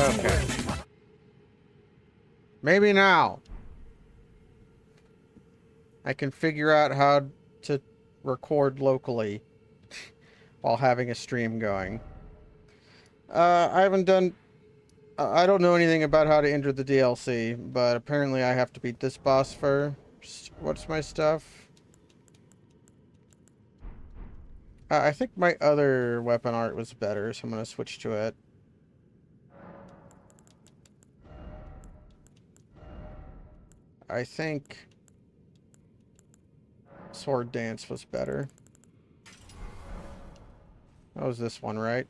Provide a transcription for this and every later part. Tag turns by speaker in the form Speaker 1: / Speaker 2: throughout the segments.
Speaker 1: Okay. Maybe now I can figure out how to record locally while having a stream going. I haven't done... I don't know anything about how to enter the DLC, but apparently I have to beat this boss first. What's my stuff? I think my other weapon art was better, so I'm going to switch to it. I think Sword Dance was better. That was this one, right?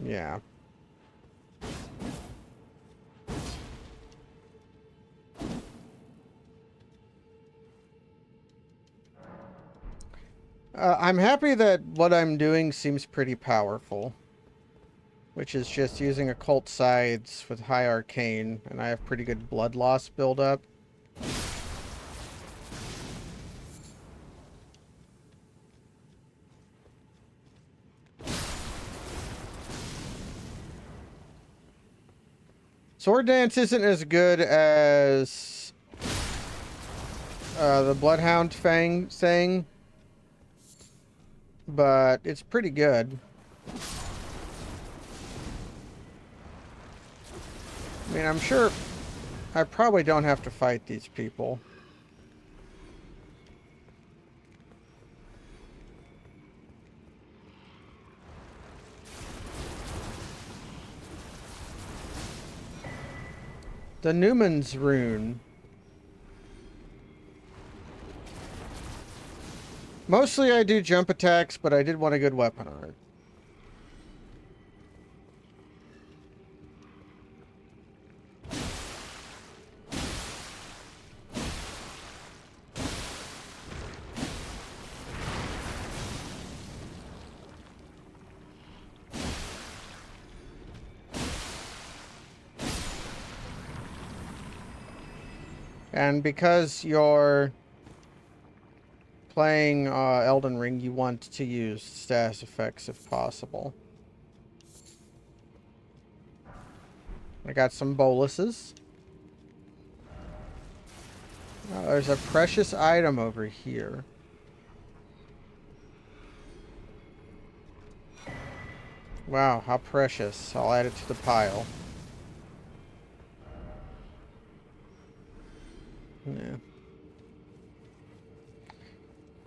Speaker 1: Yeah. I'm happy that what I'm doing seems pretty powerful. Which is just using occult sides with high arcane, and I have pretty good blood loss buildup. Sword Dance isn't as good as the Bloodhound Fang thing, but it's pretty good. I mean, I'm sure I probably don't have to fight these people. The Newman's Rune. Mostly I do jump attacks, but I did want a good weapon art. And because you're playing Elden Ring, you want to use status effects if possible. I got some boluses. There's a precious item over here. Wow, how precious. I'll add it to the pile. Yeah.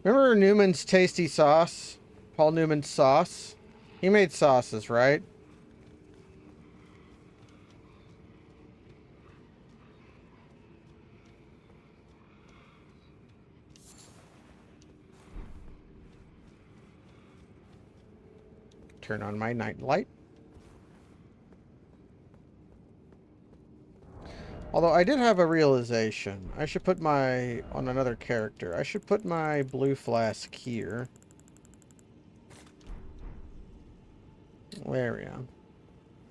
Speaker 1: Remember Newman's tasty sauce? Paul Newman's sauce? He made sauces, right? Turn on my night light. Although I did have a realization. I should put my... on another character. I should put my blue flask here. There we go.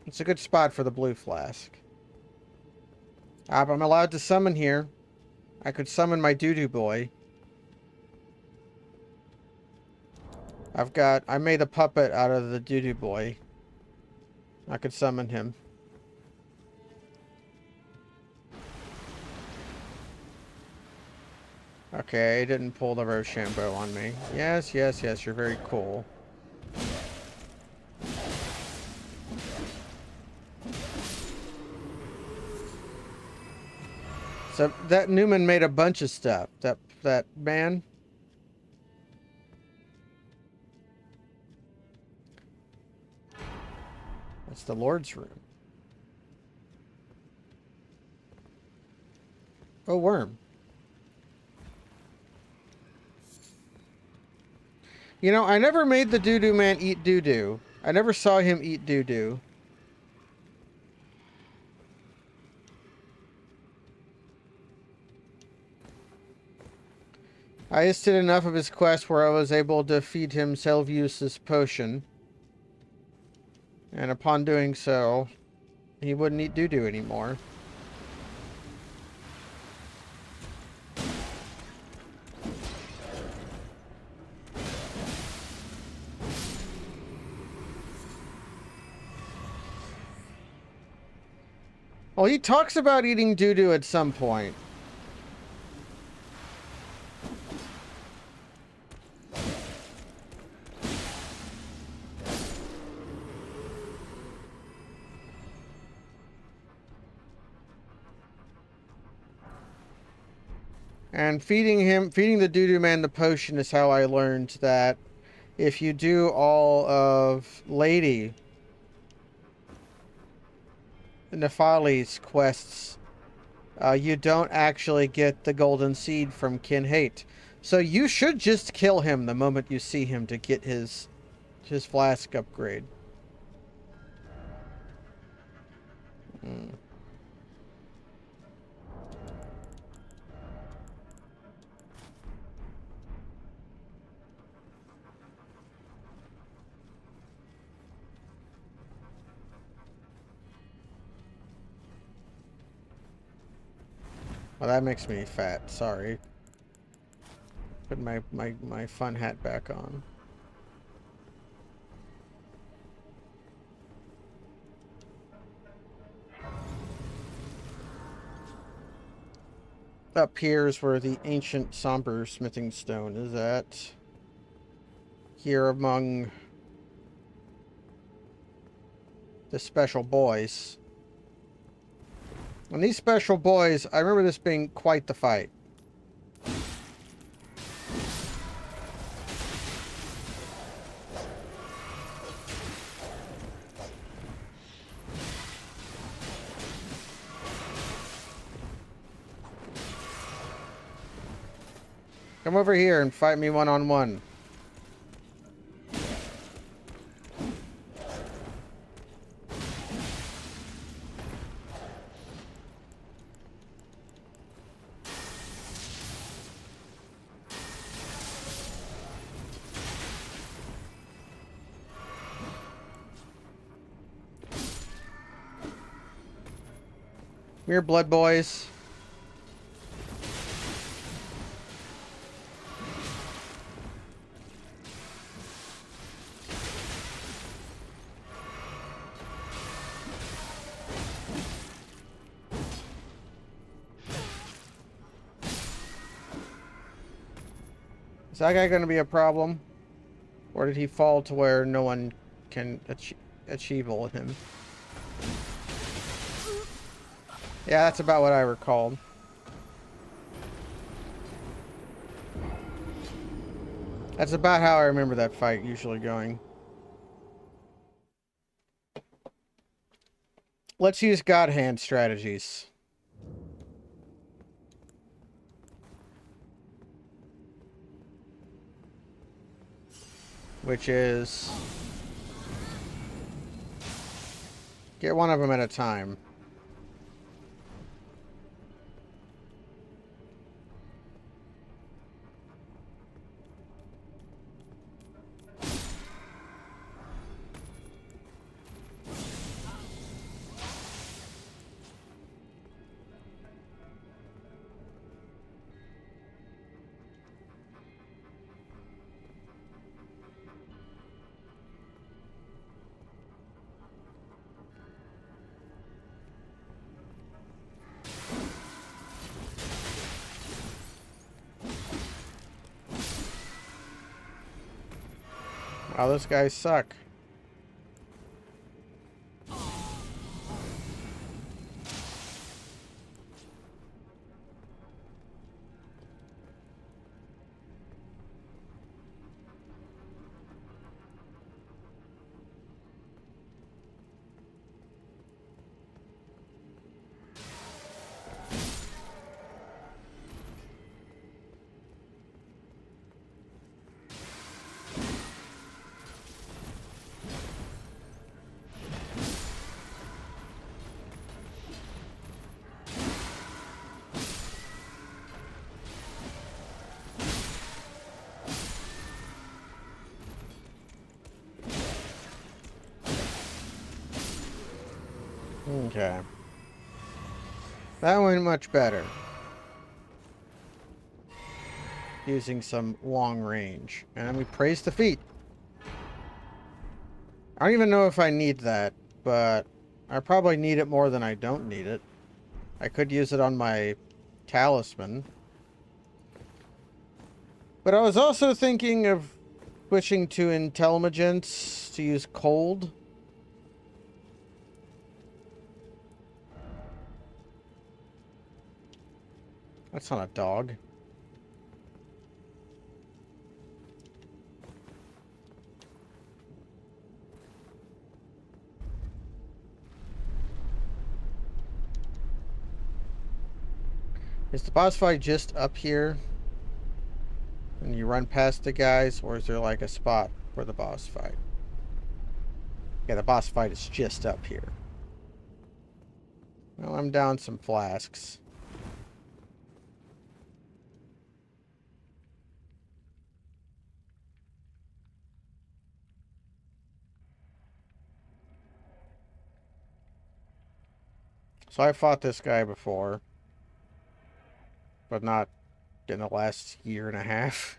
Speaker 1: It's a good spot for the blue flask. I'm allowed to summon here. I could summon my doo-doo boy. I made a puppet out of the doo-doo boy. I could summon him. Okay, didn't pull the Rochambeau on me. Yes, yes, yes, you're very cool. So that Newman made a bunch of stuff. That man. That's the Lord's room. Oh, worm. You know, I never made the doo-doo man eat doo-doo. I never saw him eat doo-doo. I just did enough of his quest where I was able to feed him Selvius's potion. And upon doing so, he wouldn't eat doo-doo anymore. Well, he talks about eating doo-doo at some point. And feeding the doo-doo man the potion is how I learned that if you do all of Lady Nefali's quests, you don't actually get the golden seed from Kinhate. So you should just kill him the moment you see him to get his flask upgrade. Mm. Well, that makes me fat. Sorry. Put my fun hat back on. Up here is where the ancient somber smithing stone is at. Here among the special boys. And these special boys, I remember this being quite the fight. Come over here and fight me one-on-one. Come here, blood boys. Is that guy going to be a problem? Or did he fall to where no one can achieve him? Yeah, that's about what I recalled. That's about how I remember that fight usually going. Let's use God Hand strategies. Which is... get one of them at a time. Wow, those guys suck. Okay. That went much better. Using some long range. And we praise the feat. I don't even know if I need that, but I probably need it more than I don't need it. I could use it on my talisman. But I was also thinking of switching to intelligence to use cold. That's not a dog. Is the boss fight just up here? And you run past the guys, or is there like a spot for the boss fight? Yeah, the boss fight is just up here. Well, I'm down some flasks. So I fought this guy before, but not in the last year and a half.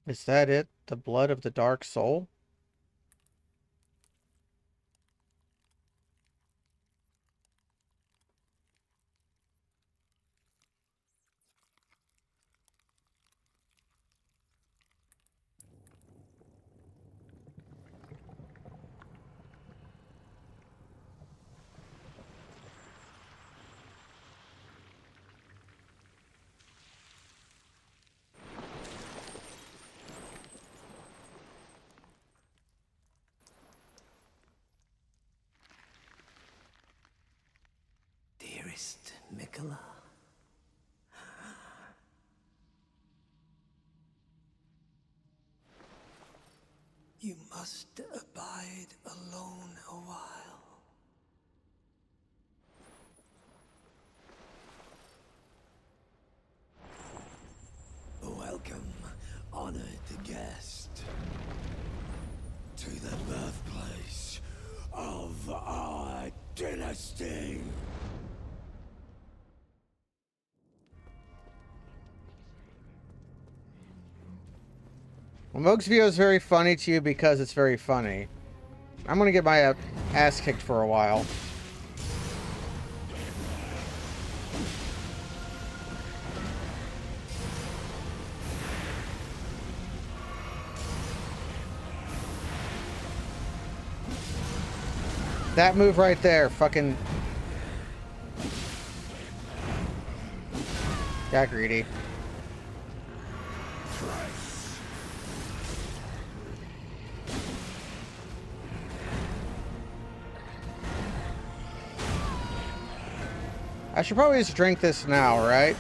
Speaker 1: Is that it? The blood of the dark soul?
Speaker 2: Dearest Mikola, you must abide alone a while. Welcome, honored guest, to the birthplace of our dynasty.
Speaker 1: Well, Moog's video is very funny to you because it's very funny. I'm gonna get my ass kicked for a while. That move right there, fucking... got greedy. I should probably just drink this now, right?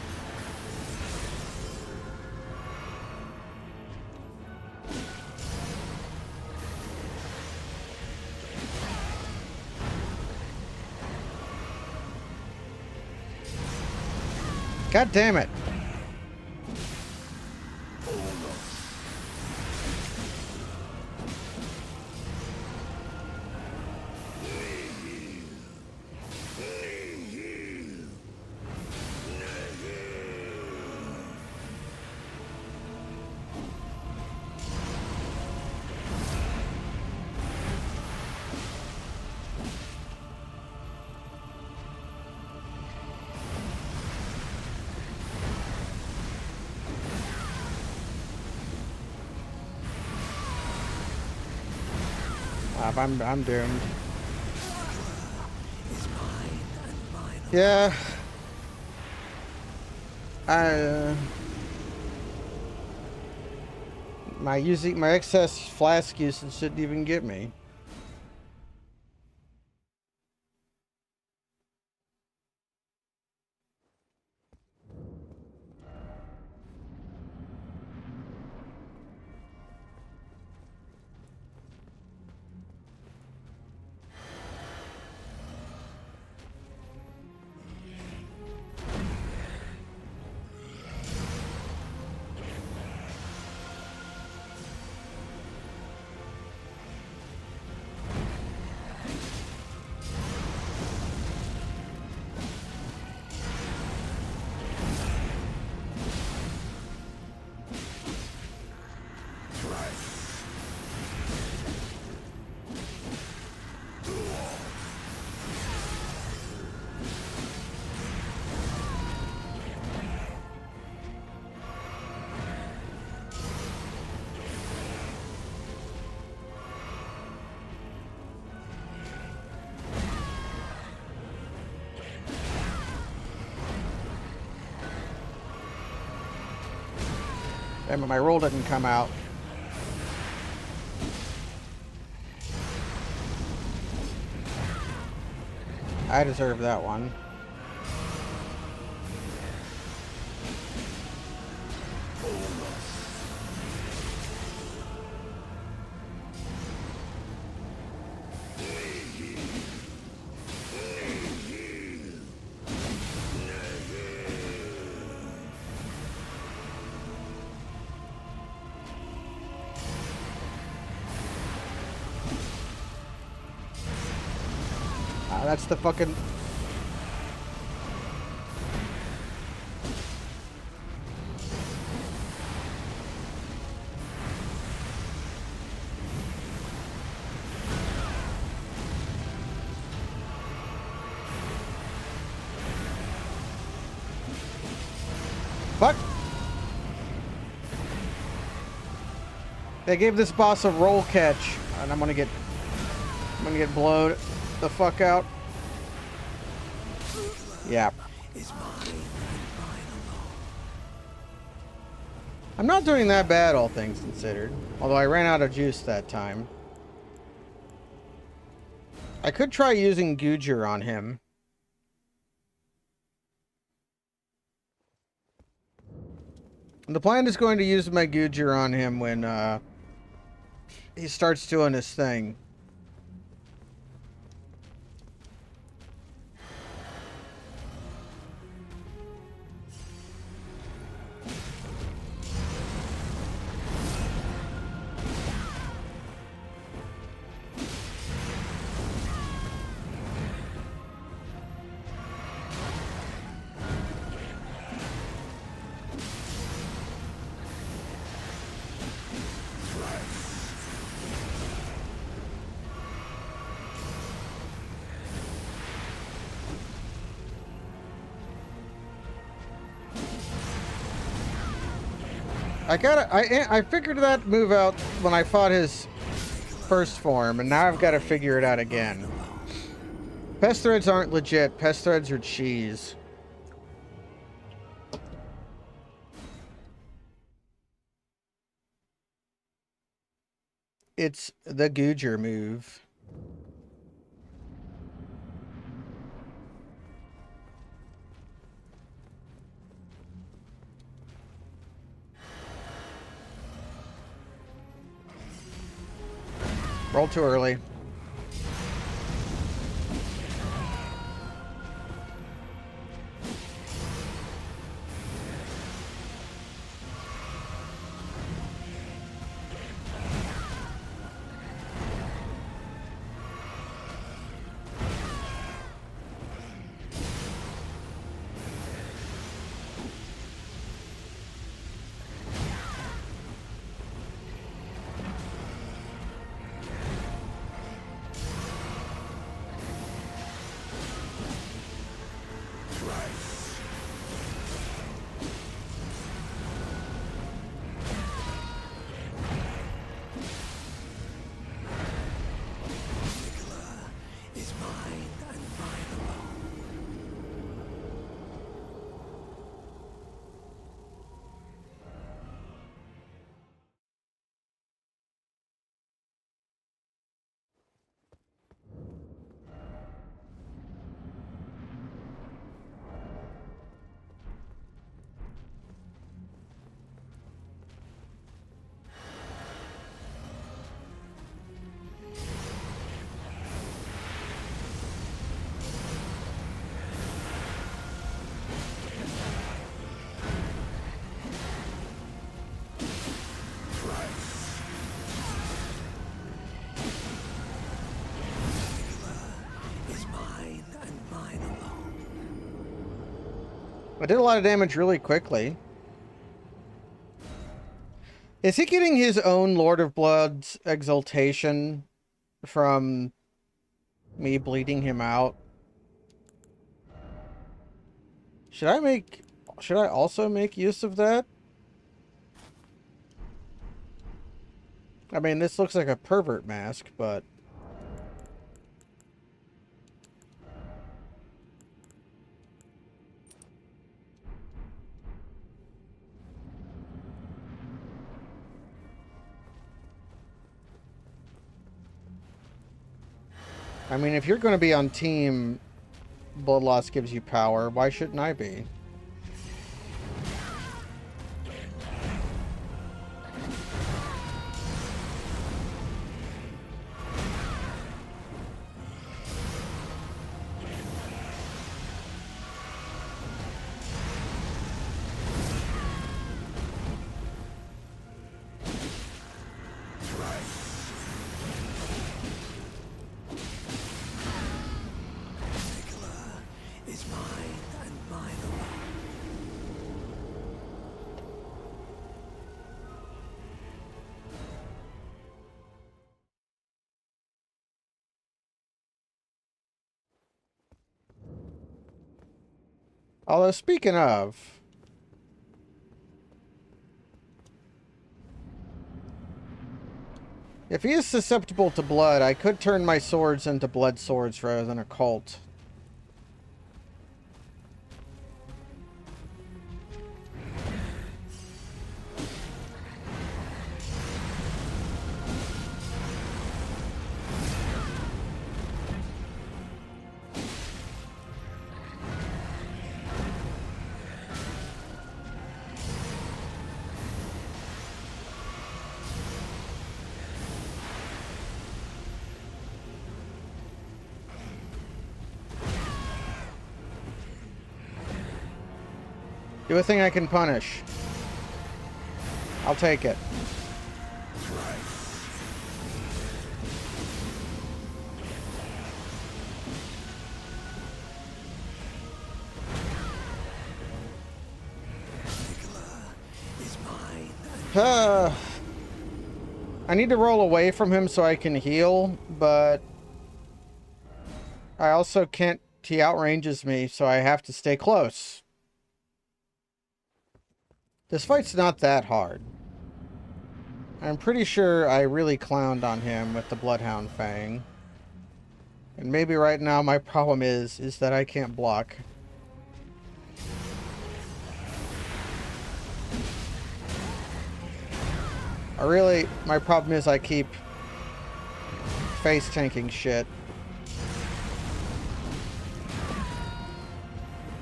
Speaker 1: God damn it. I'm doomed. Yeah. My excess flask usage shouldn't even get me. Damn it, my roll didn't come out. I deserve that one. That's the fucking... Fuck! They gave this boss a roll catch, and I'm gonna get blown the fuck out. Yeah. I'm not doing that bad, all things considered. Although I ran out of juice that time. I could try using Gujar on him. The plan is going to use my Gujar on him when he starts doing his thing. I figured that move out when I fought his first form, and now I've got to figure it out again. Pest threads aren't legit. Pest threads are cheese. It's the Gujar move. Roll too early. I did a lot of damage really quickly. Is he getting his own Lord of Blood's exaltation from me bleeding him out? Should I also make use of that? I mean, this looks like a pervert mask, but... I mean, if you're going to be on team blood loss gives you power, why shouldn't I be?
Speaker 2: Is mine and mine alone.
Speaker 1: Although, speaking of... if he is susceptible to blood, I could turn my swords into blood swords rather than a cult. Do a thing I can punish. I'll take it. I need to roll away from him so I can heal, but I also can't... he outranges me, so I have to stay close. This fight's not that hard. I'm pretty sure I really clowned on him with the Bloodhound Fang. And maybe right now my problem is that I can't block. My problem is I keep face tanking shit.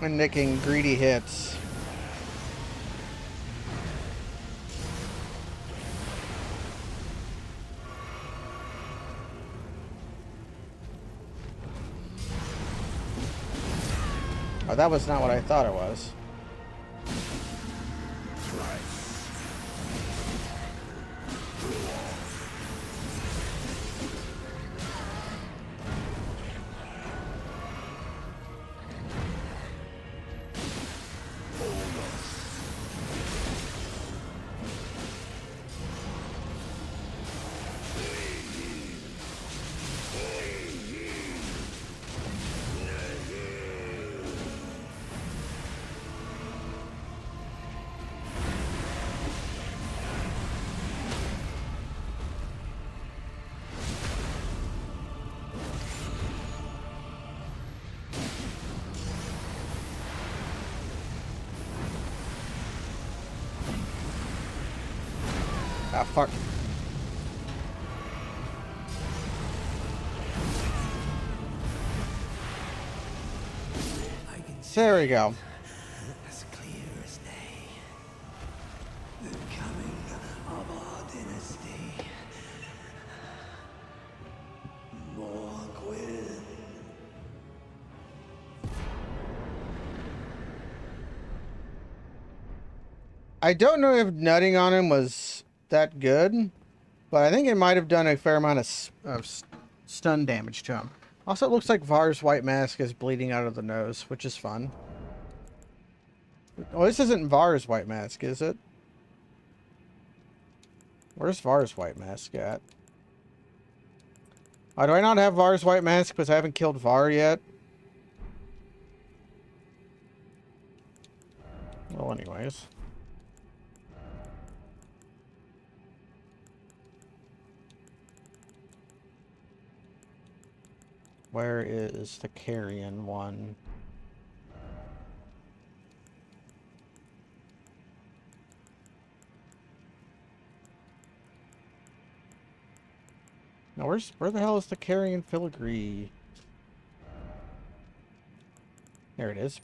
Speaker 1: And nicking greedy hits. Oh, that was not what I thought it was. Ah, fuck. There we go.
Speaker 2: As clear as day. The coming of our dynasty. Morgwyn.
Speaker 1: I don't know if nutting on him was that good, but I think it might have done a fair amount of stun damage to him. Also, it looks like Var's white mask is bleeding out of the nose, which is fun. Oh, this isn't Var's white mask, is it? Where's Var's white mask at? Oh, do I not have Var's white mask because I haven't killed Var yet? Well, anyways. Where is the carrion one? Now, where the hell is the carrion filigree? There it is.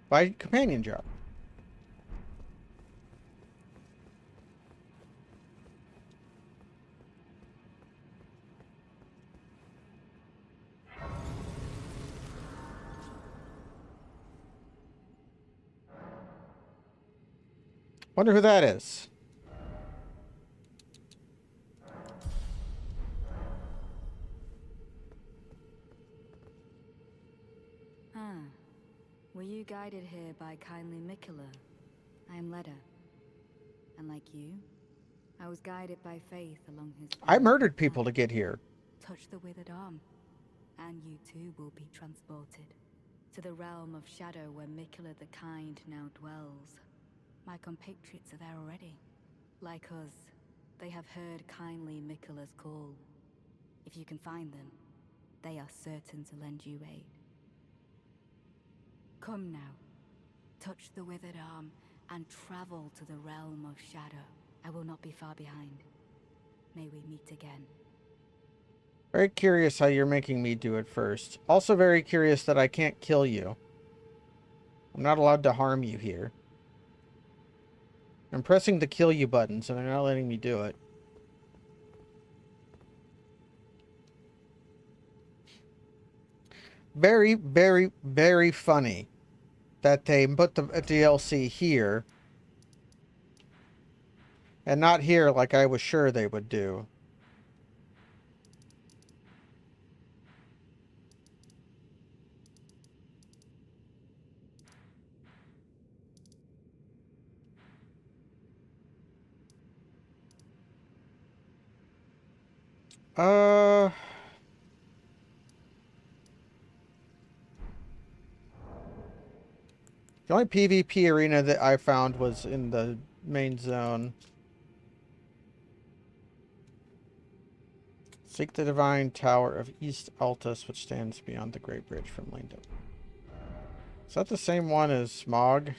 Speaker 1: By companion job. Wonder who that is.
Speaker 3: Ah, were you guided here by kindly Mikola? I am Leda. And like you, I was guided by faith along his
Speaker 1: I
Speaker 3: very
Speaker 1: murdered
Speaker 3: path.
Speaker 1: people to get here.
Speaker 3: Touch the withered arm, and you too will be transported to the realm of shadow where Mikola the Kind now dwells. My compatriots are there already. Like us, they have heard kindly Mikola's call. If you can find them, they are certain to lend you aid. Come now, touch the withered arm, and travel to the realm of shadow. I will not be far behind. May we meet again.
Speaker 1: Very curious how you're making me do it first. Also very curious that I can't kill you. I'm not allowed to harm you here. I'm pressing the kill you buttons and they're not letting me do it. Very, very, very funny that they put the DLC here and not here like I was sure they would do. Uh... The only PvP arena that I found was in the main zone. Seek the Divine Tower of East Altus, which stands beyond the Great Bridge from Lindo. Is that the same one as Smog?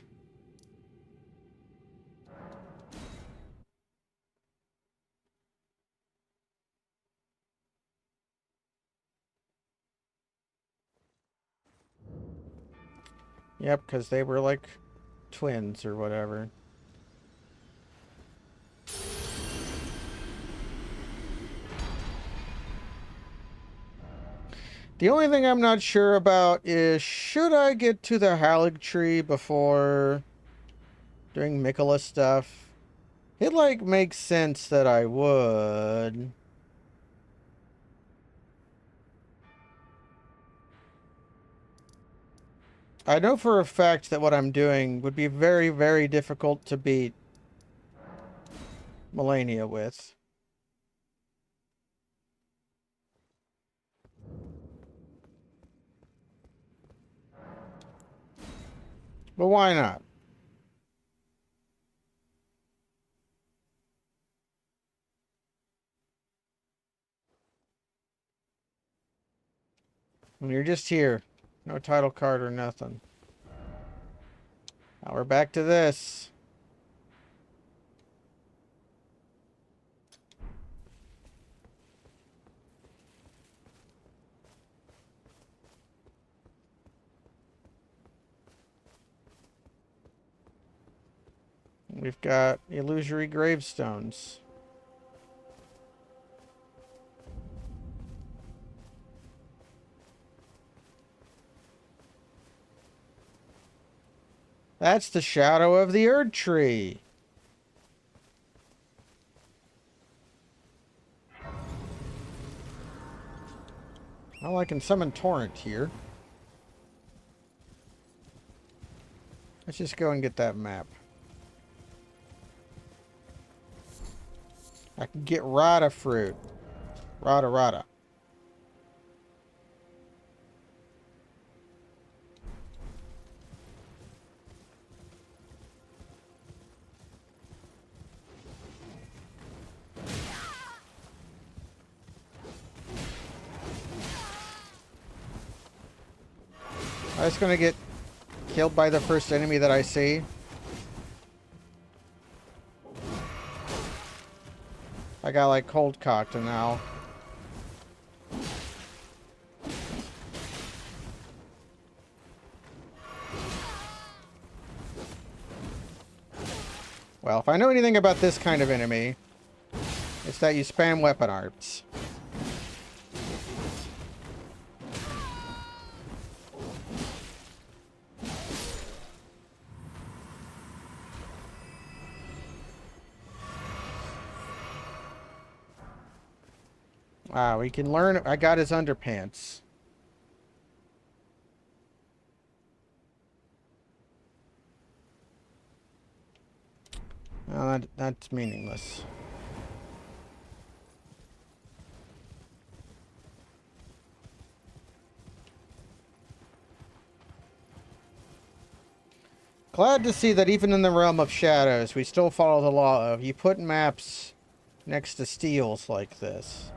Speaker 1: Yep, because they were like twins or whatever. The only thing I'm not sure about is, should I get to the Halig tree before doing Mikola stuff? It, like, makes sense that I would. I know for a fact that what I'm doing would be very, very difficult to beat Melania with. But why not? When you're just here. No title card or nothing. Now we're back to this. We've got illusory gravestones. That's the shadow of the Erd tree. Well, I can summon Torrent here. Let's just go and get that map. I can get Rada fruit. Rada Rada. I'm just gonna get killed by the first enemy that I see. I got like cold cocked and now Well, if I know anything about this kind of enemy, it's that you spam weapon arts. Wow, we can learn. I got his underpants. Well, that's meaningless. Glad to see that even in the realm of shadows, we still follow the law of you put maps next to steels like this.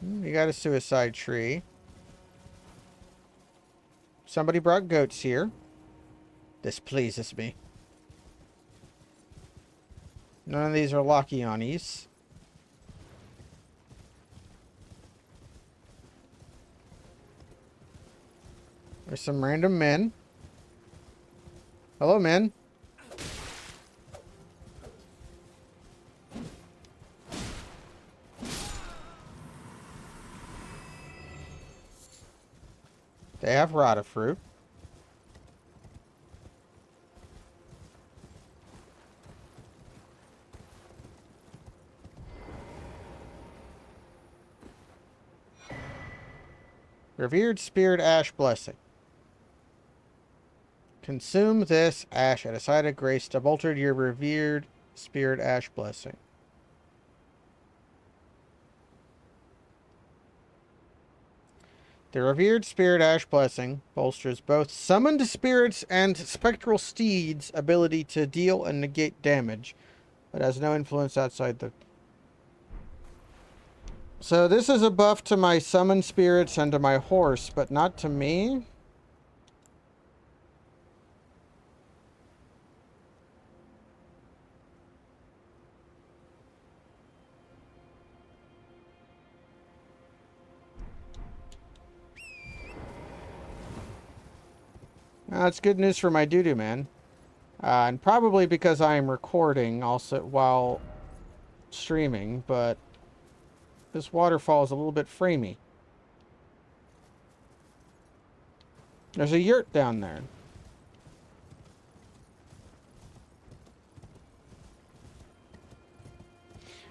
Speaker 1: We got a suicide tree. Somebody brought goats here. This pleases me. None of these are Lockianis. There's some random men. Hello, men. They have rata fruit. Revered Spirit Ash Blessing. Consume this ash at a site of grace to bolster your revered Spirit Ash Blessing. The Revered Spirit Ash Blessing bolsters both summoned spirits and spectral steeds' ability to deal and negate damage, but has no influence outside the... So this is a buff to my summoned spirits and to my horse, but not to me? That's good news for my doo-doo man. And probably because I am recording also while streaming, but this waterfall is a little bit framey. There's a yurt down there.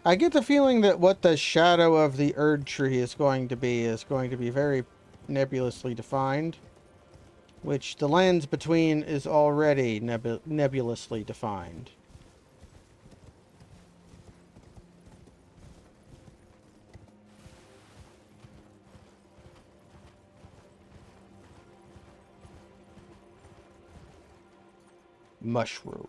Speaker 1: I get the feeling that what the shadow of the Erd tree is going to be very nebulously defined. Which the lands between is already nebulously defined. Mushroom.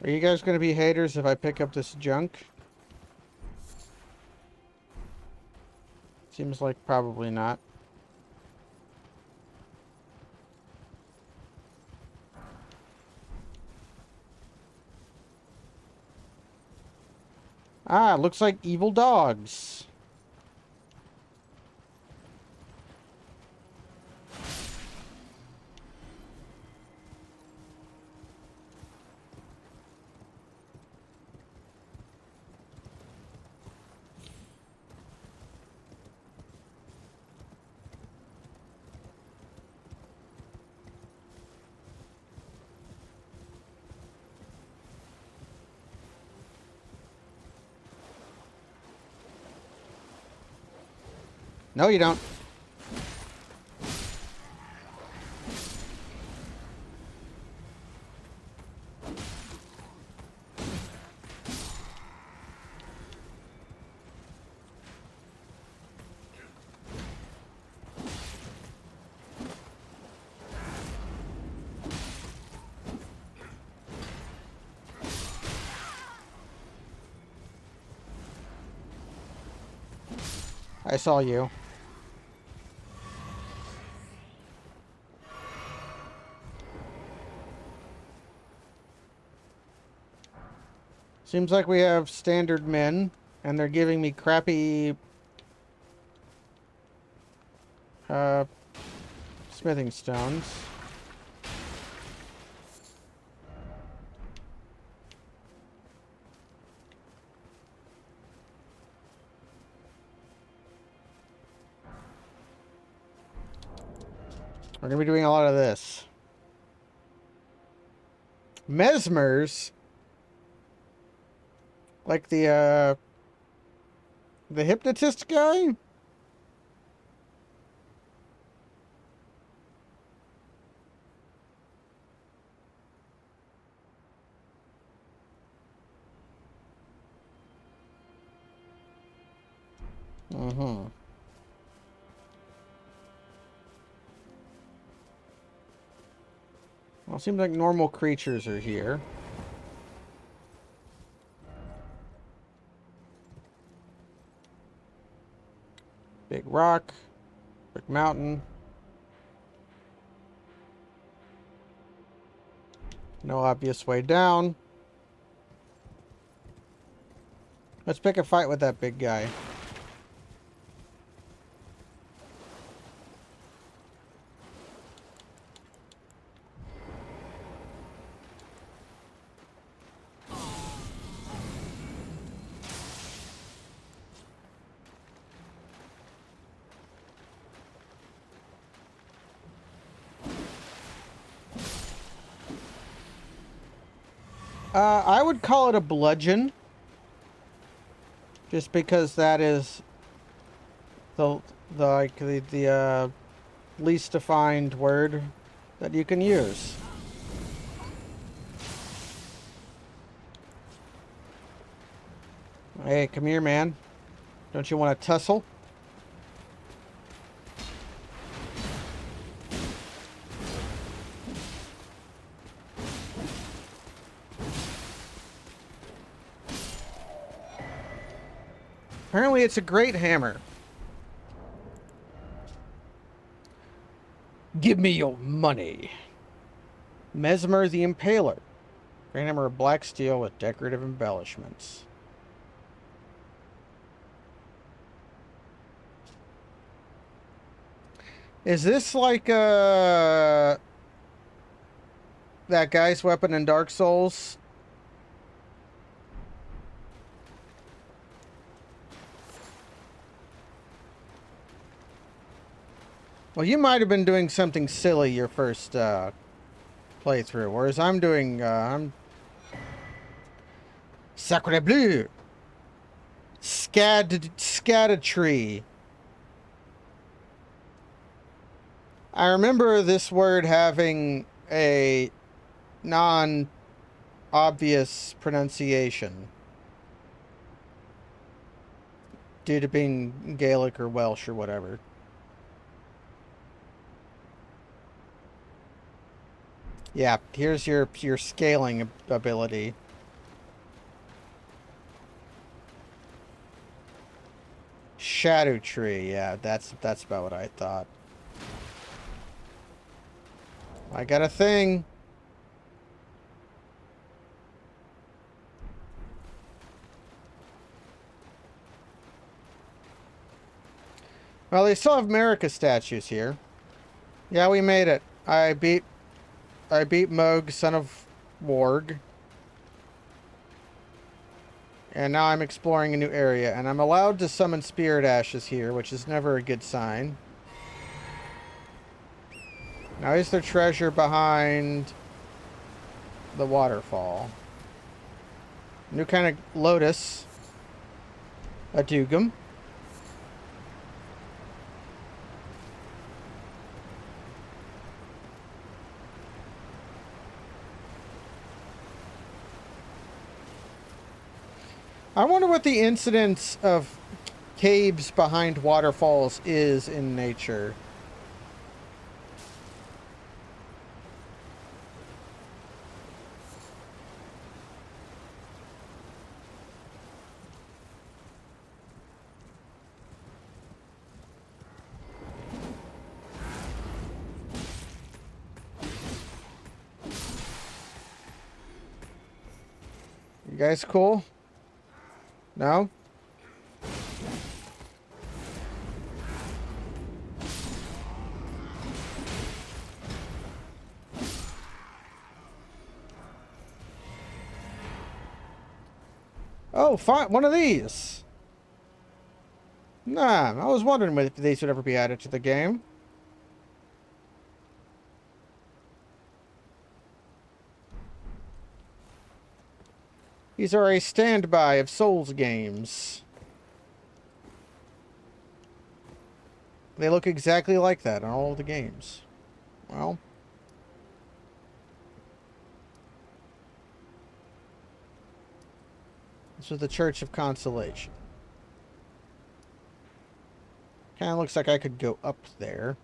Speaker 1: Are you guys going to be haters if I pick up this junk? Seems like probably not. Ah, looks like evil dogs. No, you don't. I saw you. Seems like we have standard men, and they're giving me crappy smithing stones. We're gonna be doing a lot of this. Mesmers, like the hypnotist guy. Mm-hmm. Well, it seems like normal creatures are here. Big rock, big mountain. No obvious way down. Let's pick a fight with that big guy. I would call it a bludgeon. Just because that is the least defined word that you can use. Hey, come here, man. Don't you want to tussle? Apparently it's a great hammer. Give me your money. Mesmer the Impaler. Great hammer of black steel with decorative embellishments. Is this like that guy's weapon in Dark Souls? Well, you might have been doing something silly your first playthrough, whereas I'm doing I'm Sacre Bleu. Tree. I remember this word having a non-obvious pronunciation due to being Gaelic or Welsh or whatever. Yeah, here's your scaling ability. Shadow tree, yeah, that's about what I thought. I got a thing. Well, they still have America statues here. Yeah, we made it. I beat Moog, son of Warg. And now I'm exploring a new area, and I'm allowed to summon spirit ashes here, which is never a good sign. Now, is there treasure behind the waterfall? New kind of lotus. A dugum. I wonder what the incidence of caves behind waterfalls is in nature. guys cool? No? Oh, fine. One of these. Nah, I was wondering if these would ever be added to the game. These are a standby of Souls games. They look exactly like that on all of the games. Well. This is the Church of Consolation. Kind of looks like I could go up there.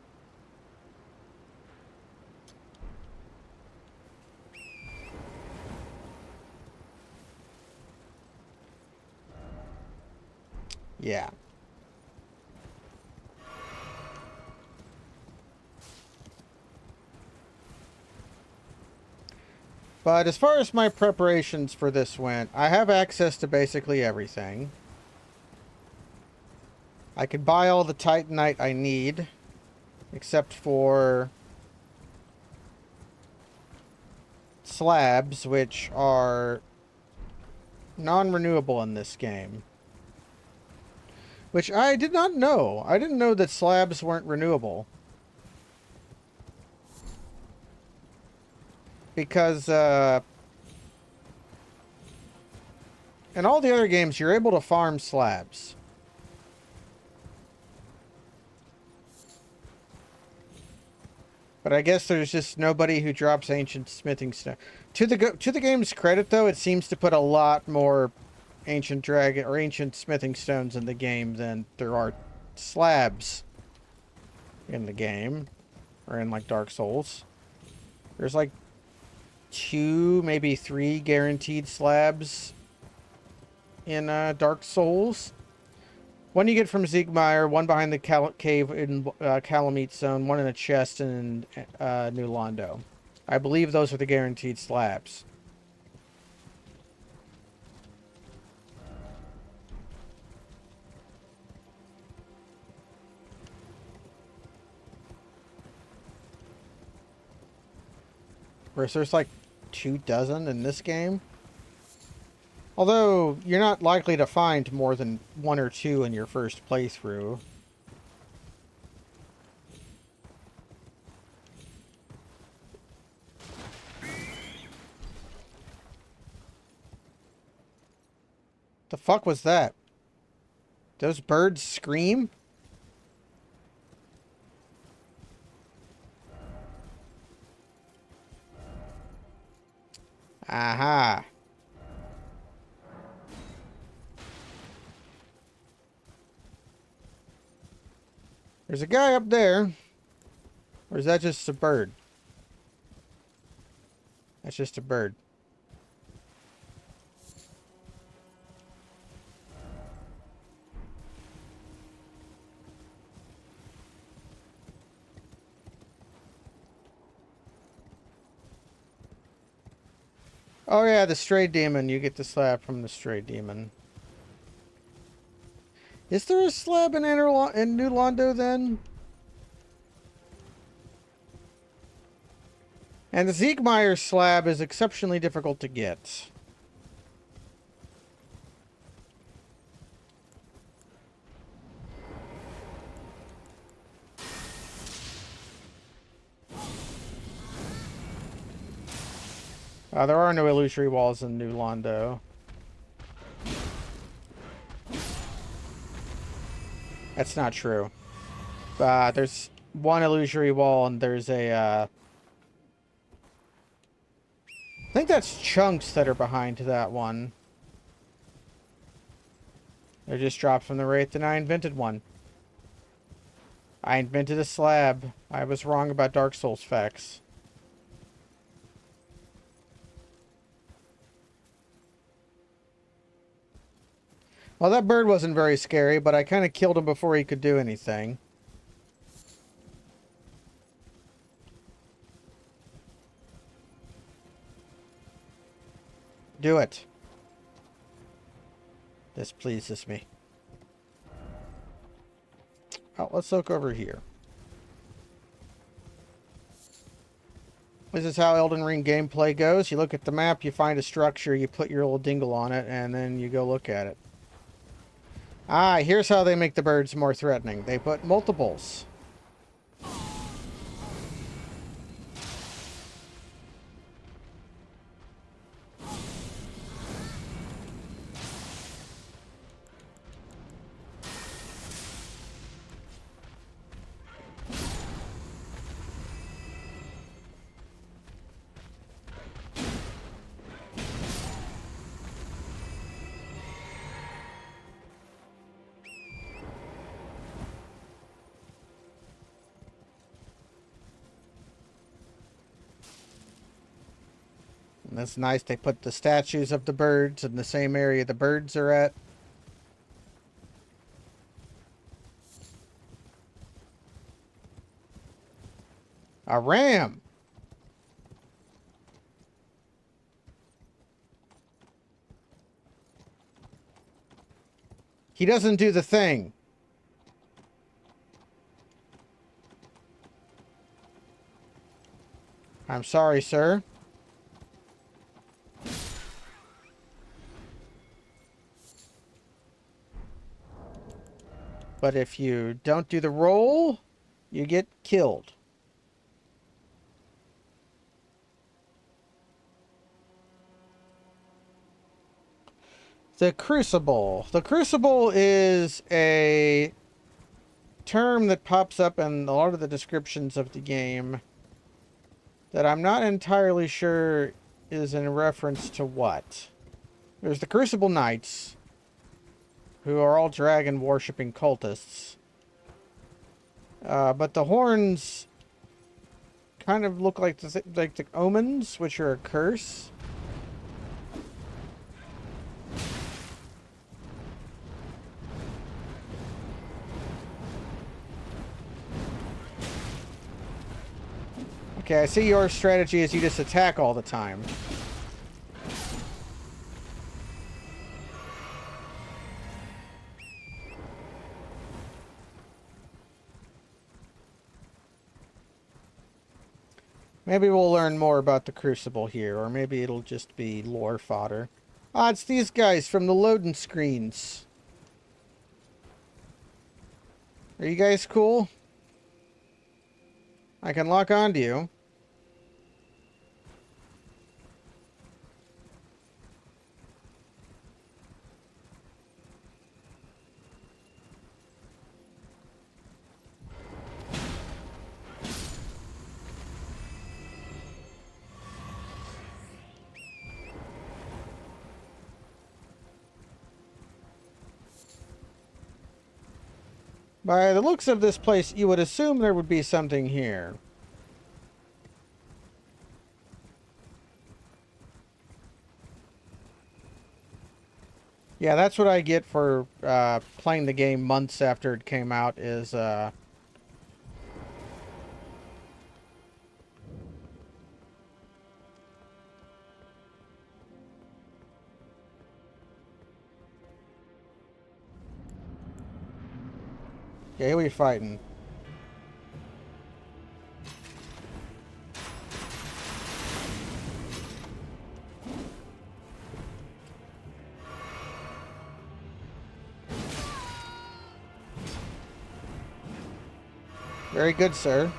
Speaker 1: Yeah. But as far as my preparations for this went, I have access to basically everything. I can buy all the Titanite I need, except for slabs, which are non-renewable in this game. Which I did not know. I didn't know that slabs weren't renewable. Because, in all the other games, you're able to farm slabs. But I guess there's just nobody who drops ancient smithing stone. To the game's credit, though, it seems to put a lot more ancient dragon or ancient smithing stones in the game than there are slabs in the game, or in like Dark Souls. There's like 2, maybe 3 guaranteed slabs in Dark Souls. One you get from Siegmeyer, one behind the cave in Calamite Zone, one in a chest in New Londo. I believe those are the guaranteed slabs. Whereas there's like 24 in this game. Although, you're not likely to find more than 1 or 2 in your first playthrough. The fuck was that? Those birds scream? Aha. There's a guy up there. Or is that just a bird? That's just a bird. Oh yeah, the stray demon. You get the slab from the stray demon. Is there a slab in New Londo then? And the Siegmeyer slab is exceptionally difficult to get. There are no illusory walls in New Londo. That's not true. There's one illusory wall and there's a, I think that's chunks that are behind that one. They're just dropped from the wraith and I invented one. I invented a slab. I was wrong about Dark Souls facts. Well, that bird wasn't very scary, but I kind of killed him before he could do anything. Do it. This pleases me. Oh, let's look over here. This is how Elden Ring gameplay goes. You look at the map, you find a structure, you put your little dingle on it, and then you go look at it. Ah, here's how they make the birds more threatening. They put multiples. And that's nice. They put the statues of the birds in the same area the birds are at. A ram! He doesn't do the thing. I'm sorry, sir. But if you don't do the roll, you get killed. The Crucible. The Crucible is a term that pops up in a lot of the descriptions of the game that I'm not entirely sure is in reference to what. There's the Crucible Knights, who are all dragon worshipping cultists. But the horns kind of look like the omens, which are a curse. Okay, I see your strategy is you just attack all the time. Maybe we'll learn more about the Crucible here, or maybe it'll just be lore fodder. Ah, it's these guys from the loading screens. Are you guys cool? I can lock onto you. By the looks of this place, you would assume there would be something here. Yeah, that's what I get for playing the game months after it came out, is okay, who are we fighting? Very good, sir.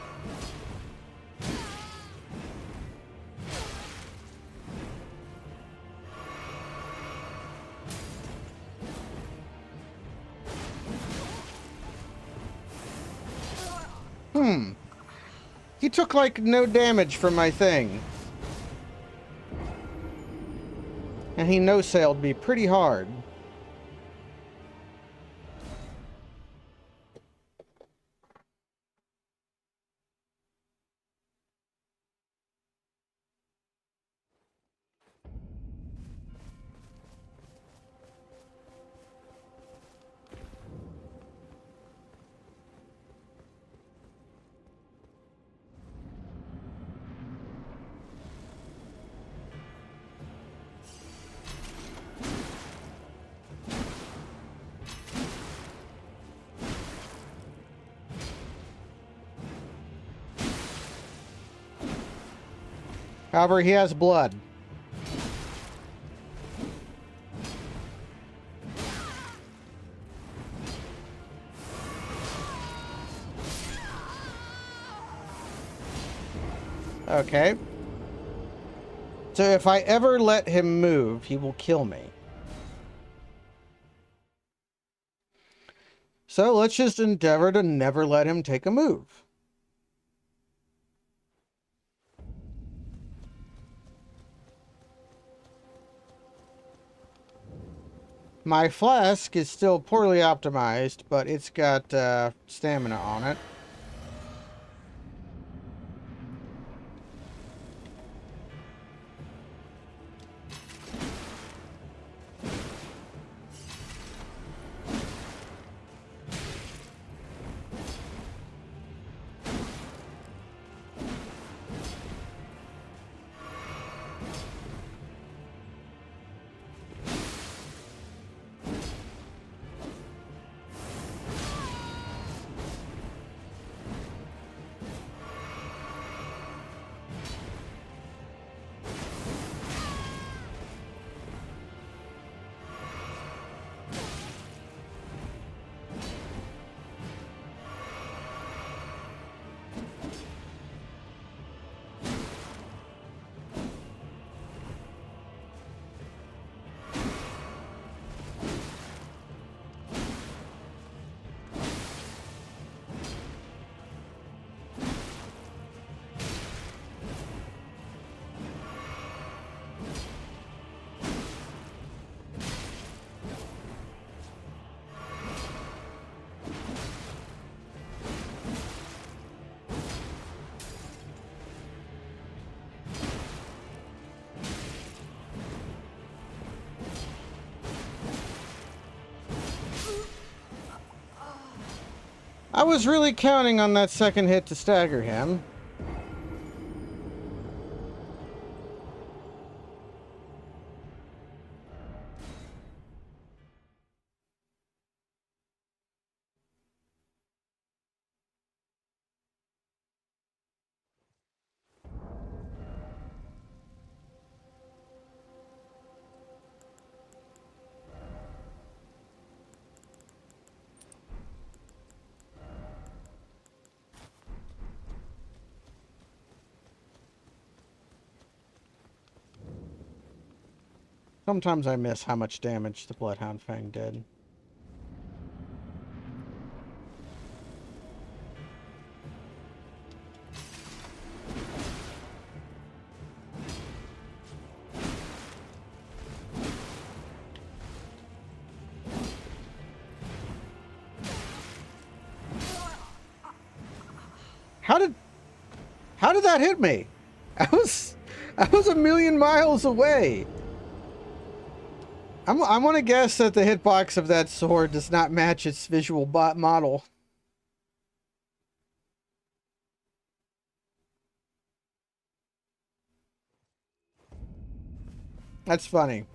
Speaker 1: He took, like, no damage from my thing. And he no-sailed me pretty hard. However, he has blood. Okay. So if I ever let him move, he will kill me. So let's just endeavor to never let him take a move. My flask is still poorly optimized, but it's got stamina on it. I was really counting on that second hit to stagger him. Sometimes I miss how much damage the Bloodhound Fang did. How did that hit me? I was a million miles away. I want to guess that the hitbox of that sword does not match its visual model. That's funny.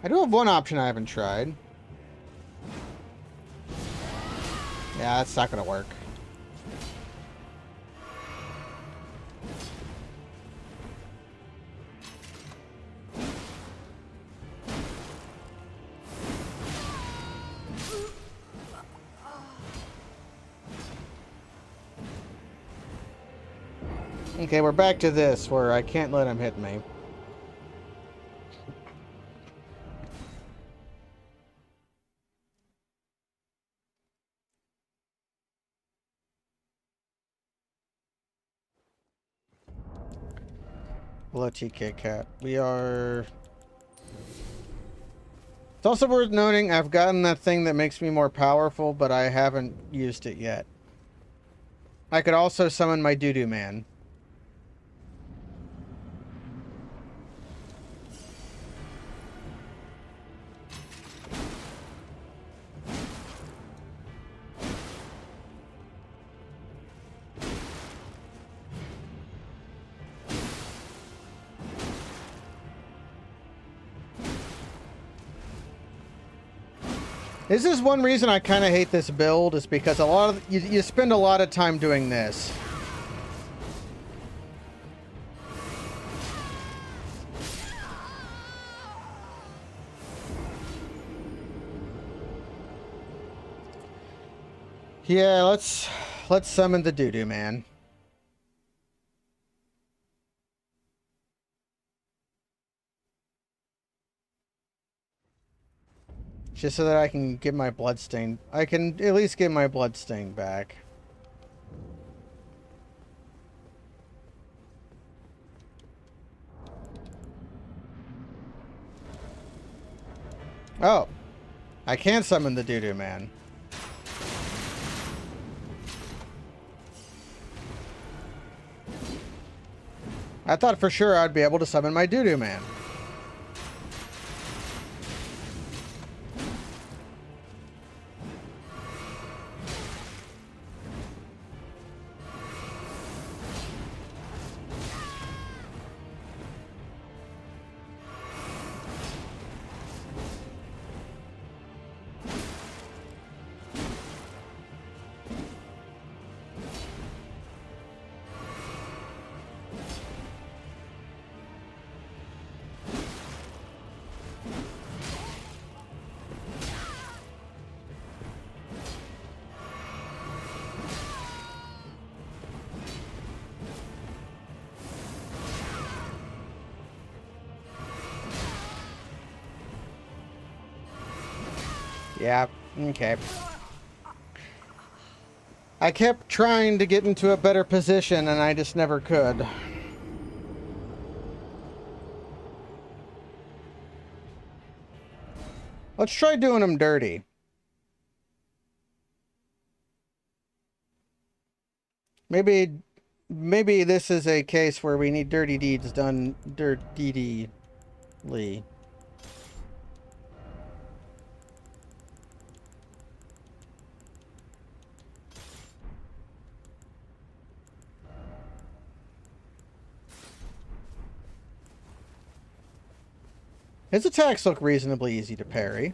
Speaker 1: I do have one option I haven't tried. Yeah, that's not gonna work. Okay, we're back to this, where I can't let him hit me. Hello, TK Cat. We are... It's also worth noting, I've gotten that thing that makes me more powerful, but I haven't used it yet. I could also summon my Doo-Doo Man. This is one reason I kind of hate this build, is because a lot of you spend a lot of time doing this. Yeah, let's summon the doo-doo man. Just so that I can get my bloodstain. I can at least get my bloodstain back. Oh, I can summon the doo-doo man. I thought for sure I'd be able to summon my doo-doo man. Yeah, okay. I kept trying to get into a better position and I just never could. Let's try doing them dirty. Maybe this is a case where we need dirty deeds done dirty-ly. His attacks look reasonably easy to parry.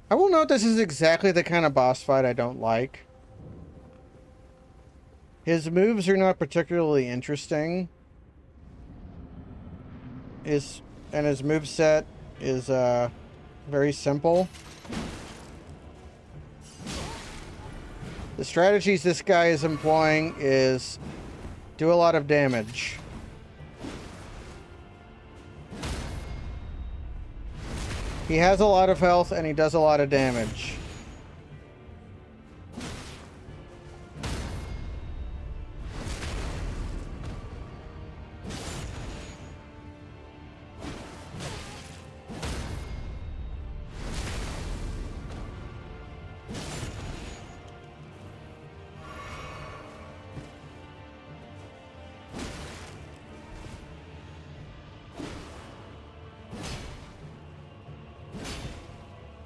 Speaker 1: I will note this is exactly the kind of boss fight I don't like. His moves are not particularly interesting. His moveset is very simple. The strategies this guy is employing is do a lot of damage. He has a lot of health and he does a lot of damage.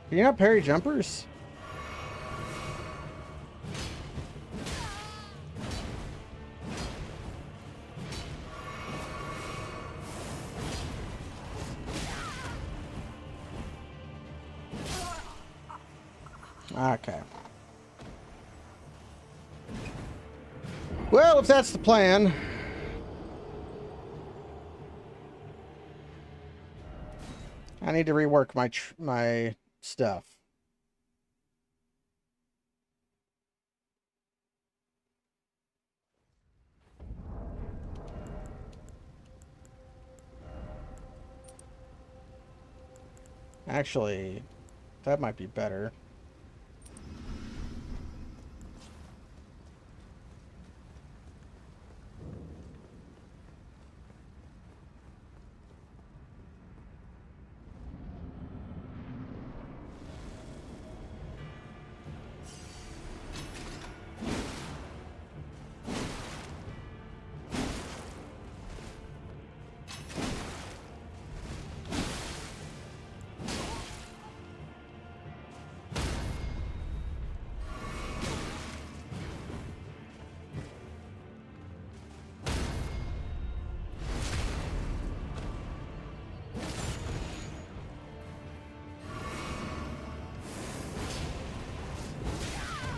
Speaker 1: Can you not parry jumpers? Okay. Well, if that's the plan. I need to rework my stuff. Actually, That might be better.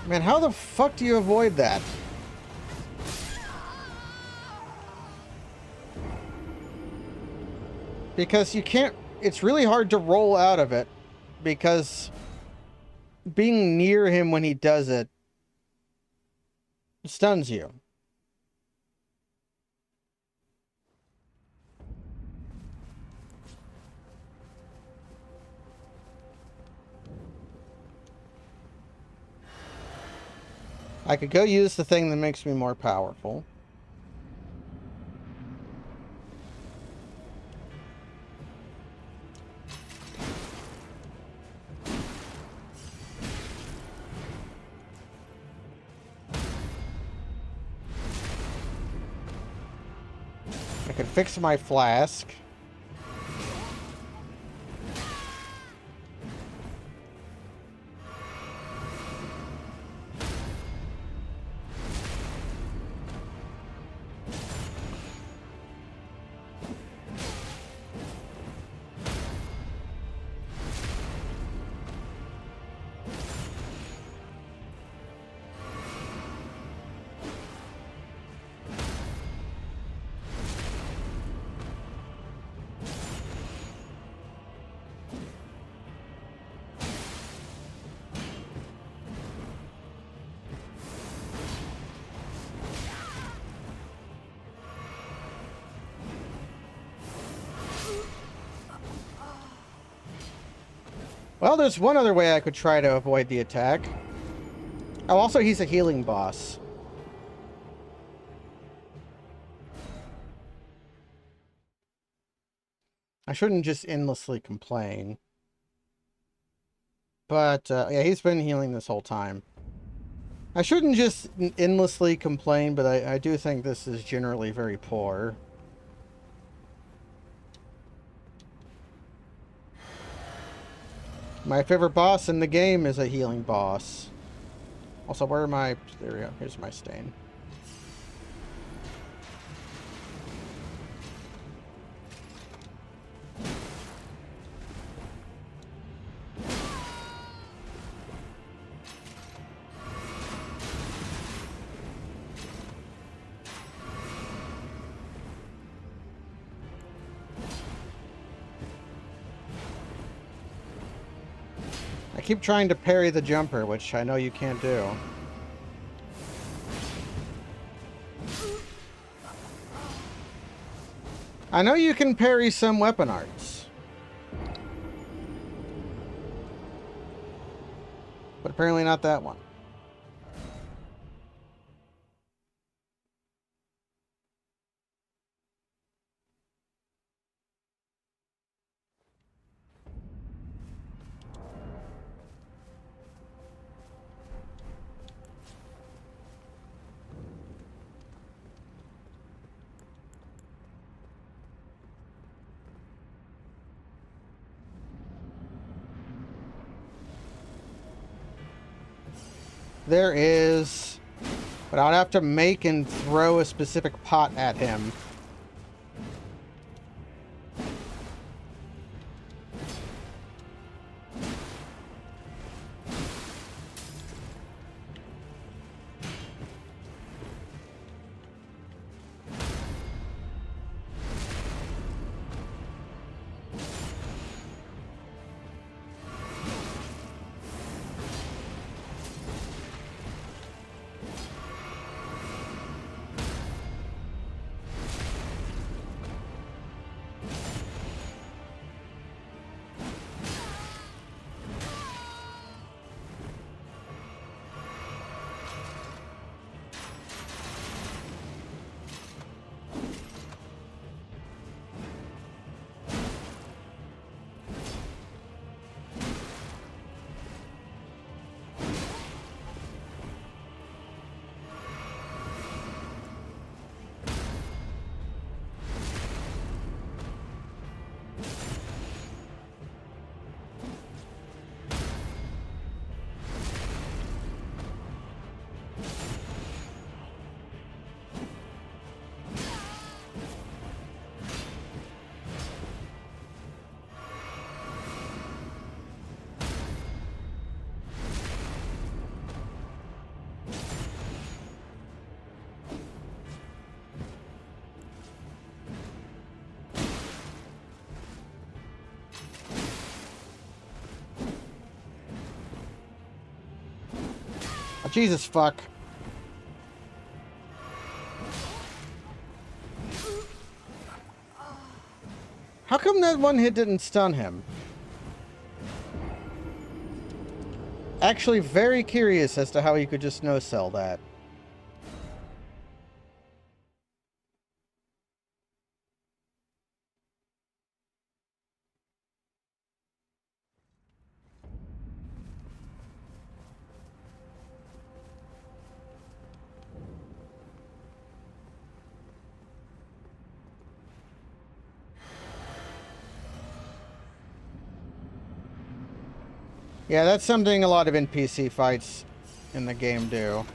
Speaker 1: Man, how the fuck do you avoid that? Because you can't... It's really hard to roll out of it. Because being near him when he does it stuns you. I could go use the thing that makes me more powerful. I could fix my flask. Well, there's one other way I could try to avoid the attack. Oh, also, he's a healing boss. I shouldn't just endlessly complain. But, yeah, he's been healing this whole time. I shouldn't just endlessly complain, but I do think this is generally very poor. My favorite boss in the game is a healing boss. Also, where are my... There we go. Here's my stain. I keep trying to parry the jumper, which I know you can't do. I know you can parry some weapon arts. But apparently not that one. There is, but I'd have to make and throw a specific pot at him. Jesus fuck. How come that one hit didn't stun him? Actually, very curious as to how he could just no-sell that. Yeah, that's something a lot of NPC fights in the game do.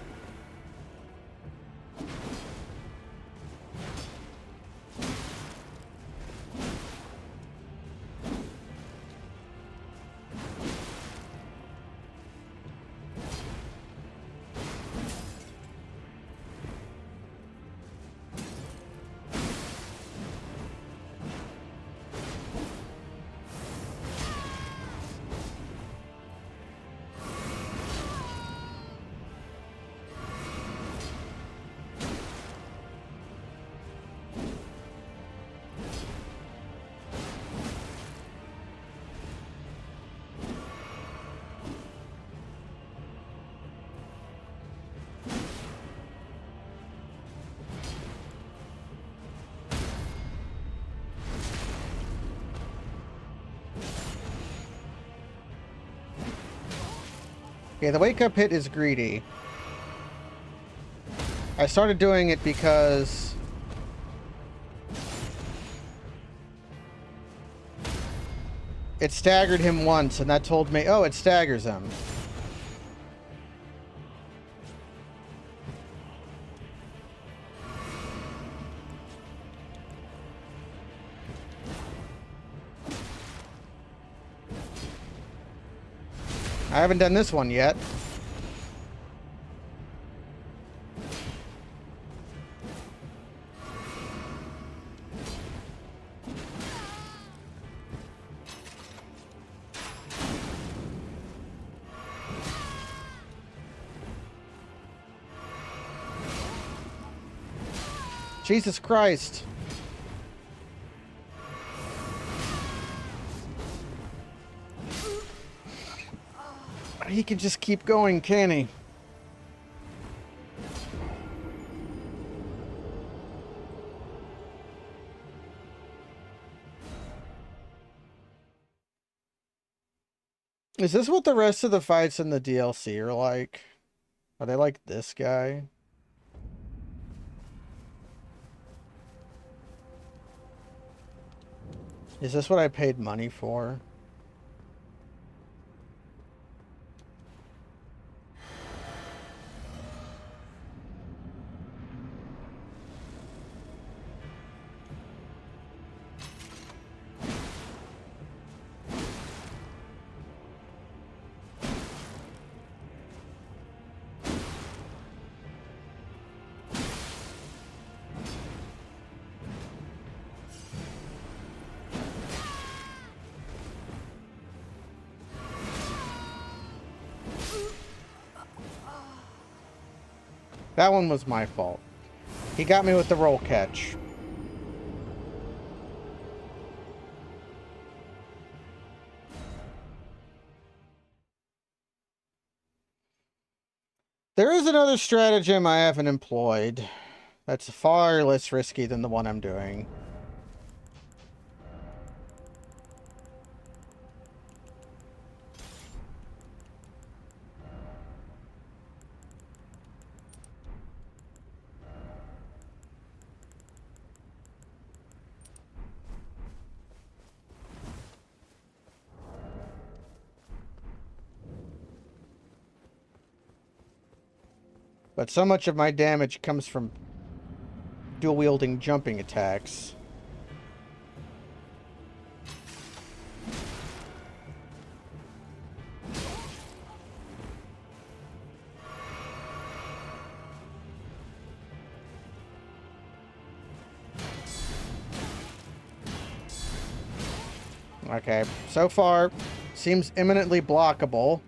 Speaker 1: Okay, the wake-up hit is greedy. I started doing it because it staggered him once, and that told me, oh, it staggers him. I haven't done this one yet. Jesus Christ. He can just keep going, can he? Is this what the rest of the fights in the DLC are like? Are they like this guy? Is this what I paid money for? That one was my fault. He got me with the roll catch. There is another stratagem I haven't employed that's far less risky than the one I'm doing. But so much of my damage comes from dual-wielding jumping attacks. Okay, so far, seems imminently blockable.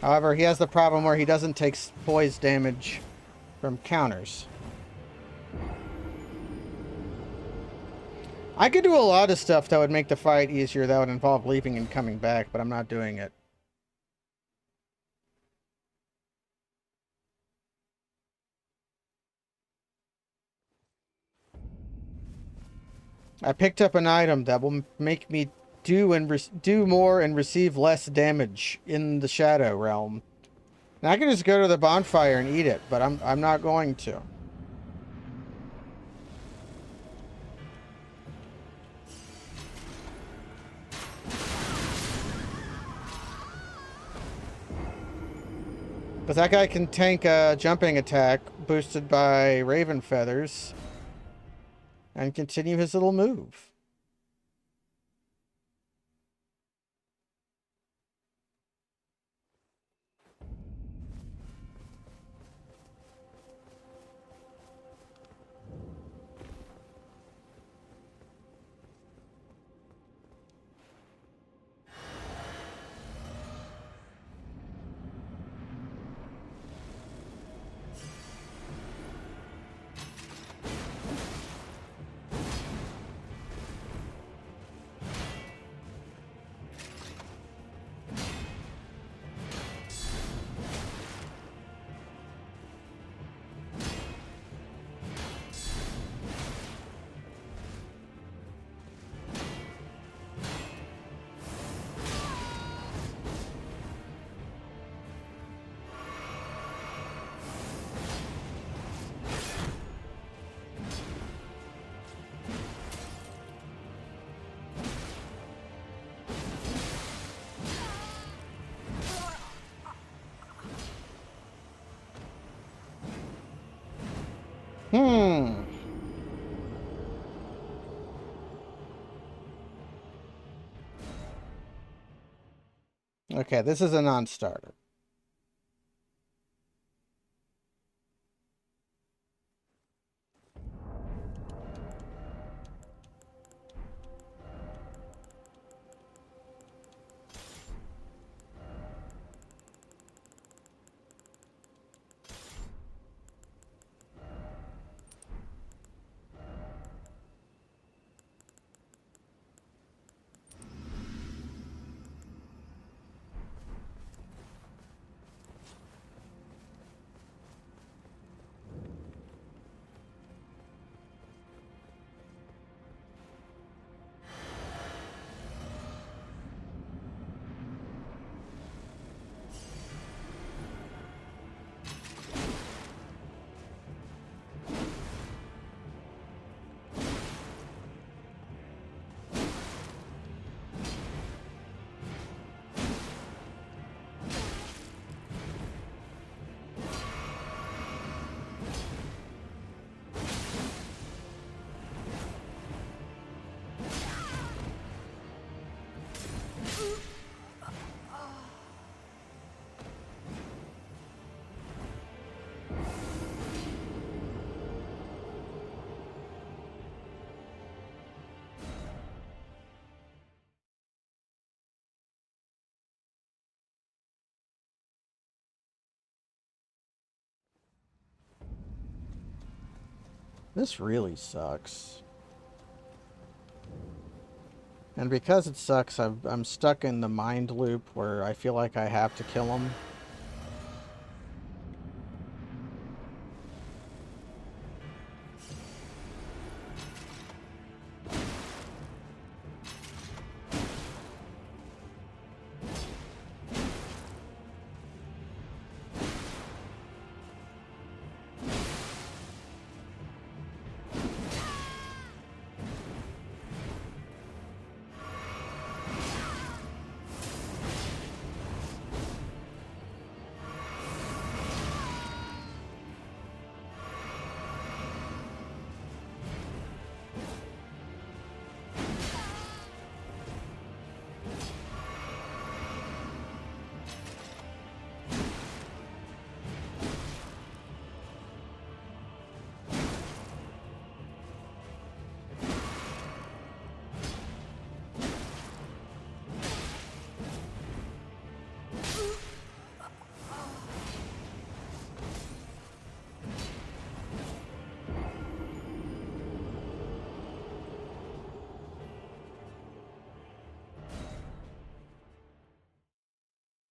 Speaker 1: However, he has the problem where he doesn't take poise damage from counters. I could do a lot of stuff that would make the fight easier that would involve leaving and coming back, but I'm not doing it. I picked up an item that will make me do more and receive less damage in the Shadow Realm. Now I can just go to the bonfire and eat it, but I'm not going to. But that guy can tank a jumping attack boosted by Raven Feathers and continue his little move. Okay, this is a non-starter. This really sucks. And because it sucks, I'm stuck in the mind loop where I feel like I have to kill him.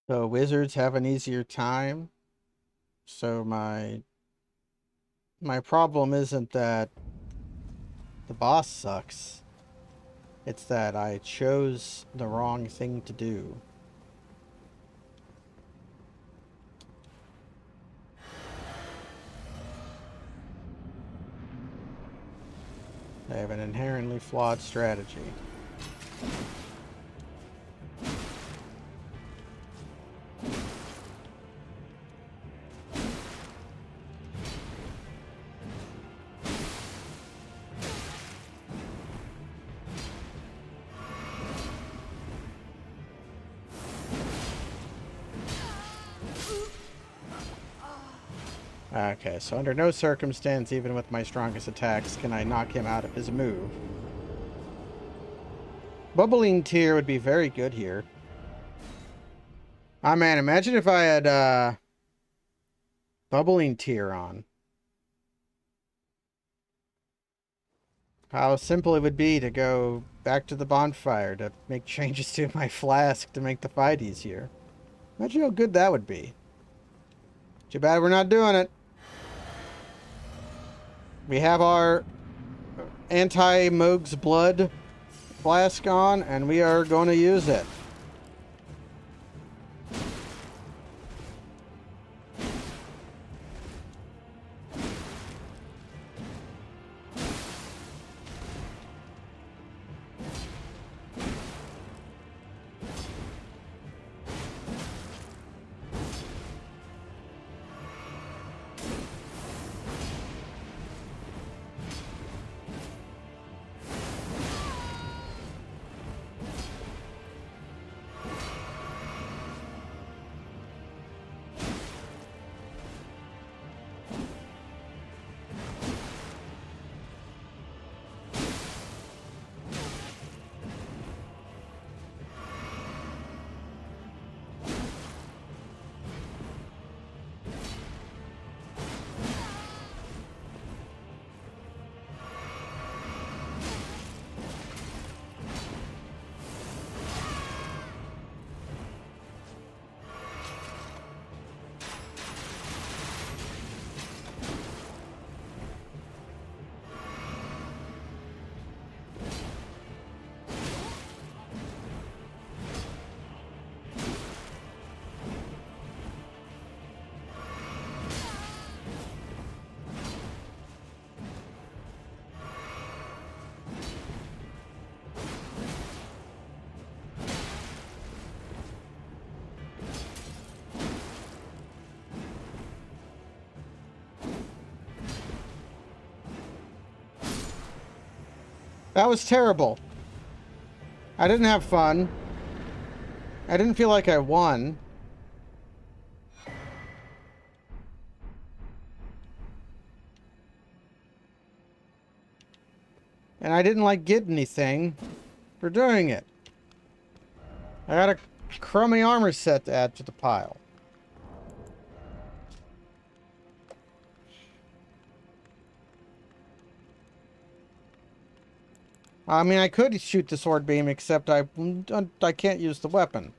Speaker 1: So wizards have an easier time. So my problem isn't that the boss sucks. It's that I chose the wrong thing to do. I have an inherently flawed strategy. Okay, so under no circumstance, even with my strongest attacks, can I knock him out of his move. Bubbling Tear would be very good here. Ah, man, imagine if I had, Bubbling Tear on. How simple it would be to go back to the bonfire to make changes to my flask to make the fight easier. Imagine how good that would be. Too bad we're not doing it. We have our anti-Moog's blood flask on, and we are going to use it. That was terrible. I didn't have fun. I didn't feel like I won. And I didn't like get anything for doing it. I got a crummy armor set to add to the pile. I mean, I could shoot the sword beam, except I can't use the weapon.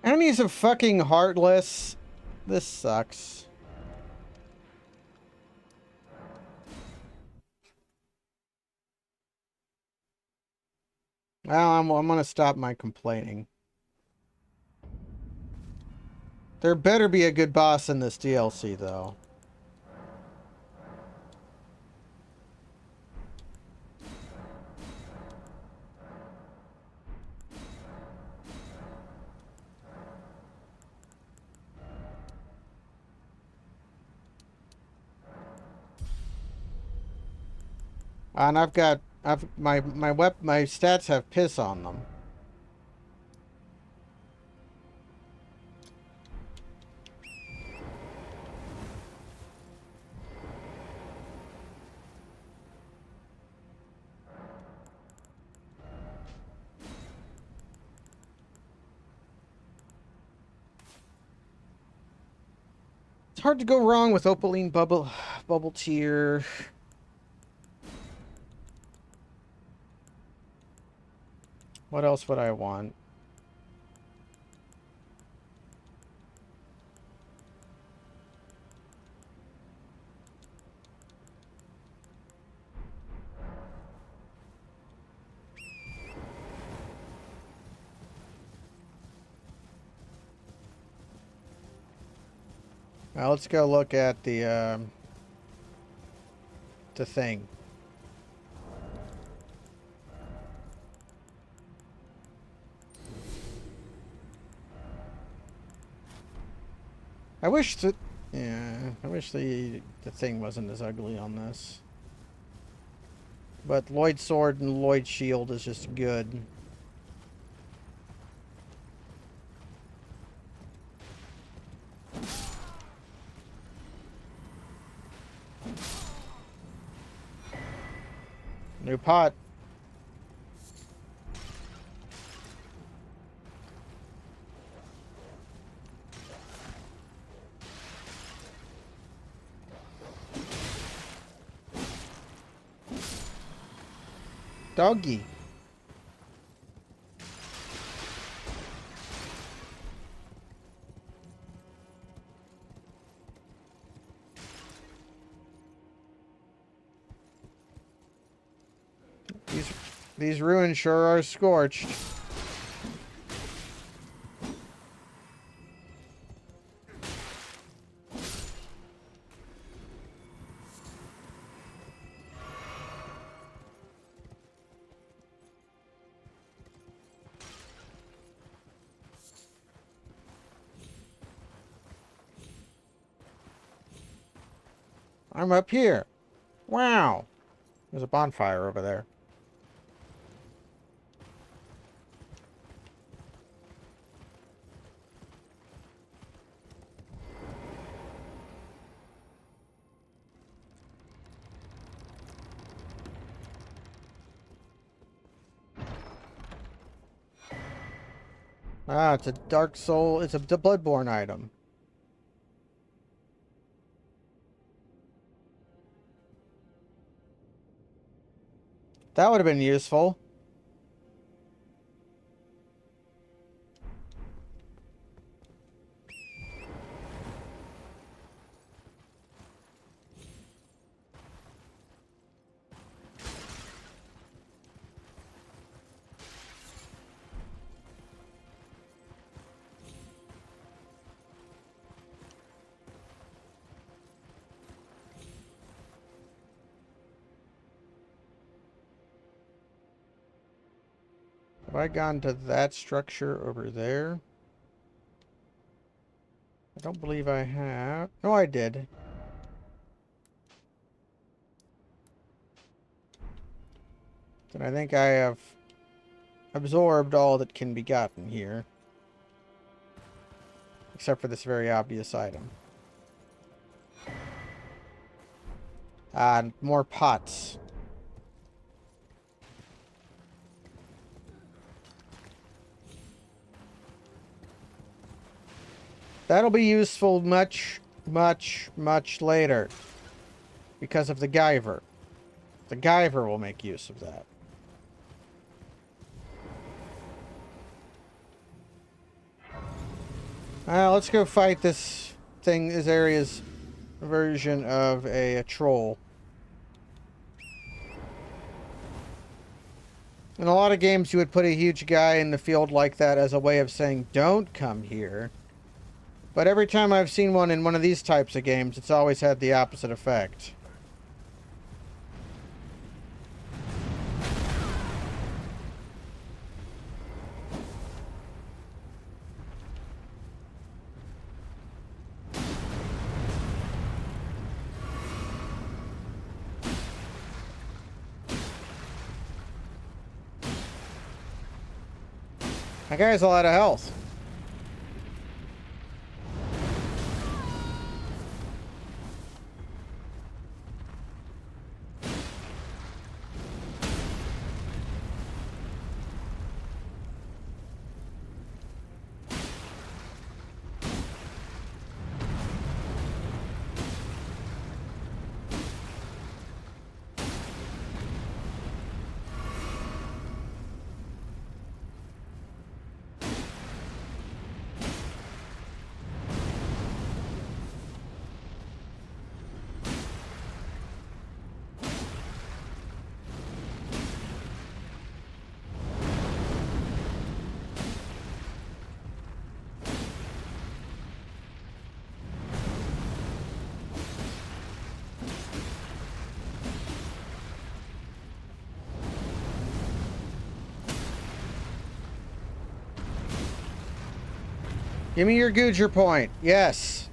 Speaker 1: Enemies are fucking heartless. This sucks. Well, I'm gonna stop my complaining. There better be a good boss in this DLC, though. And my stats have piss on them. hard to go wrong with opaline bubble tier. What else would I want? Now let's go look at the thing. I wish that, yeah, I wish the thing wasn't as ugly on this. But Lloyd Sword and Lloyd Shield is just good. New pot. Doggy. These ruins sure are scorched. I'm up here. Wow. There's a bonfire over there. Ah, it's a Dark Soul. It's a Bloodborne item. That would have been useful. Have I gone to that structure over there? I don't believe I have. No, I did. Then I think I have absorbed all that can be gotten here. Except for this very obvious item. Ah, more pots. That'll be useful much, much, much later. Because of the Guyver. The Guyver will make use of that. Let's go fight this thing, this area's version of a troll. In a lot of games, you would put a huge guy in the field like that as a way of saying, don't come here. But every time I've seen one in one of these types of games, it's always had the opposite effect. That guy has a lot of health. Give me your Gujar point. Yes.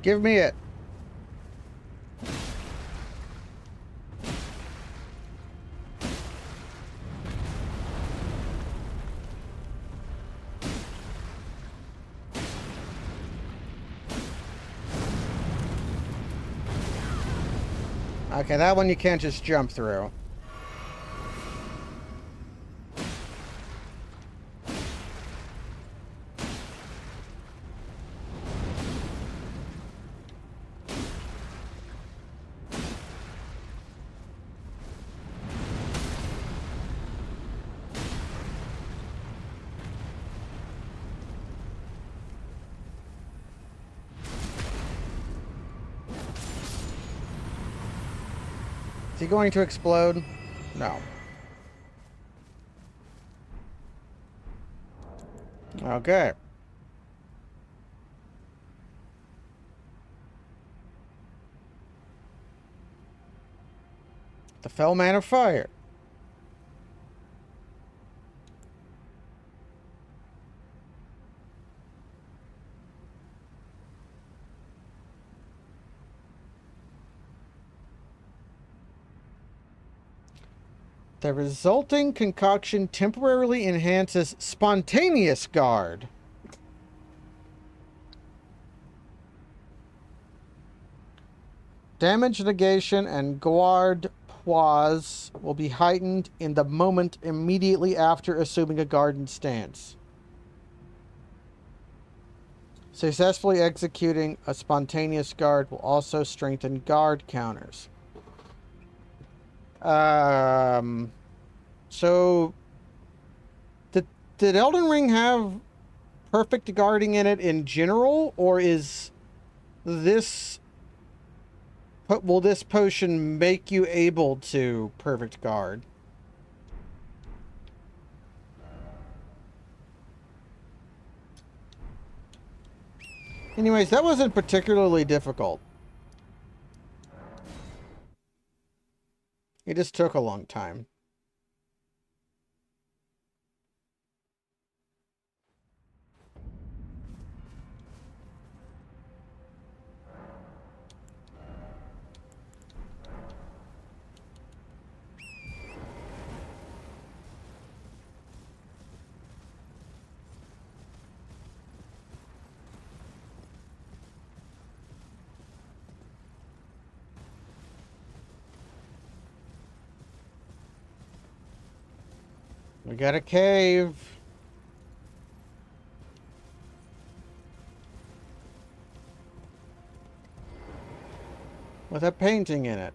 Speaker 1: Give me it. Okay, that one you can't just jump through. Is he going to explode? No. Okay. The Fell Man of Fire. The resulting concoction temporarily enhances spontaneous guard. Damage negation and guard poise will be heightened in the moment immediately after assuming a guarded stance. Successfully executing a spontaneous guard will also strengthen guard counters. So did Elden Ring have perfect guarding in it in general, or is this will this potion make you able to perfect guard? Anyways, that wasn't particularly difficult. It just took a long time. We got a cave. With a painting in it.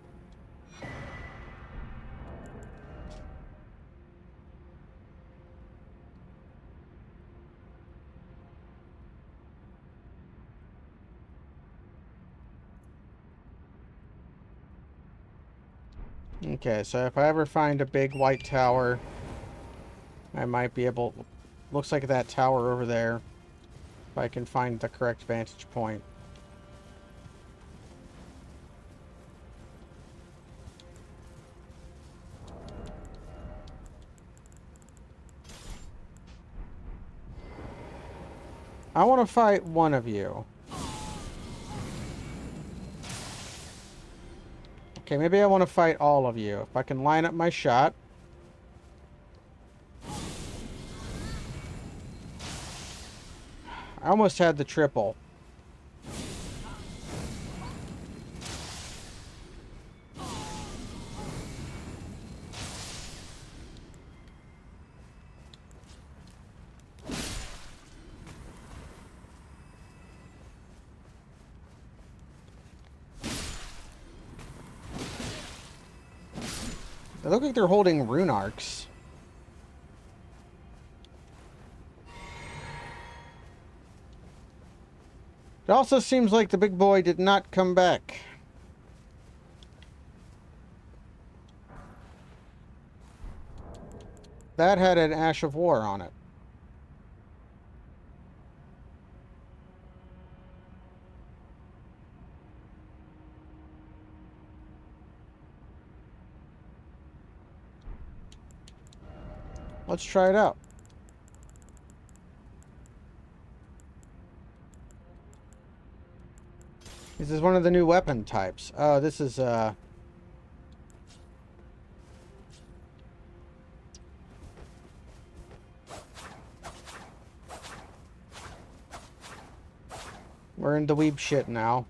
Speaker 1: Okay, so if I ever find a big white tower, I might be able... Looks like that tower over there. If I can find the correct vantage point. I want to fight one of you. Okay, maybe I want to fight all of you. If I can line up my shot. I almost had the triple. They look like they're holding rune arcs. It also seems like the big boy did not come back. That had an Ash of War on it. Let's try it out. This is one of the new weapon types. Oh, this is, we're into weeb shit now.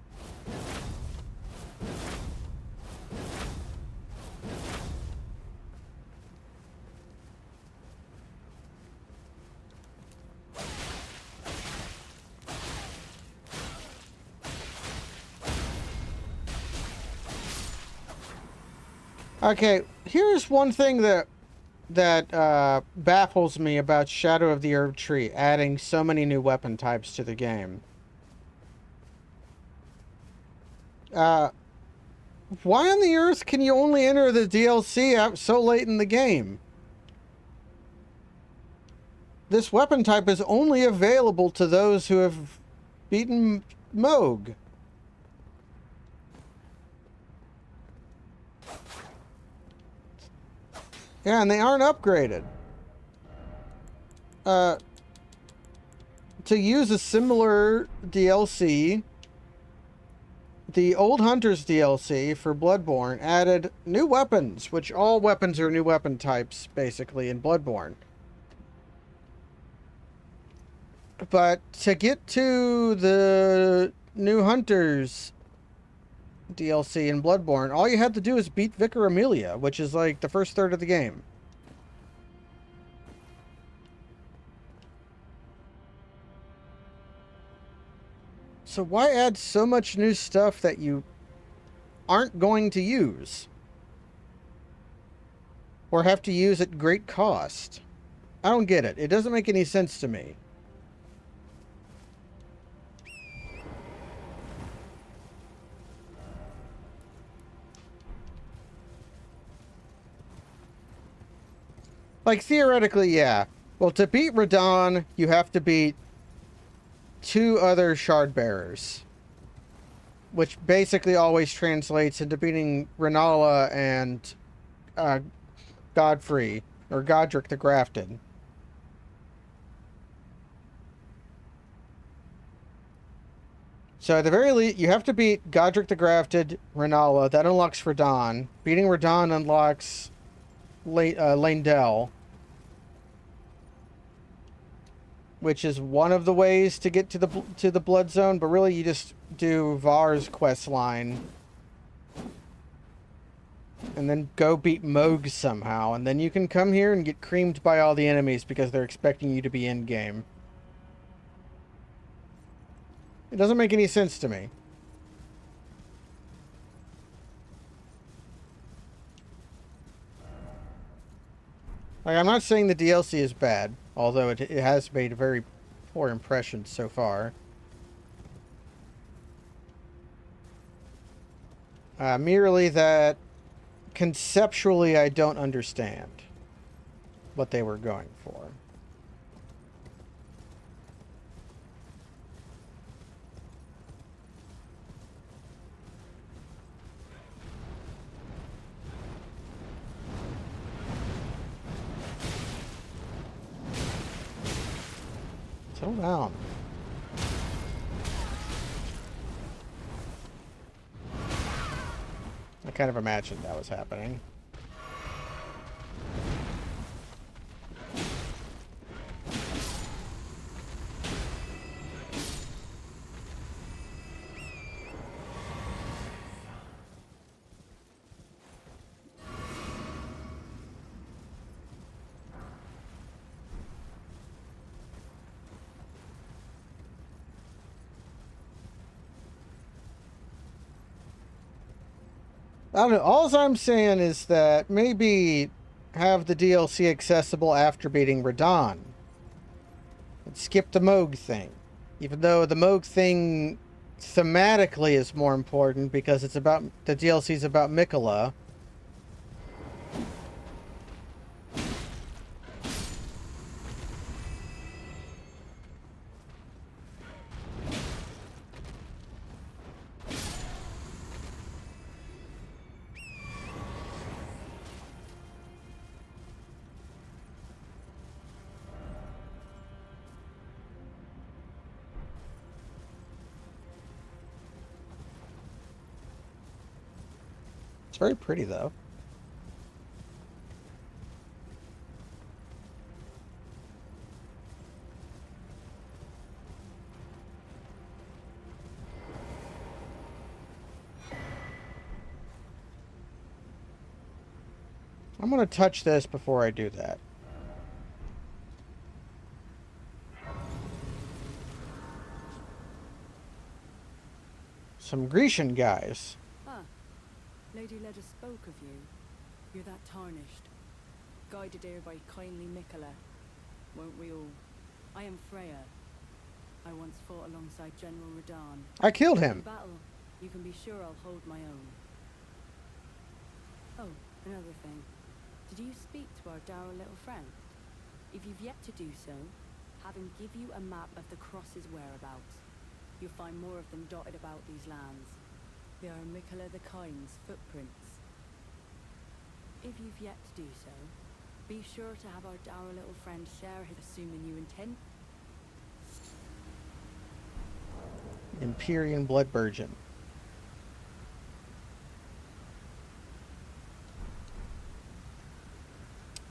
Speaker 1: Okay, here's one thing that baffles me about Shadow of the Turdtree adding so many new weapon types to the game. Why on the earth can you only enter the DLC out so late in the game? This weapon type is only available to those who have beaten Moog. Yeah, and they aren't upgraded. To use a similar DLC, the Old Hunters DLC for Bloodborne added new weapons, which all weapons are new weapon types, basically, in Bloodborne. But to get to the new Hunters DLC in Bloodborne, all you have to do is beat Vicar Amelia, which is like the first third of the game. So why add so much new stuff that you aren't going to use? Or have to use at great cost? I don't get it. It doesn't make any sense to me. Like, theoretically, yeah. Well, to beat Radon, you have to beat 2 other shard bearers. Which basically always translates into beating Renala and Godfrey, or Godric the Grafted. So at the very least, you have to beat Godric the Grafted, Renala. That unlocks Radon. Beating Radon unlocks Lendel, which is one of the ways to get to the Blood Zone, but really you just do Var's quest line and then go beat Moog somehow, and then you can come here and get creamed by all the enemies because they're expecting you to be in game. It doesn't make any sense to me. Like, I'm not saying the DLC is bad, although it has made a very poor impression so far. Merely that conceptually I don't understand what they were going for. Settle down. I kind of imagined that was happening. I don't know. All I'm saying is that maybe have the DLC accessible after beating Radon. And skip the Moog thing. Even though the Moog thing thematically is more important because it's about the DLC's about Mikola. It's very pretty, though. I'm going to touch this before I do that. Some Grecian guys.
Speaker 4: Ah, Lady Leda spoke of you. You're that tarnished. Guided here by kindly Mikola. Won't we all? I am Freya. I once fought alongside General Radon.
Speaker 1: I killed him.
Speaker 4: In battle, you can be sure I'll hold my own. Oh, another thing. Did you speak to our dour little friend? If you've yet to do so, have him give you a map of the cross's whereabouts. You'll find more of them dotted about these lands. They are Mikola the Kind's footprints. If you've yet to do so, be sure to have our dour little friend share his assuming you intend.
Speaker 1: Empyrean Blood Virgin.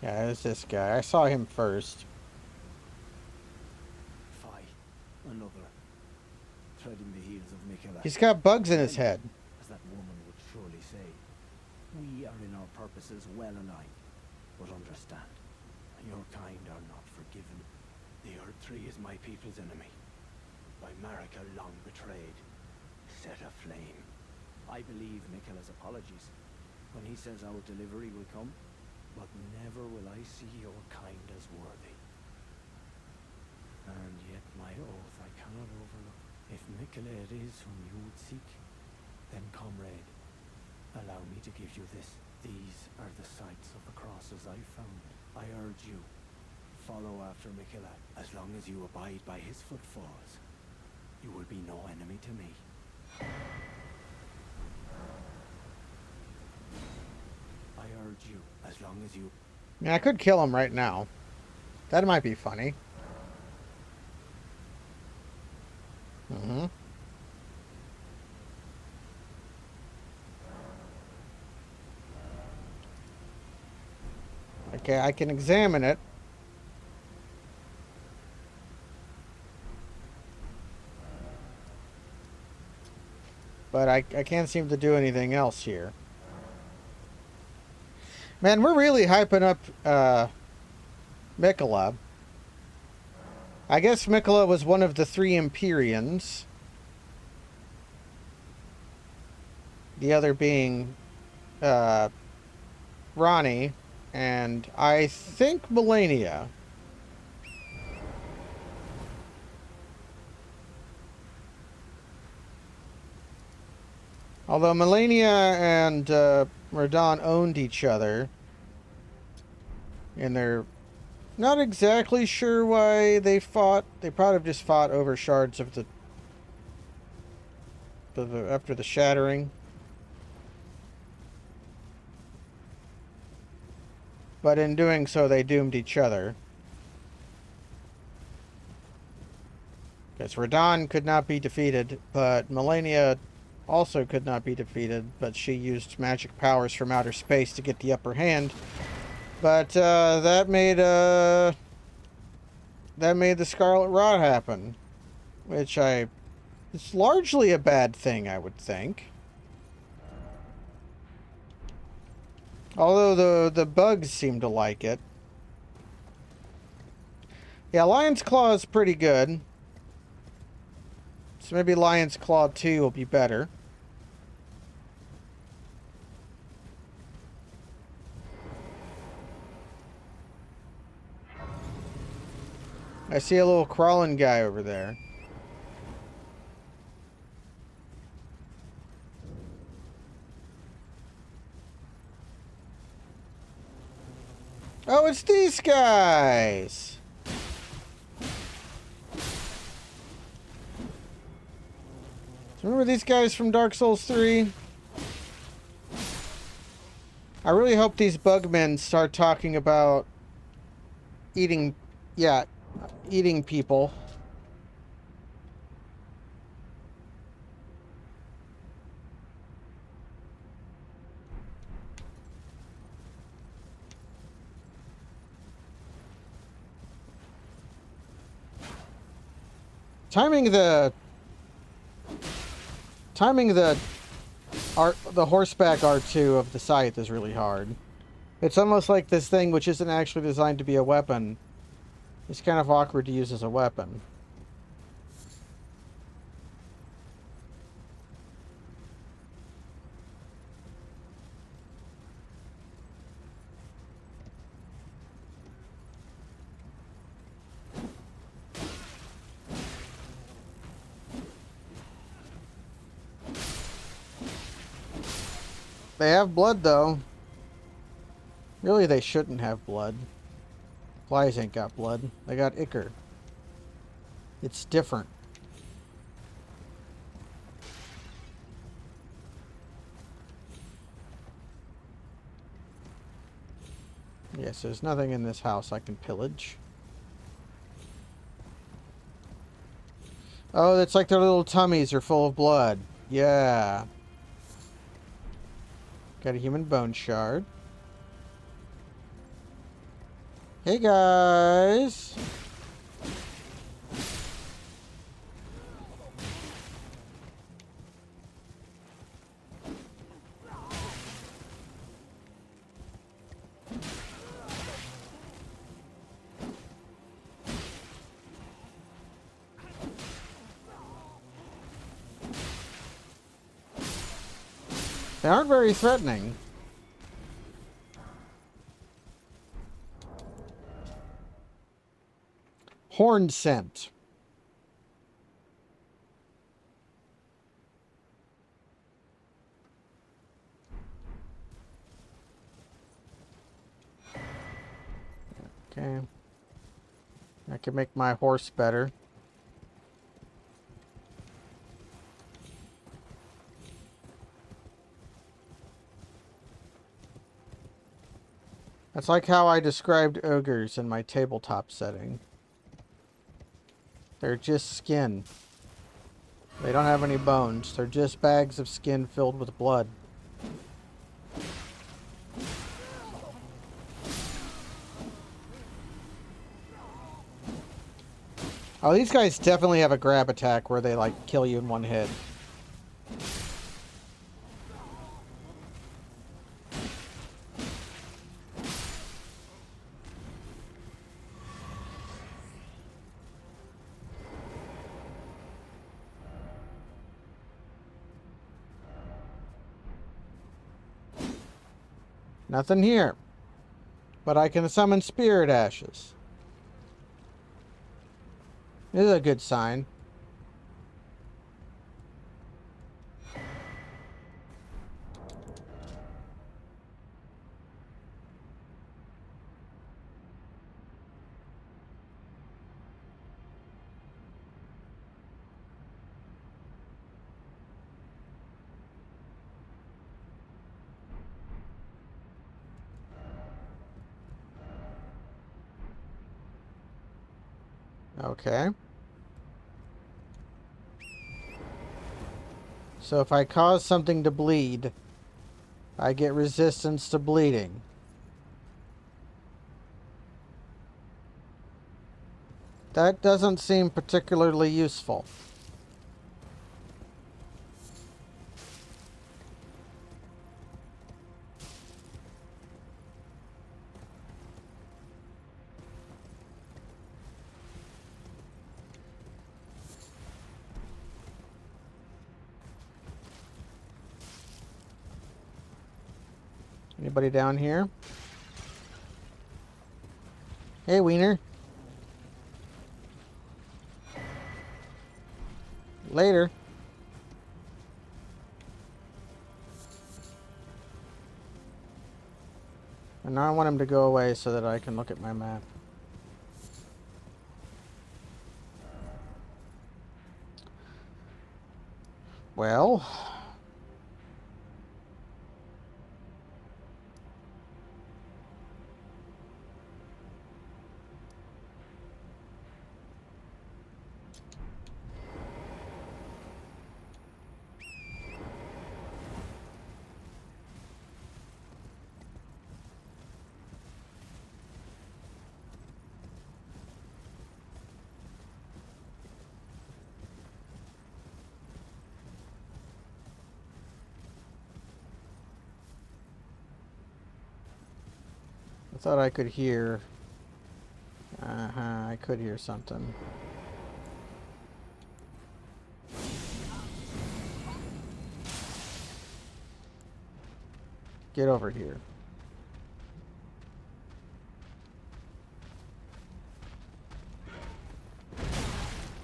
Speaker 1: Yeah, it's this guy. I saw him first.
Speaker 2: Fie, another. Treading the heels of Mikola.
Speaker 1: He's got bugs in his head.
Speaker 2: As that woman would surely say. We are in our purposes well aligned. But understand, your kind are not forgiven. The Turdtree is my people's enemy. By Marika long betrayed. Set aflame. I believe Mikola's apologies. When he says our delivery will come. But never will I see your kind as worthy. And yet my oath I cannot overlook. If Mikola it is whom you would seek, then comrade, allow me to give you this. These are the sites of the crosses I found. I urge you, follow after Mikola. As long as you abide by his footfalls, you will be no enemy to me. I urge you, as long as you...
Speaker 1: I mean, I could kill him right now. That might be funny. Okay, I can examine it. But I can't seem to do anything else here. Man, we're really hyping up Mikola. I guess Mikola was one of the 3 Empyreans. The other being Ronnie, and I think Melania. Although Melania and Radon owned each other. And they're not exactly sure why they fought. They probably just fought over shards of the after the shattering. But in doing so, they doomed each other. Because Radon could not be defeated, but Melania also could not be defeated, but she used magic powers from outer space to get the upper hand. But that made the Scarlet Rot happen, which it's largely a bad thing, I would think. Although the bugs seem to like it. Yeah, Lion's Claw is pretty good. So maybe Lion's Claw 2 will be better. I see a little crawling guy over there. Oh, it's these guys! Remember these guys from Dark Souls 3? I really hope these bugmen start talking about eating, yeah, eating people. Timing the horseback R2 of the scythe is really hard. It's almost like this thing, which isn't actually designed to be a weapon, is kind of awkward to use as a weapon. They have blood, though. Really, they shouldn't have blood. Flies ain't got blood. They got ichor. It's different. Yes, there's nothing in this house I can pillage. Oh, it's like their little tummies are full of blood. Yeah. Got a human bone shard. Hey, guys. They aren't very threatening. Horn scent. Okay. I can make my horse better. That's like how I described ogres in my tabletop setting. They're just skin. They don't have any bones. They're just bags of skin filled with blood. Oh, these guys definitely have a grab attack where they, like, kill you in one hit. Nothing here. But I can summon spirit ashes. This is a good sign. Okay. So if I cause something to bleed, I get resistance to bleeding. That doesn't seem particularly useful. Anybody down here? Hey, Wiener. Later. And now I want him to go away so that I can look at my map. Well... I thought I could hear... I could hear something. Get over here.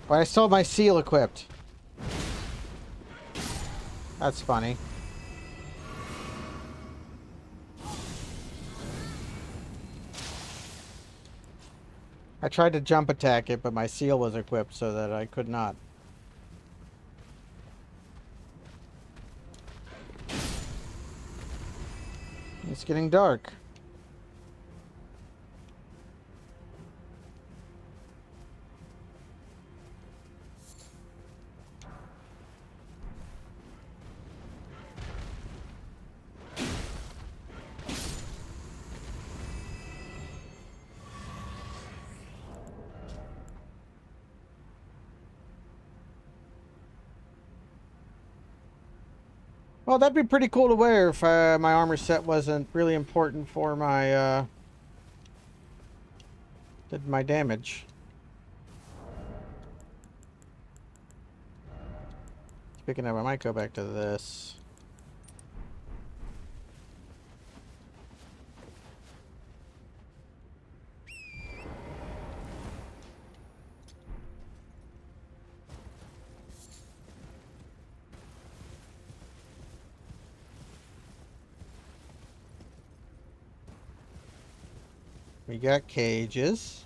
Speaker 1: But I still have my seal equipped. That's funny. I tried to jump attack it, but my seal was equipped so that I could not. It's getting dark. Well, that'd be pretty cool to wear if my armor set wasn't really important for my my damage. Speaking of, I might go back to this. We got cages.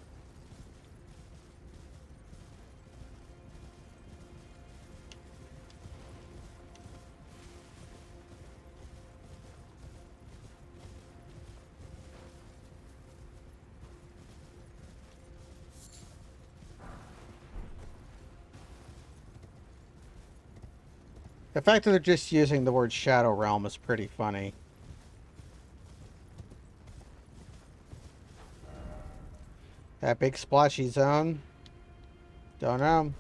Speaker 1: The fact that they're just using the word Shadow Realm is pretty funny. That big splashy zone? Don't know.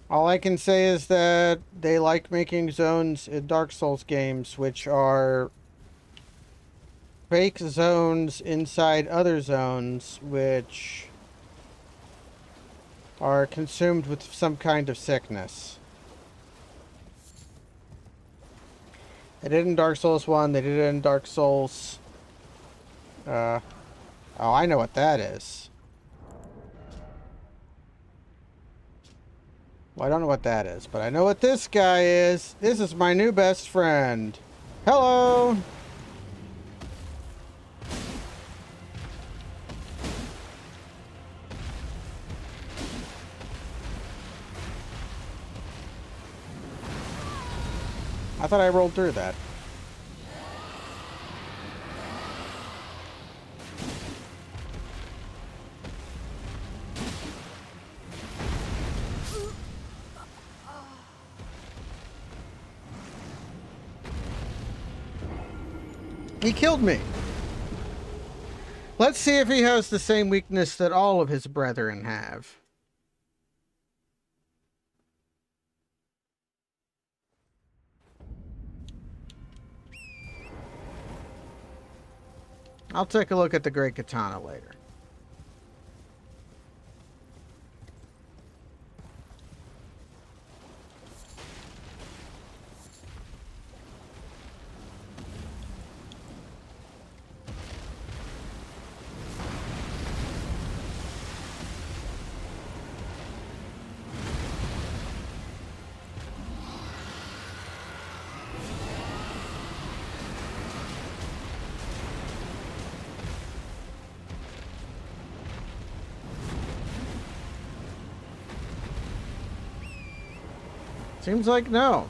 Speaker 1: All I can say is that they like making zones in Dark Souls games, which are fake zones inside other zones, which are consumed with some kind of sickness. They did it in Dark Souls 1, they did it in Dark Souls... oh, I know what that is. Well, I don't know what that is, but I know what this guy is. This is my new best friend. Hello! I thought I rolled through that. He killed me. Let's see if he has the same weakness that all of his brethren have. I'll take a look at the Great Katana later. Seems like no.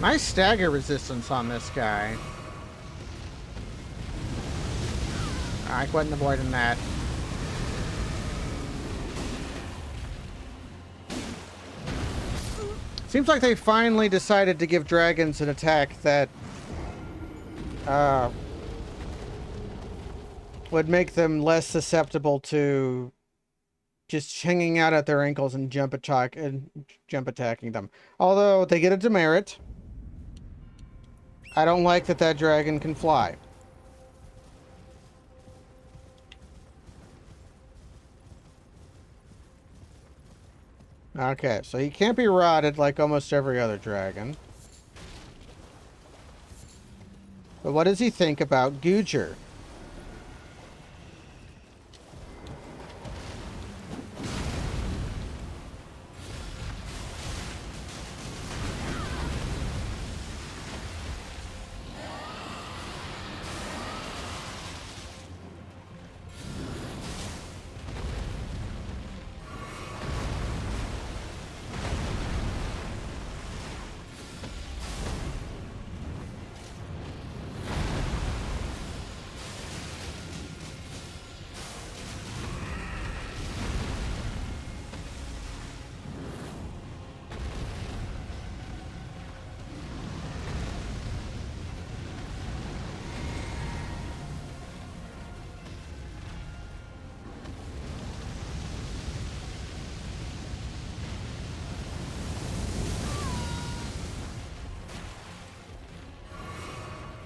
Speaker 1: Nice stagger resistance on this guy. I wasn't avoiding that. Seems like they finally decided to give dragons an attack that would make them less susceptible to just hanging out at their ankles and jump attacking them. Although they get a demerit. I don't like that that dragon can fly. Okay, so he can't be rotted like almost every other dragon. But what does he think about Gujar?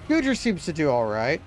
Speaker 1: Gujar seems to do alright.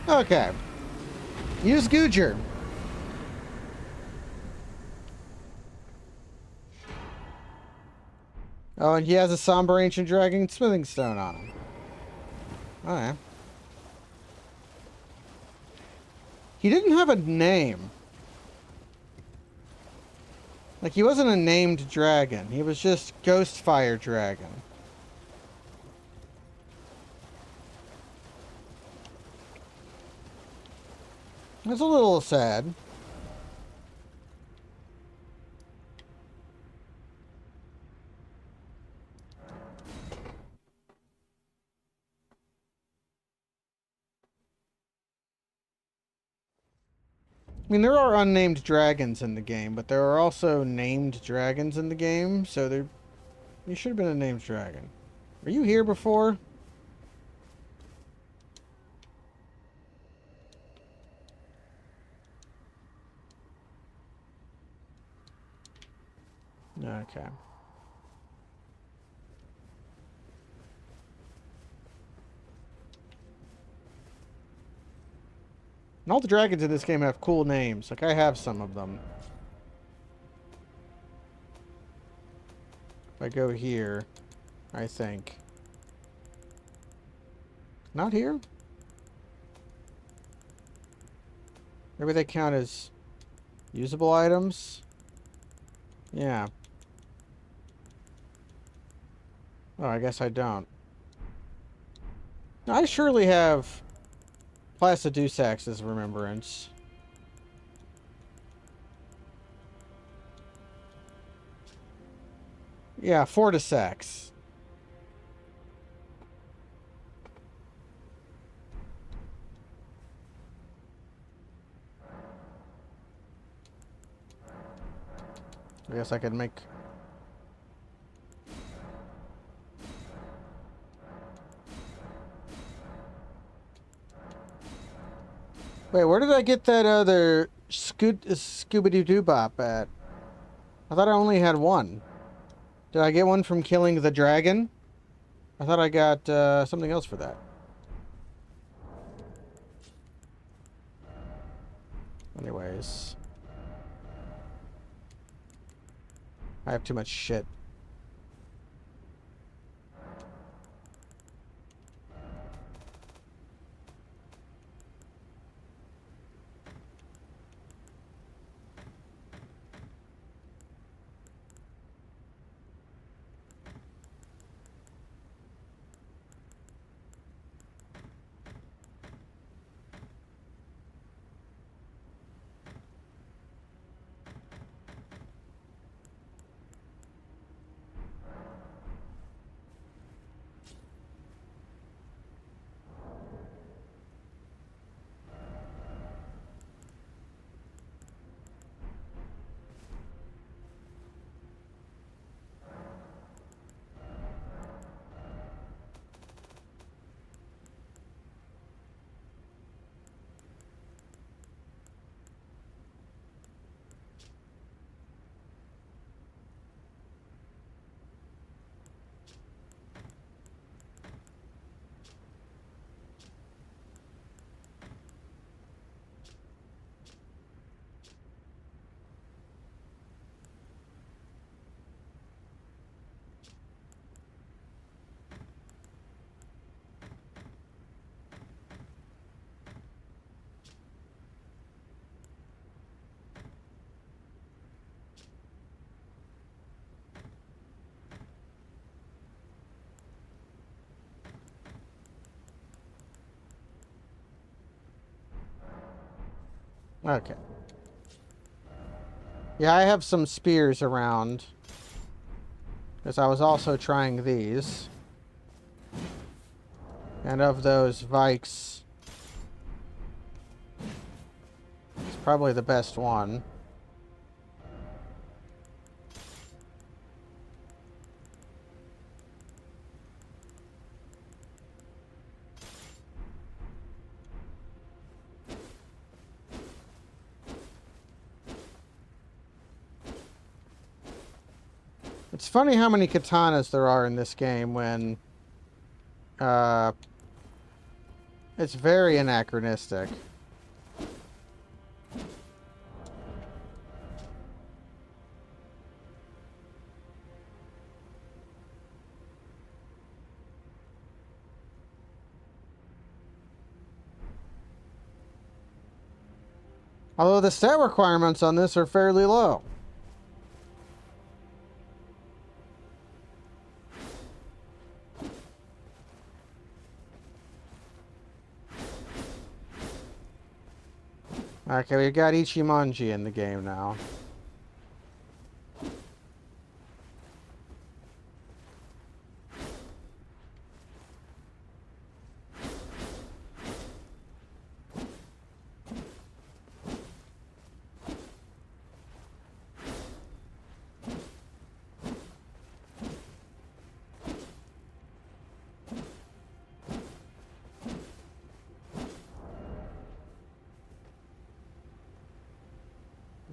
Speaker 1: Okay. Use Gujar. Oh, and he has a somber ancient dragon smithing stone on him. Okay. He didn't have a name. Like, he wasn't a named dragon. He was just Ghostfire Dragon. It's a little sad. I mean, there are unnamed dragons in the game, but there are also named dragons in the game, so there... You should have been a named dragon. Were you here before? Okay. And all the dragons in this game have cool names. Like, I have some of them. If I go here, I think. Not here? Maybe they count as usable items? Yeah. Oh, I guess I don't. I surely have Placidusax's remembrance. Yeah, Fortisax. I guess I could make... Wait, where did I get that other Scooby-Doo-Bop at? I thought I only had one. Did I get one from killing the dragon? I thought I got something else for that. Anyways. I have too much shit. Okay. Yeah, I have some spears around. Because I was also trying these. And of those, Vikes is probably the best one. It's funny how many katanas there are in this game when It's very anachronistic. Although the stat requirements on this are fairly low. Okay, we've got Ichimonji in the game now.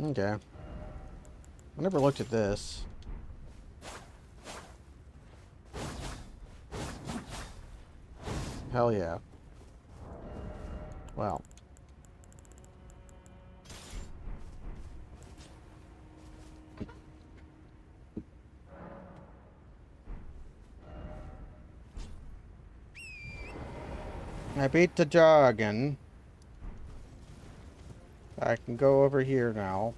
Speaker 1: Okay. I never looked at this. Hell yeah. Well. I beat the dragon. I can go over here now.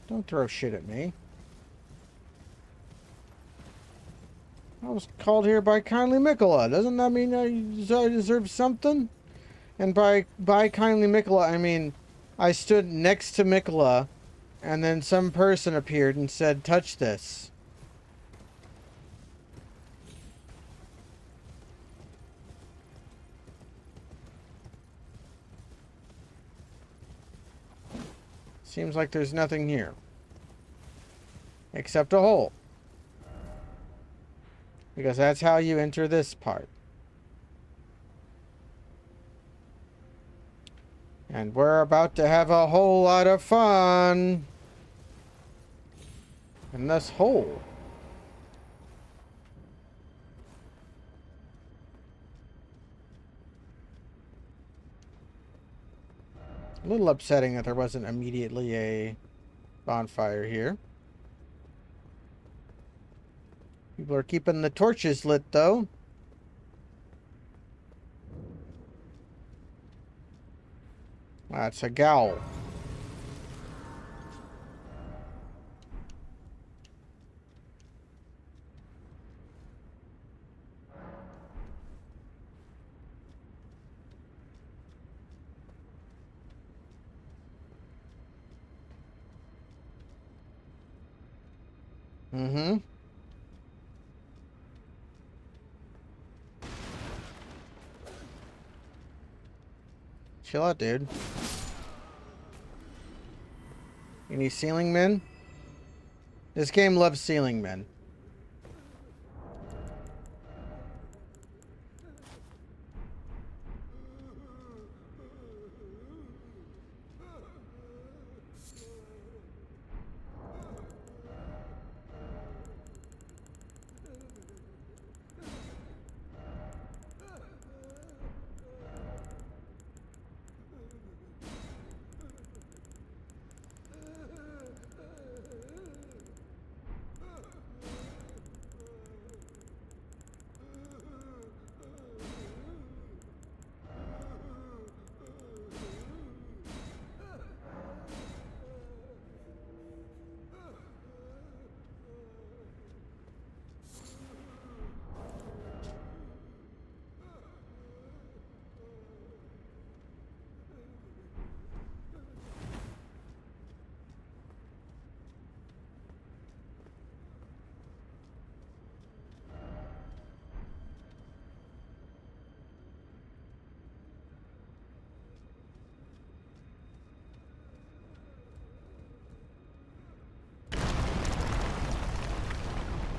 Speaker 1: Don't throw shit at me. I was called here by kindly Mikola. Doesn't that mean I deserve something? And by kindly Mikola, I mean I stood next to Mikola, and then some person appeared and said, "Touch this." Seems like there's nothing here. Except a hole. Because that's how you enter this part. And we're about to have a whole lot of fun. In this hole. A little upsetting that there wasn't immediately a bonfire here. People are keeping the torches lit, though. That's a gowl. Mm-hmm. Chill out, dude. Any ceiling men? This game loves ceiling men.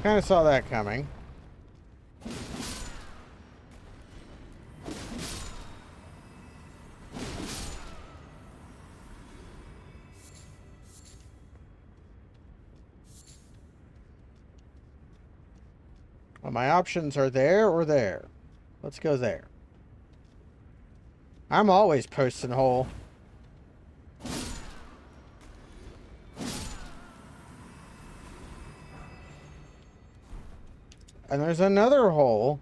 Speaker 1: Kind of saw that coming. Well, my options are there or there. Let's go there. I'm always posting hole. And there's another hole.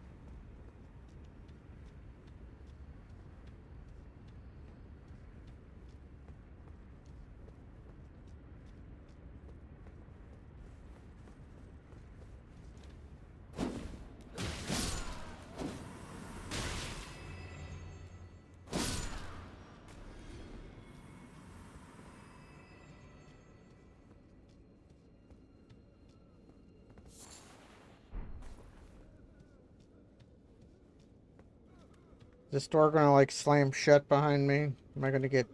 Speaker 1: Is this door gonna like slam shut behind me? Am I gonna get...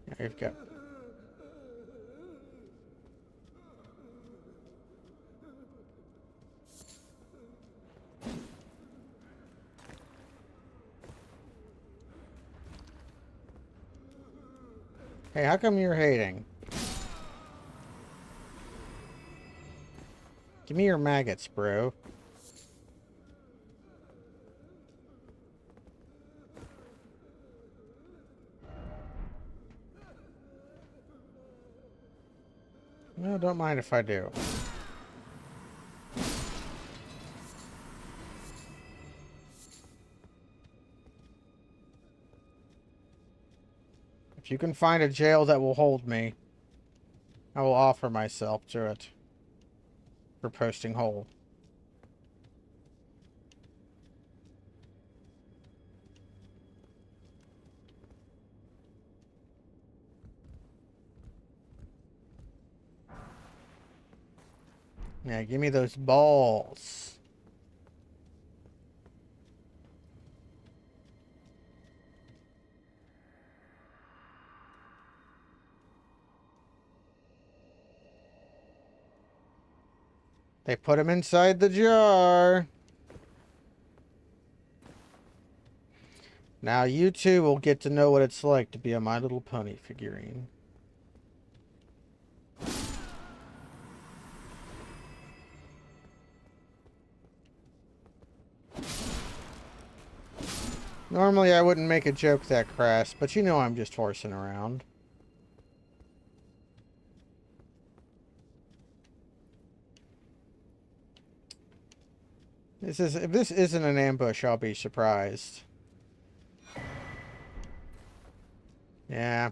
Speaker 1: Yeah, you've got... Hey, how come you're hating? Give me your maggots, bro. No, don't mind if I do. If you can find a jail that will hold me, I will offer myself to it. For posting hole. Yeah, give me those balls. They put them inside the jar. Now you two will get to know what it's like to be a My Little Pony figurine. Normally I wouldn't make a joke that crass, but you know I'm just horsing around. If this isn't an ambush, I'll be surprised. Yeah.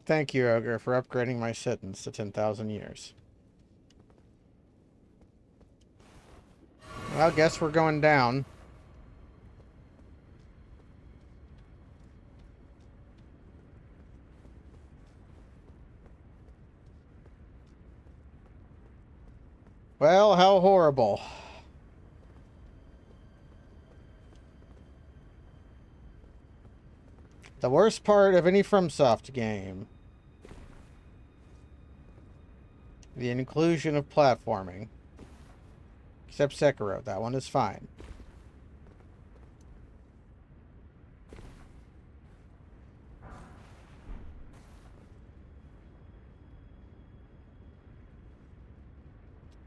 Speaker 1: Thank you, Ogre, for upgrading my sentence to 10,000 years. Well, guess we're going down. Well, how horrible. The worst part of any FromSoft game. The inclusion of platforming. Except Sekiro, that one is fine.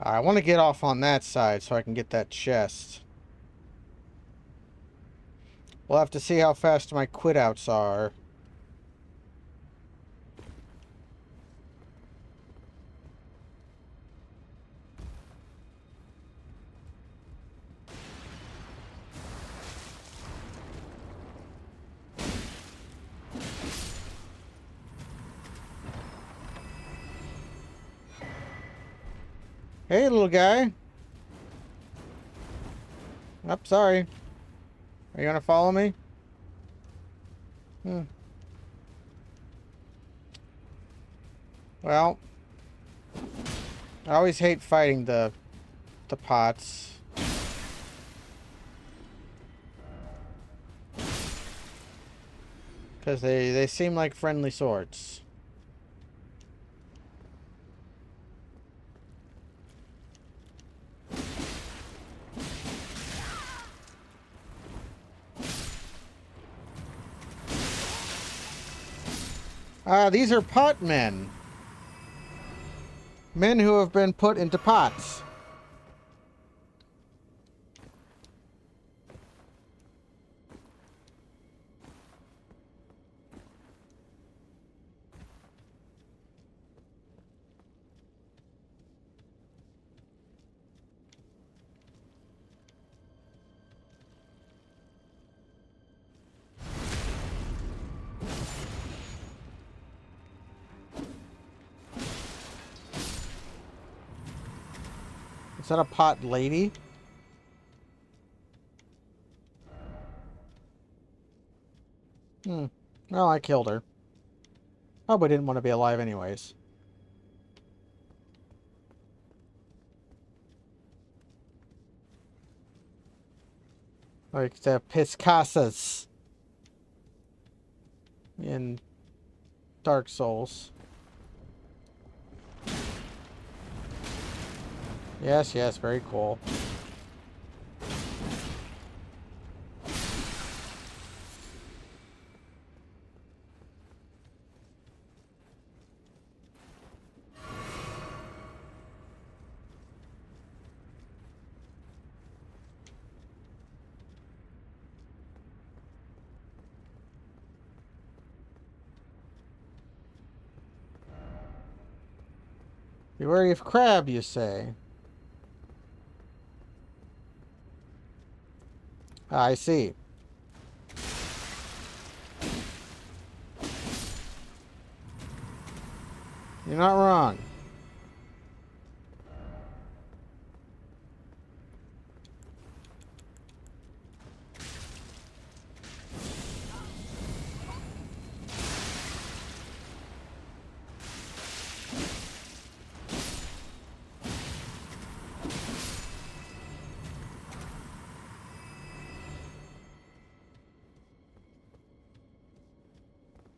Speaker 1: I want to get off on that side so I can get that chest. We'll have to see how fast my quit outs are. Hey, little guy. Oh, sorry. Are you gonna follow me? Well, I always hate fighting the pots. Because they seem like friendly swords. These are pot men. Men who have been put into pots. Is that a pot lady? Well, I killed her. Probably didn't want to be alive anyways. Like the Piscasas in Dark Souls. Yes, yes, very cool. Be wary of crab, you say? I see. You're not wrong.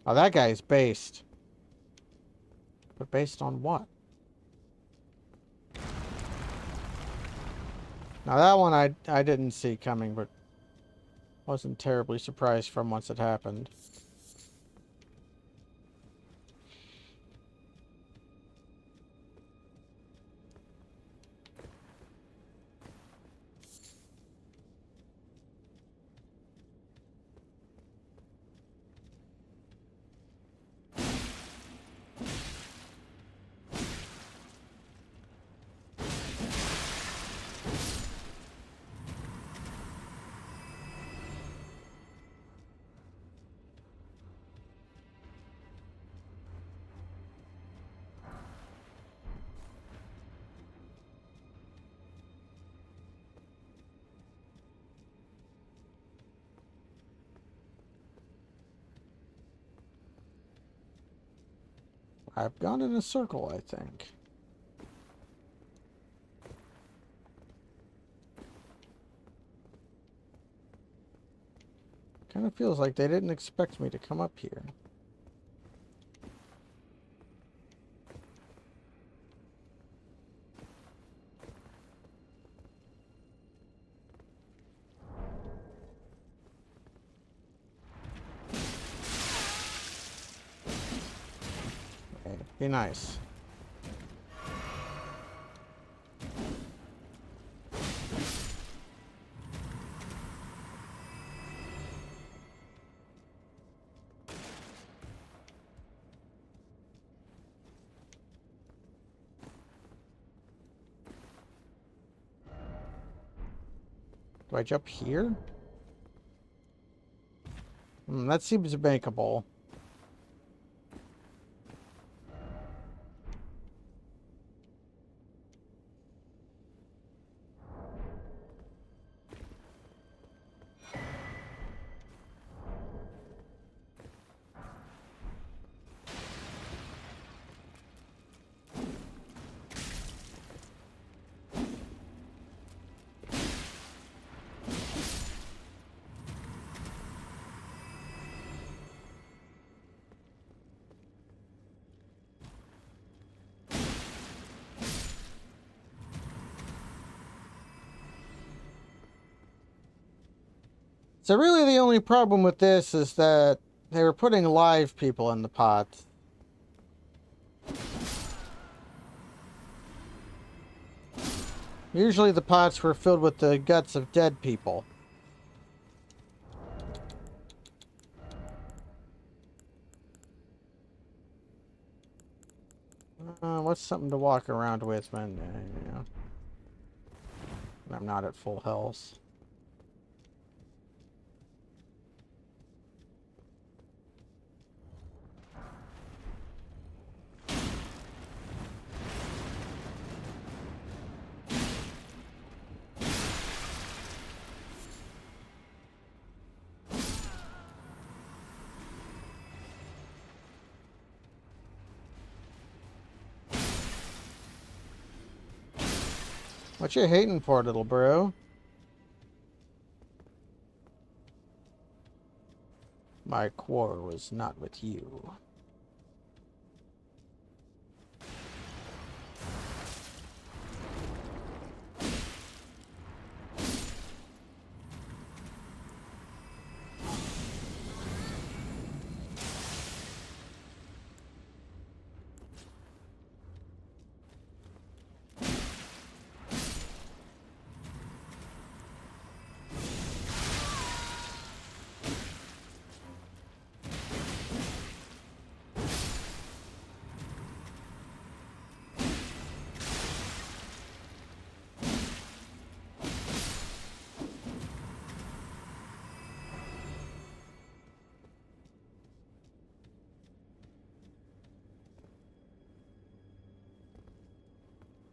Speaker 1: Oh, that guy's based. But based on what? Now that one I didn't see coming, but wasn't terribly surprised from once it happened. I've gone in a circle, I think. Kind of feels like they didn't expect me to come up here. Okay, be nice. Do I jump here? That seems makeable. So really the only problem with this is that they were putting live people in the pot. Usually the pots were filled with the guts of dead people. What's something to walk around with when I'm not at full health? What you hating for, little bro? My quarrel was not with you.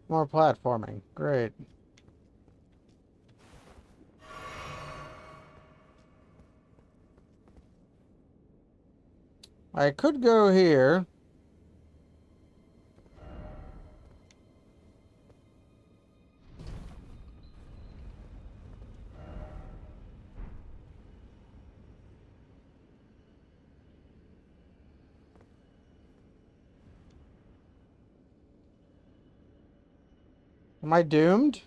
Speaker 1: More platforming. Great. I could go here. Am I doomed?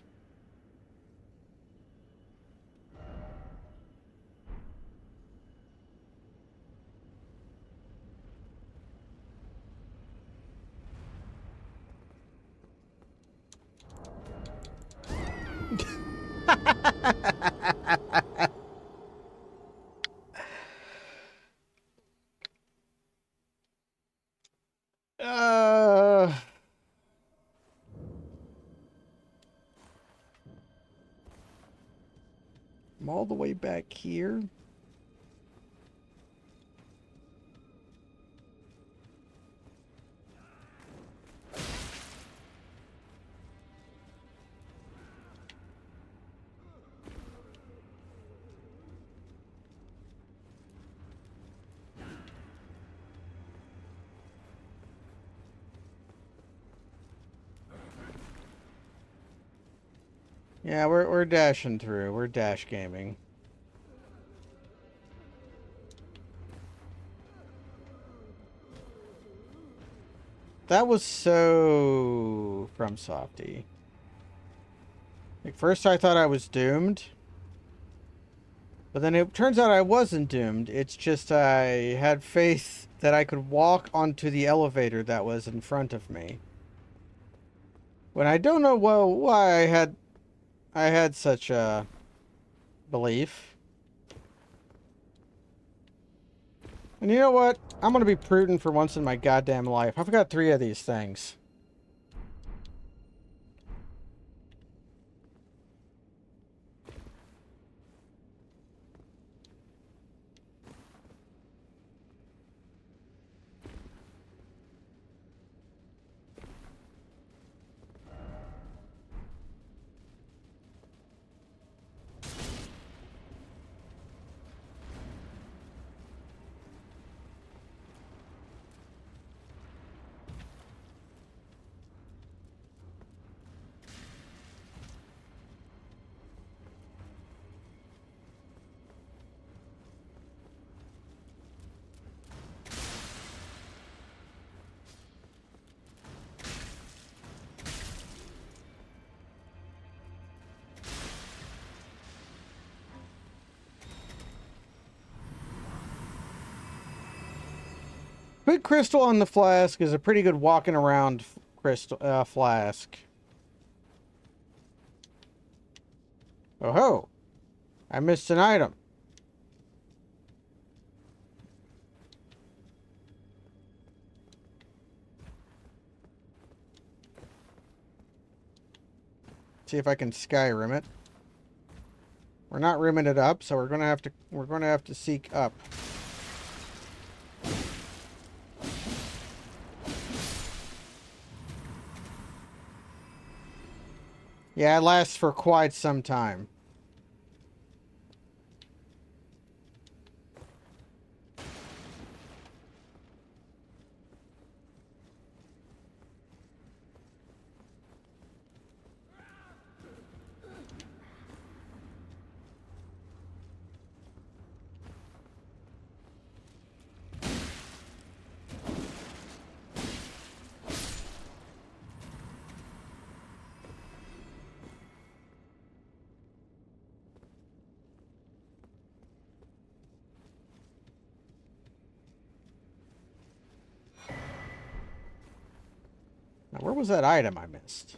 Speaker 1: uh... I'm all the way back here. Yeah, we're dashing through. We're dash gaming. That was so from SotE. Like, first I thought I was doomed. But then it turns out I wasn't doomed. It's just I had faith that I could walk onto the elevator that was in front of me. When I don't know why I had such a belief. And you know what? I'm gonna be prudent for once in my goddamn life. I've got 3 of these things. Put crystal on the flask is a pretty good walking around crystal flask. Oh ho! I missed an item. See if I can Skyrim it. We're not rimming it up, so we're gonna have to seek up. Yeah, it lasts for quite some time. Now, where was that item I missed?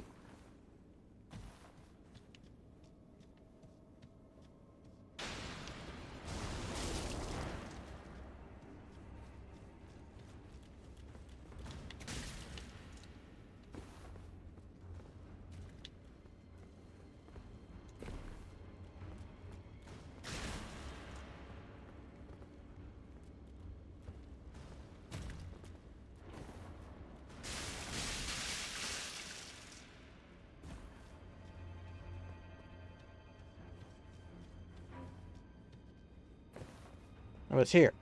Speaker 1: Oh, it's here.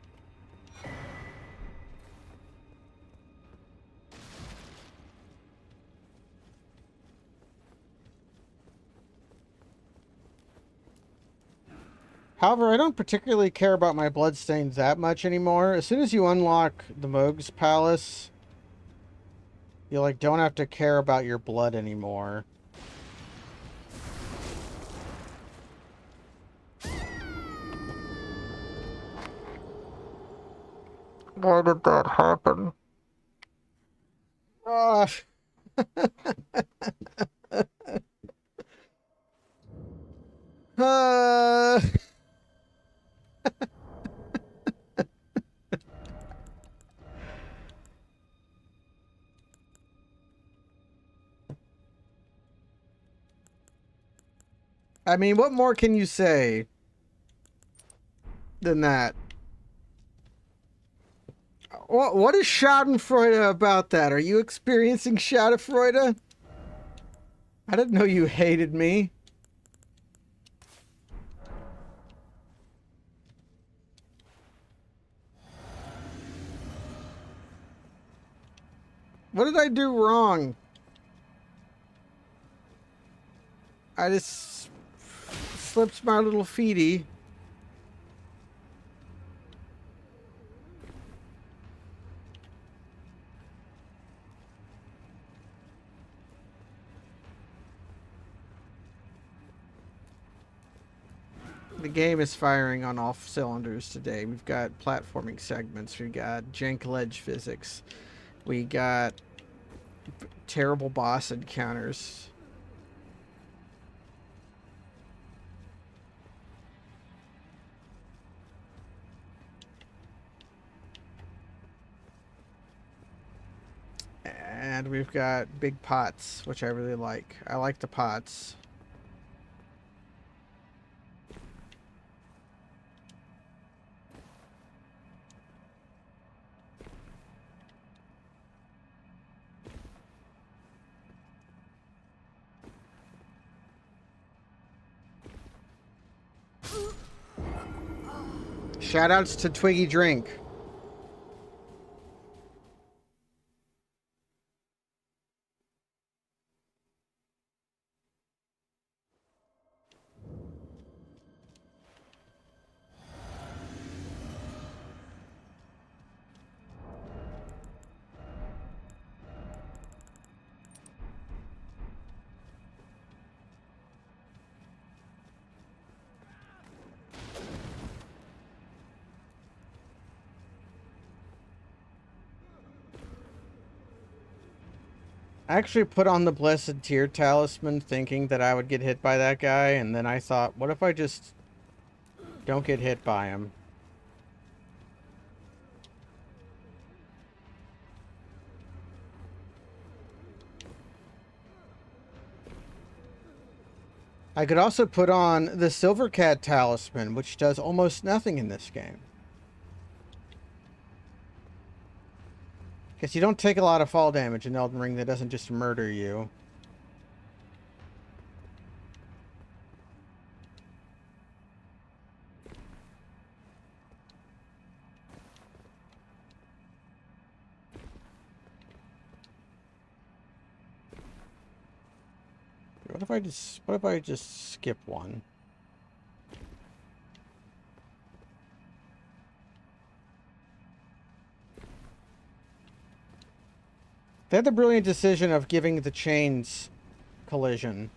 Speaker 1: However, I don't particularly care about my bloodstains that much anymore. As soon as you unlock the Moog's Palace, you like don't have to care about your blood anymore. Why did that happen? Ah. Uh... I mean, what more can you say than that? What is Schadenfreude about that? Are you experiencing Schadenfreude? I didn't know you hated me. What did I do wrong? I just slipped my little feety. The game is firing on all cylinders today. We've got platforming segments. We've got jank ledge physics. We got terrible boss encounters. And we've got big pots, which I really like. I like the pots. Shoutouts to Twiggy Drink. I actually put on the Blessed Tear Talisman thinking that I would get hit by that guy, and then I thought, what if I just don't get hit by him? I could also put on the Silver Cat Talisman, which does almost nothing in this game. Because you don't take a lot of fall damage in Elden Ring that doesn't just murder you. What if I just skip one? They had the brilliant decision of giving the chains collision.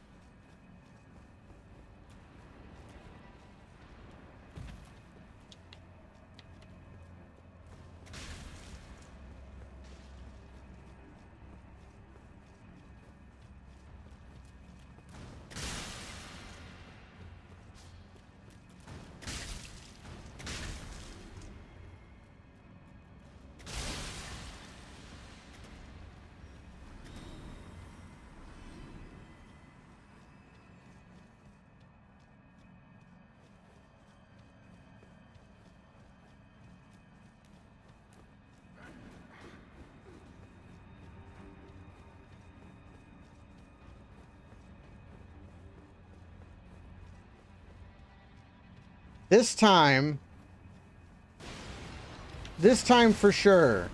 Speaker 1: This time for sure.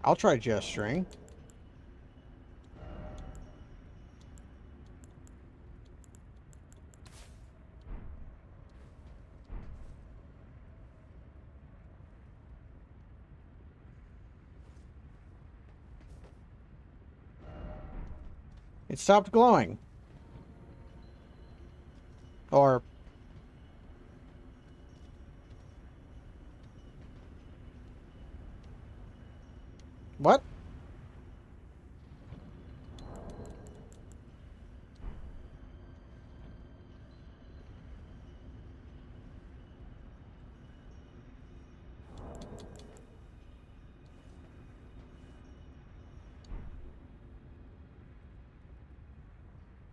Speaker 1: I'll try gesturing. It stopped glowing. Or... what?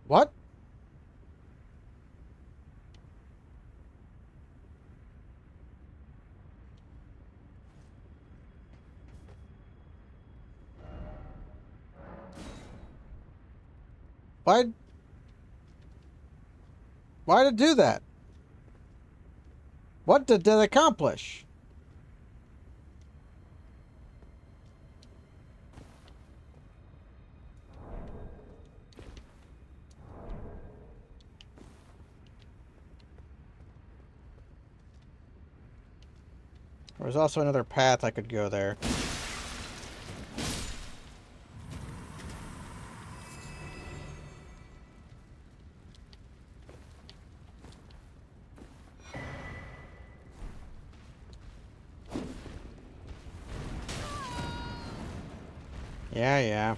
Speaker 1: What? Why'd it do that? What did it accomplish? There was also another path I could go there. Yeah.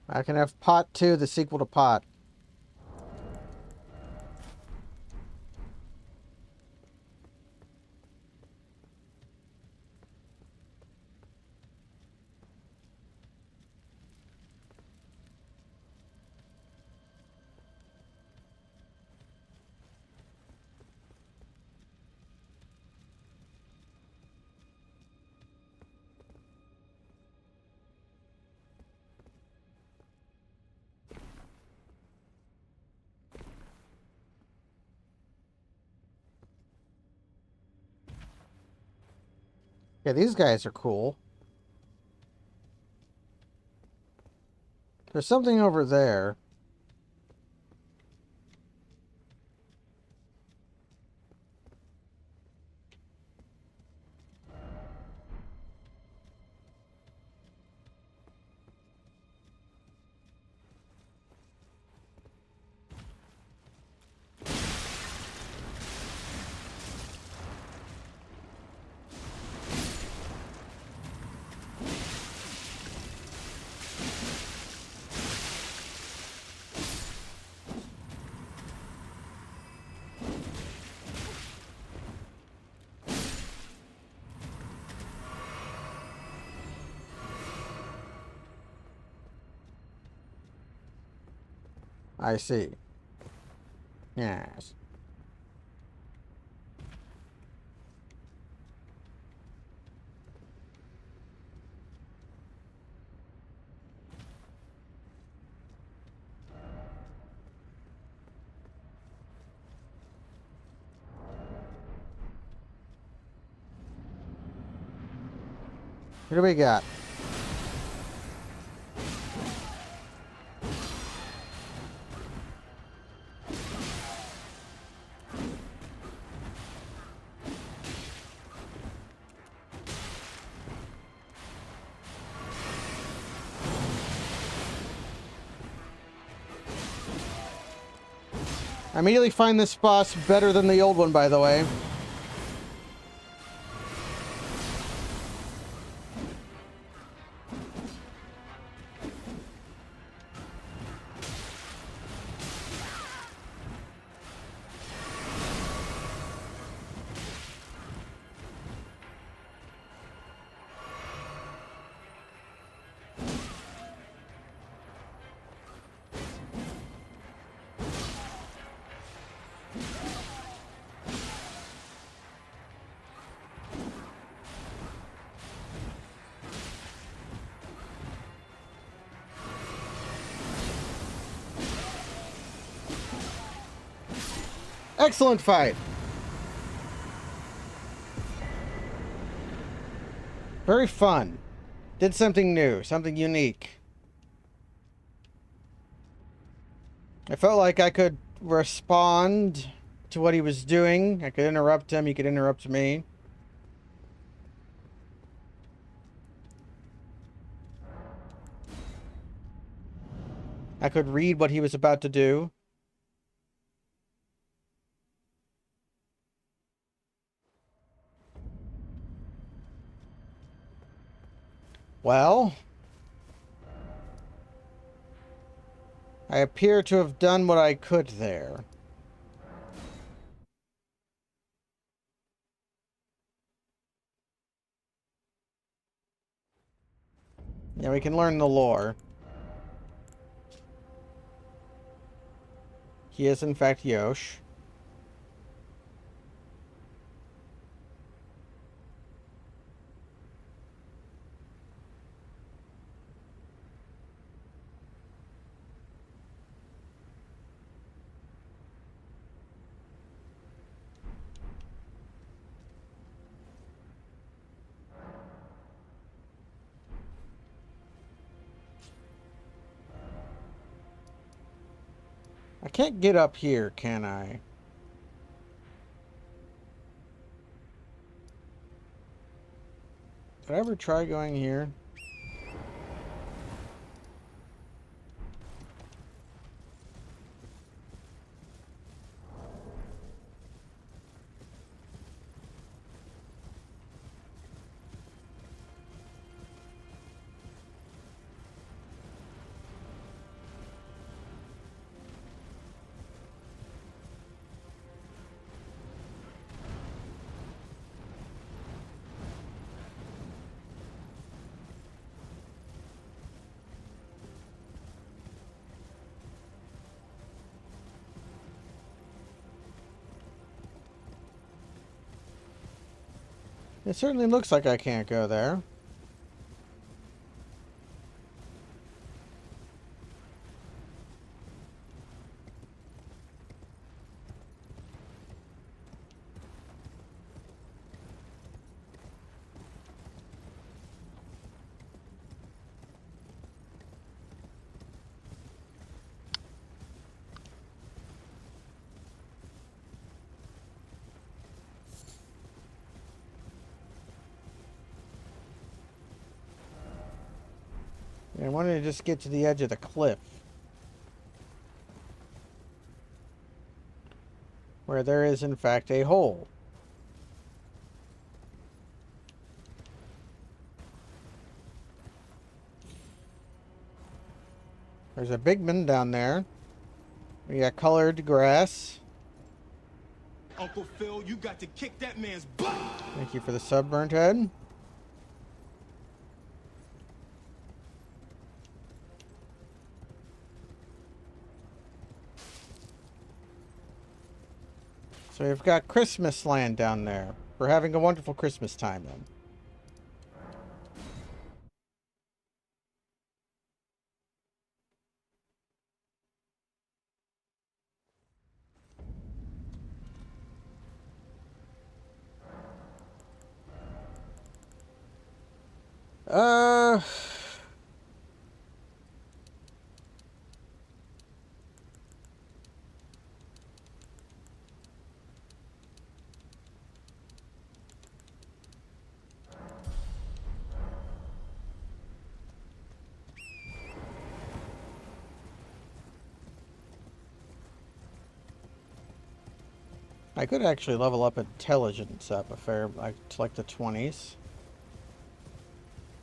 Speaker 1: I can have Pot 2, the sequel to Pot. Yeah, these guys are cool. There's something over there. I see. Yes. What do we got? I immediately find this boss better than the old one, by the way. Excellent fight. Very fun. Did something new, something unique. I felt like I could respond to what he was doing. I could interrupt him, he could interrupt me. I could read what he was about to do. Well, I appear to have done what I could there. Yeah, we can learn the lore. He is, in fact, Yosh. I can't get up here, can I? Did I ever try going here? It certainly looks like I can't go there. I wanted to just get to the edge of the cliff, where there is in fact a hole. There's a big man down there. We got colored grass.
Speaker 5: Uncle Phil, you got to kick that man's butt!
Speaker 1: Thank you for the sub, Burnt Head. So we've got Christmas land down there. We're having a wonderful Christmas time then. Uh... I could actually level up intelligence up a fair, like, to like the 20s.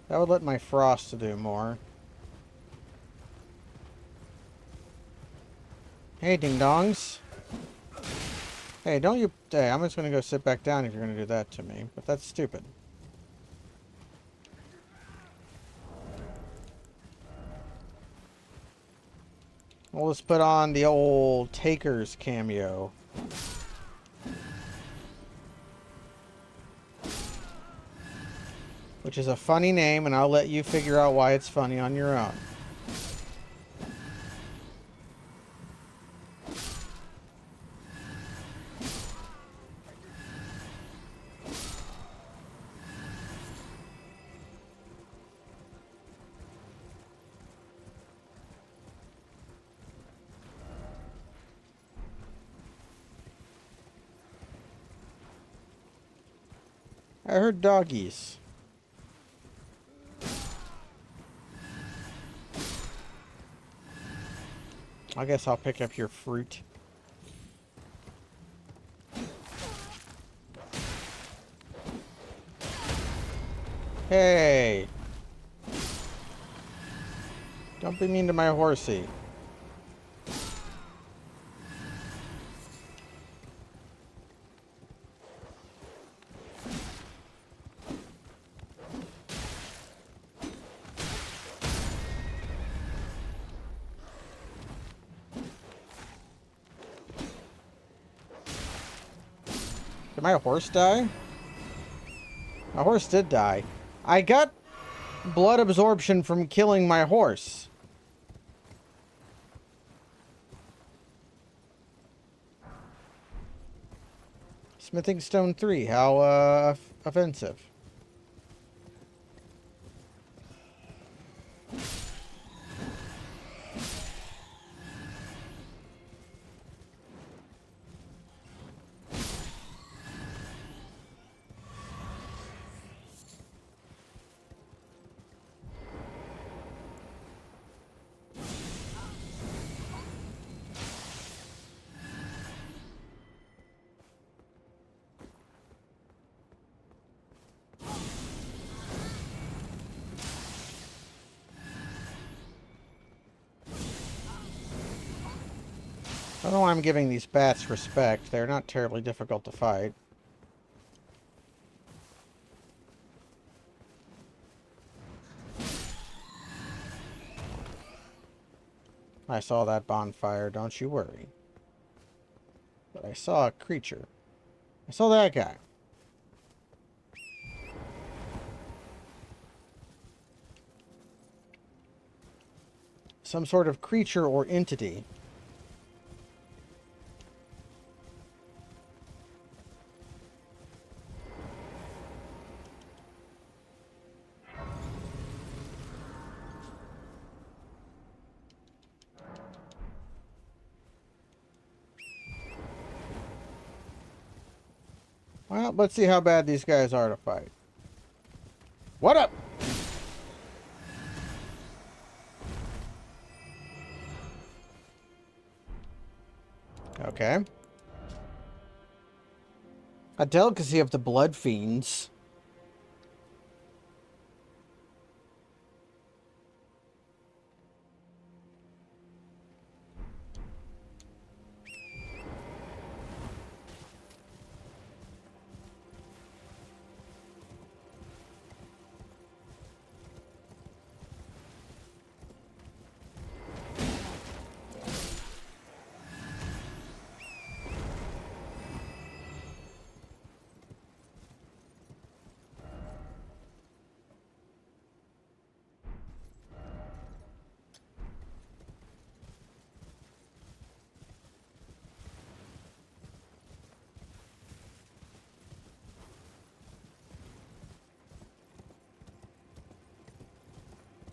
Speaker 1: That would let my frost do more. Hey, ding-dongs. Hey, don't you... Hey, I'm just gonna go sit back down if you're gonna do that to me. But that's stupid. We'll just put on the old Taker's cameo. Which is a funny name, and I'll let you figure out why it's funny on your own. I heard doggies. I guess I'll pick up your fruit. Hey! Don't be mean to my horsey. Did my horse die? My horse did die. I got blood absorption from killing my horse. Smithing stone 3. How offensive. I don't know why I'm giving these bats respect. They're not terribly difficult to fight. I saw that bonfire, don't you worry. But I saw a creature. I saw that guy. some sort of creature or entity. Well, let's see how bad these guys are to fight. What up? Okay. A delicacy of the blood fiends.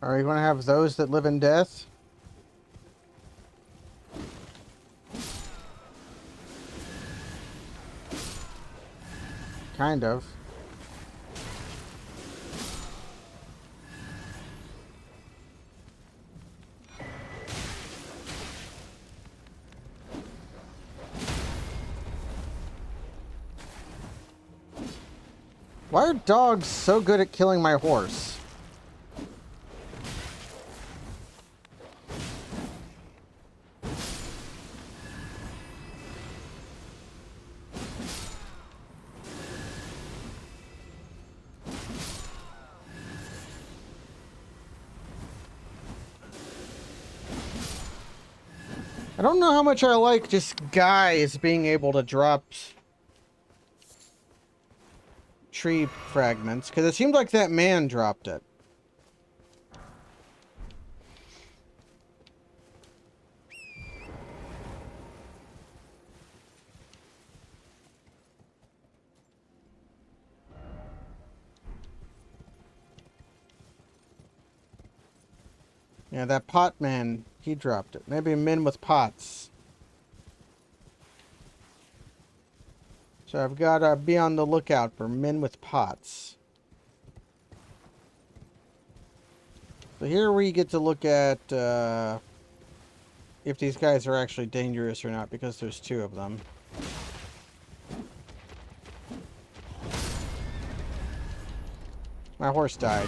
Speaker 1: Are you going to have those that live in death? Kind of. Why are dogs so good at killing my horse? I don't know how much I like just guys being able to drop tree fragments, because it seemed like that man dropped it. Yeah, that pot man, he dropped it. Maybe men with pots. So I've got to be on the lookout for men with pots. So here we get to look at if these guys are actually dangerous or not, because there's two of them. My horse died.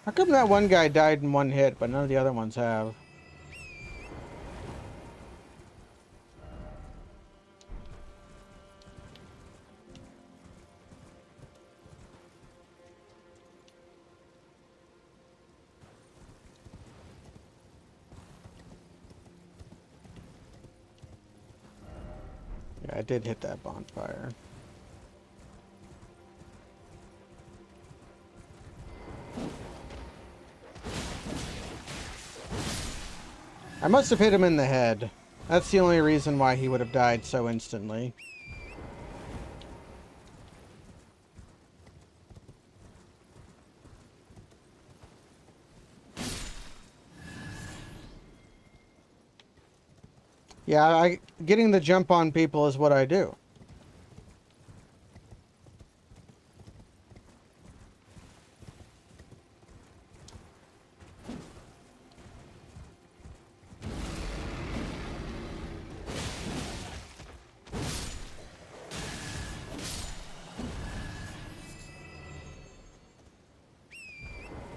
Speaker 1: How come that one guy died in one hit, but none of the other ones have? Yeah, I did hit that bonfire. I must have hit him in the head. That's the only reason why he would have died so instantly. Yeah, getting the jump on people is what I do.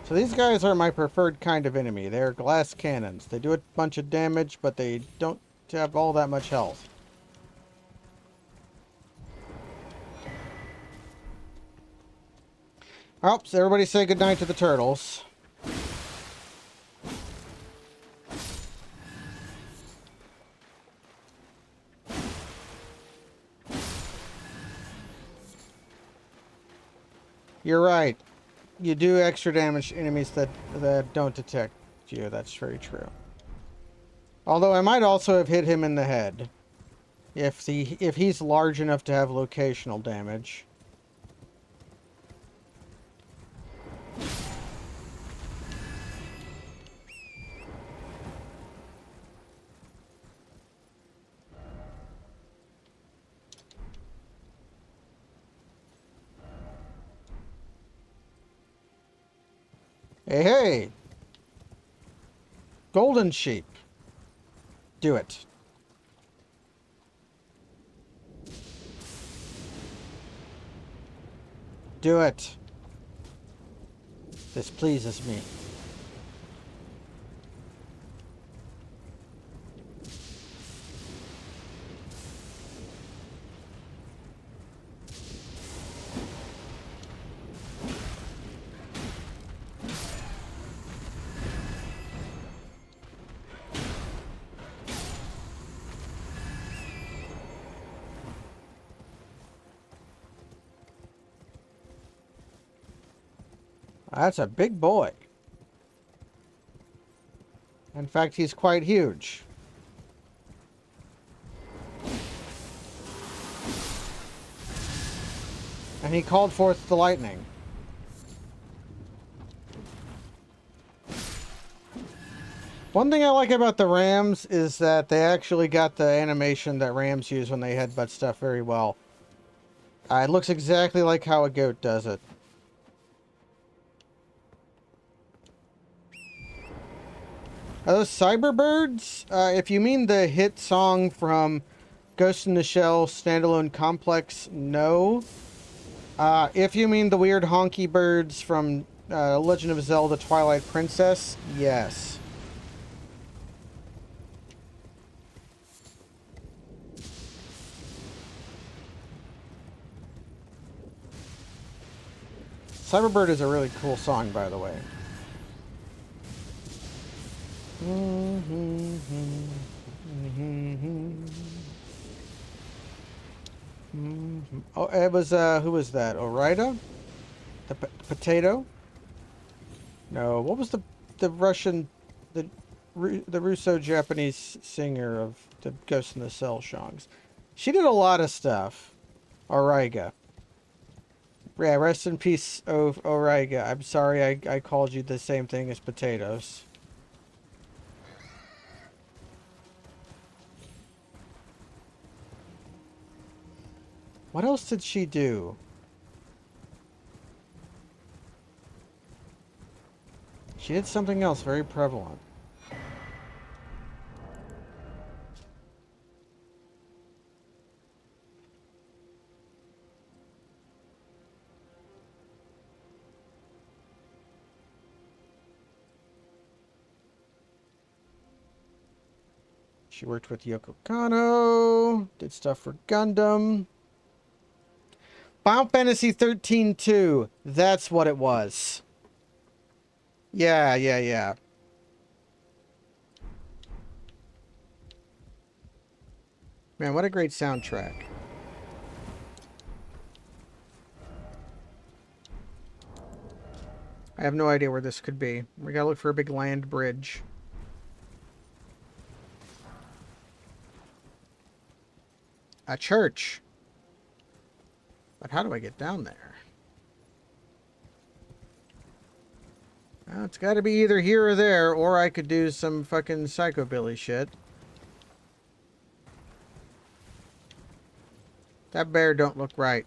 Speaker 1: So these guys are my preferred kind of enemy. They're glass cannons. They do a bunch of damage, but they don't to have all that much health. Oh, so everybody say goodnight to the turtles. You're right. You do extra damage to enemies that don't detect you. That's very true. Although I might also have hit him in the head. If he's large enough to have locational damage. Hey, hey! Golden sheep. Do it. Do it. This pleases me. That's a big boy. In fact, he's quite huge. And he called forth the lightning. One thing I like about the rams is that they actually got the animation that rams use when they headbutt stuff very well. It looks exactly like how a goat does it. Are those cyberbirds? If you mean the hit song from Ghost in the Shell Standalone Complex, no. If you mean the weird honky birds from Legend of Zelda Twilight Princess, yes. Cyberbird is a really cool song, by the way. Oh, it was, who was that? Orida? The potato? No, what was the Russian, the Russo-Japanese singer of the Ghost in the Shell songs? She did a lot of stuff. Origa. Yeah, rest in peace, Origa. I'm sorry I called you the same thing as potatoes. What else did she do? She did something else very prevalent. She worked with Yoko Kanno, did stuff for Gundam. Final Fantasy 13-2. That's what it was. Yeah. Man, what a great soundtrack. I have no idea where this could be. We gotta look for a big land bridge. A church. But how do I get down there? Well, it's gotta be either here or there, or I could do some fucking psychobilly shit. That bear don't look right.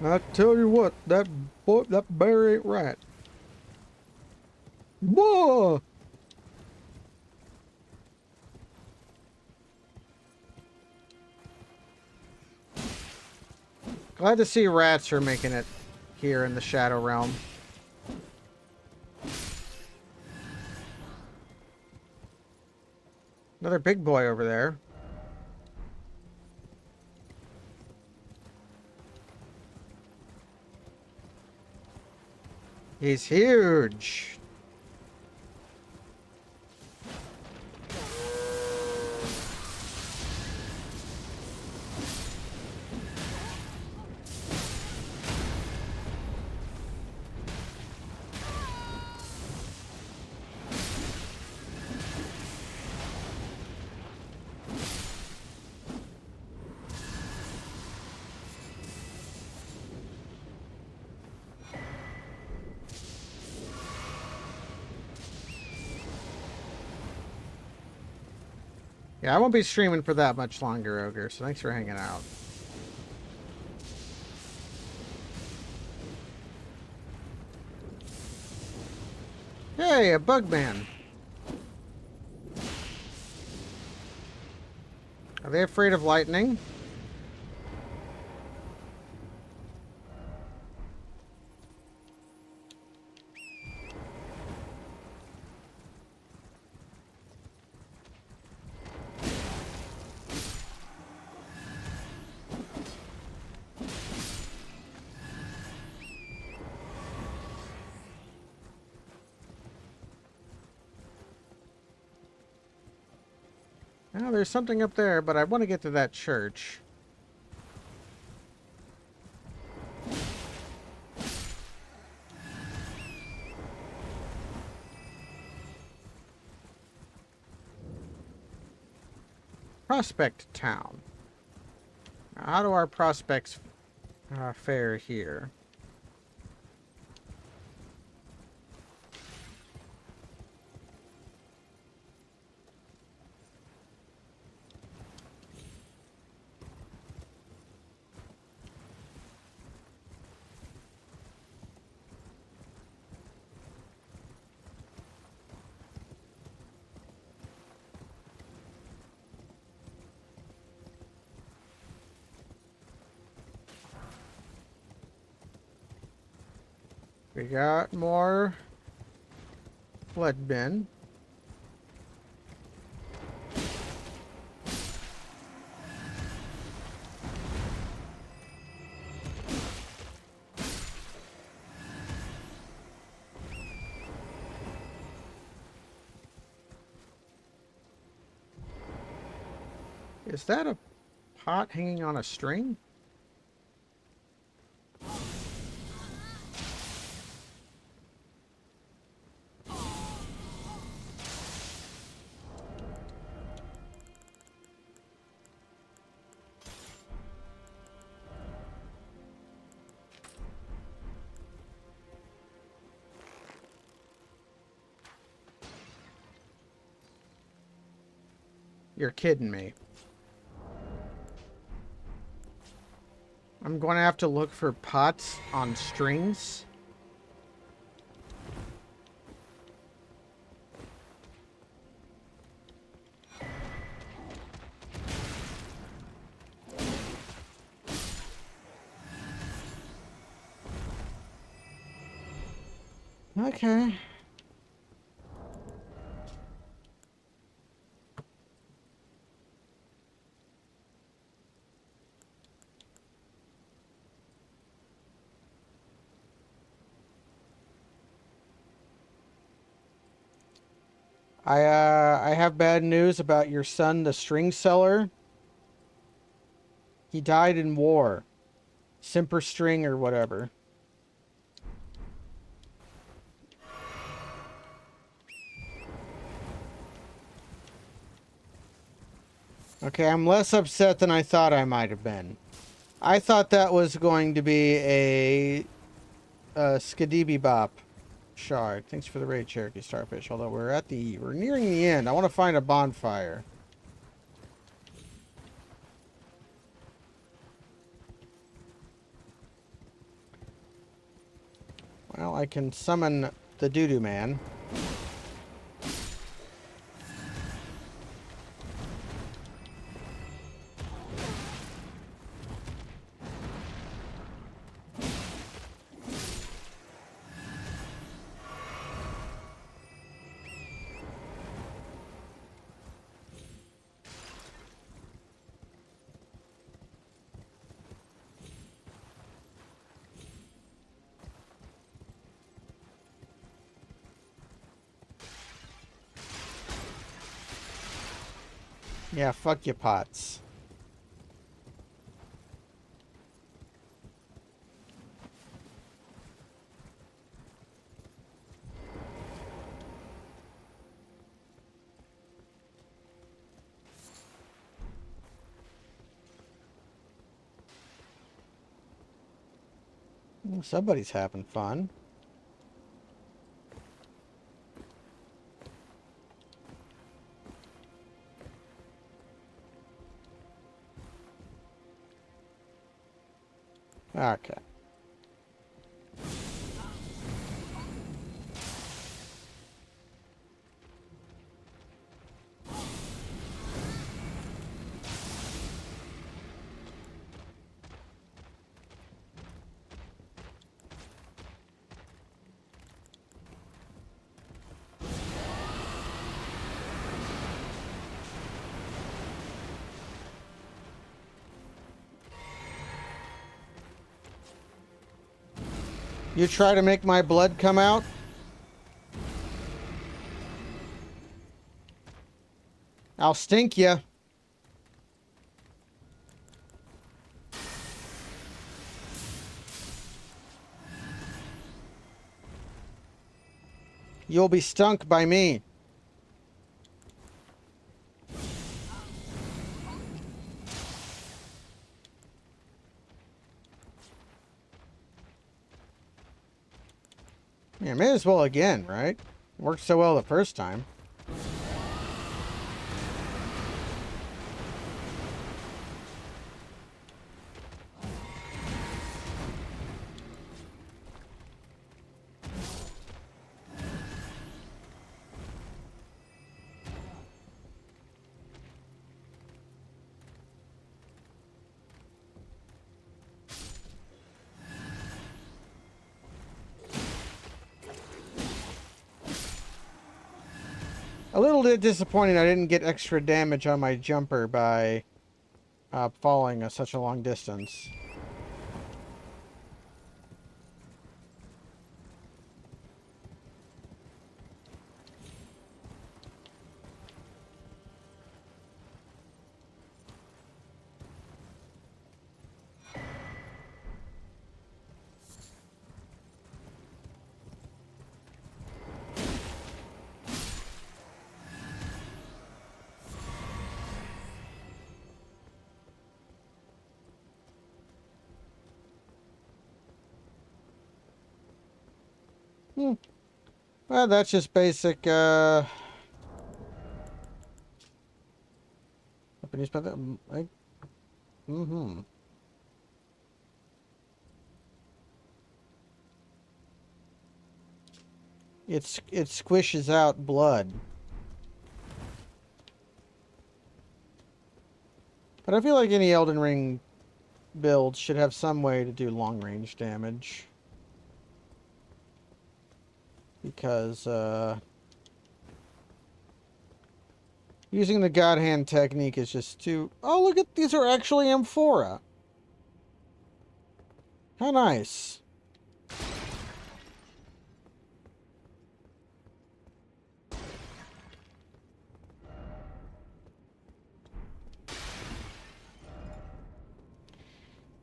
Speaker 1: I tell you what, that bear ain't right. Whoa! Glad to see rats are making it here in the Shadow Realm. Another big boy over there. He's huge. Yeah, I won't be streaming for that much longer, Ogre, so thanks for hanging out. Hey, a bug man. Are they afraid of lightning? Oh, there's something up there, but I want to get to that church. Prospect Town. Now, how do our prospects fare here? We got more blood bin. Is that a pot hanging on a string? You're kidding me. I'm going to have to look for pots on strings. Okay. I have bad news about your son, the string seller. He died in war. Simper string or whatever. Okay, I'm less upset than I thought I might have been. I thought that was going to be a Skadibi Bop shard. Thanks for the raid, Cherokee Starfish. Although we're nearing the end. I want to find a bonfire. I can summon the doo-doo man. Yeah, fuck your pots. Somebody's having fun. Okay. You try to make my blood come out? I'll stink ya. You'll be stunk by me. Yeah, may as well again, right? Worked so well the first time. A little bit disappointing I didn't get extra damage on my jumper by falling such a long distance. Well, that's just basic, Japanese method, like, It squishes out blood. But I feel like any Elden Ring build should have some way to do long-range damage. Because, using the God Hand technique is just too... Oh, look at... These are actually amphora. How nice.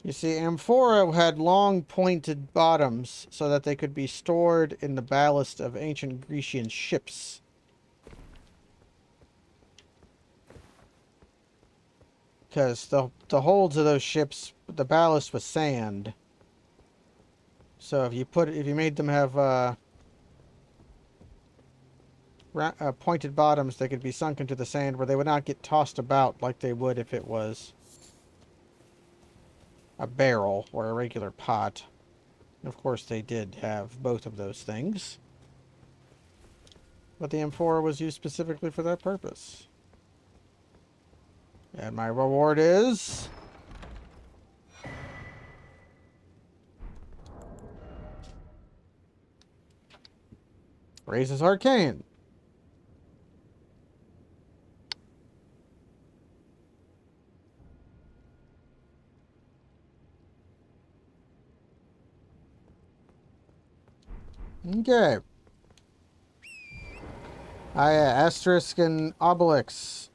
Speaker 1: You see, amphora had long pointed bottoms so that they could be stored in the ballast of ancient Grecian ships. Because the holds of those ships, the ballast was sand. So if you made them have pointed bottoms, they could be sunk into the sand where they would not get tossed about like they would if it was a barrel or a regular pot. Of course, they did have both of those things. But the M4 was used specifically for that purpose. And my reward is... Raises Arcane. Okay. Asterisk and Obelix.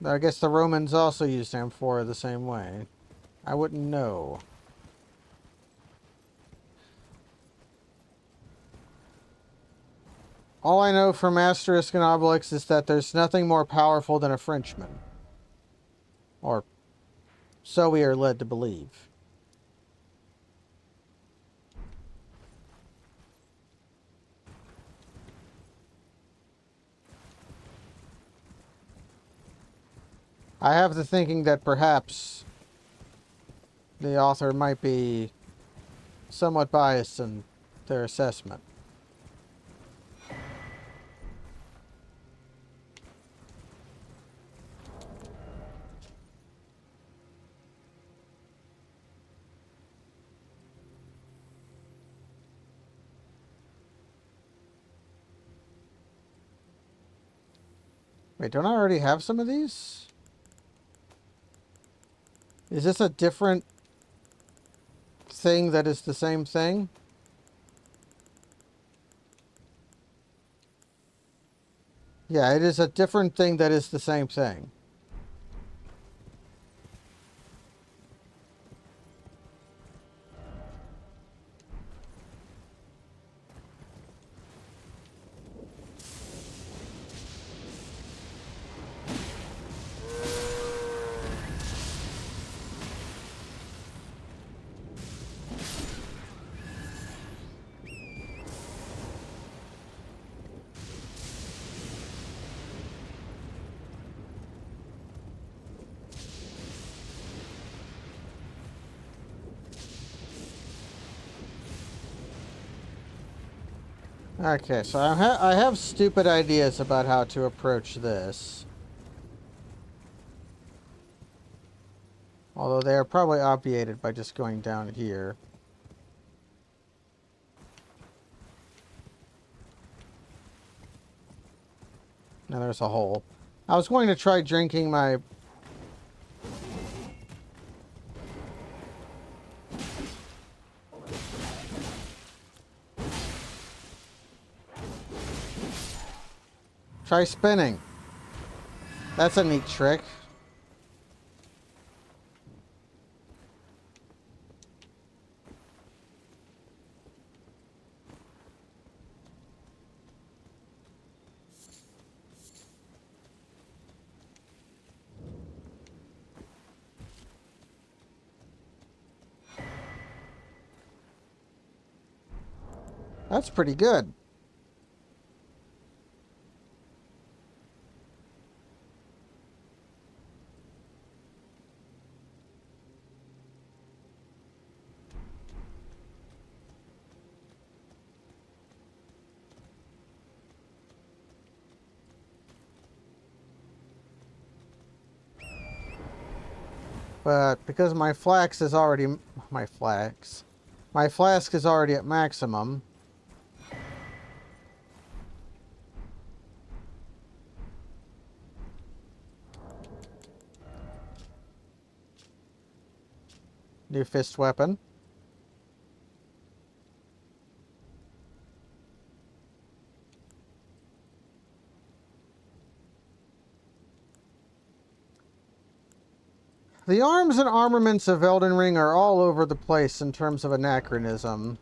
Speaker 1: I guess the Romans also used M4 the same way. I wouldn't know. All I know from Asterisk and Obelix is that there's nothing more powerful than a Frenchman. Or so we are led to believe. I have the thinking that perhaps the author might be somewhat biased in their assessment. Wait, don't I already have some of these? Is this a different thing that is the same thing? Yeah, it is a different thing that is the same thing. Okay, so I have stupid ideas about how to approach this. Although they are probably obviated by just going down here. Now there's a hole. I was going to try drinking my... Try spinning. That's a neat trick. That's pretty good. But because my flask is already... My flask is already at maximum. New fist weapon. The arms and armaments of Elden Ring are all over the place in terms of anachronism.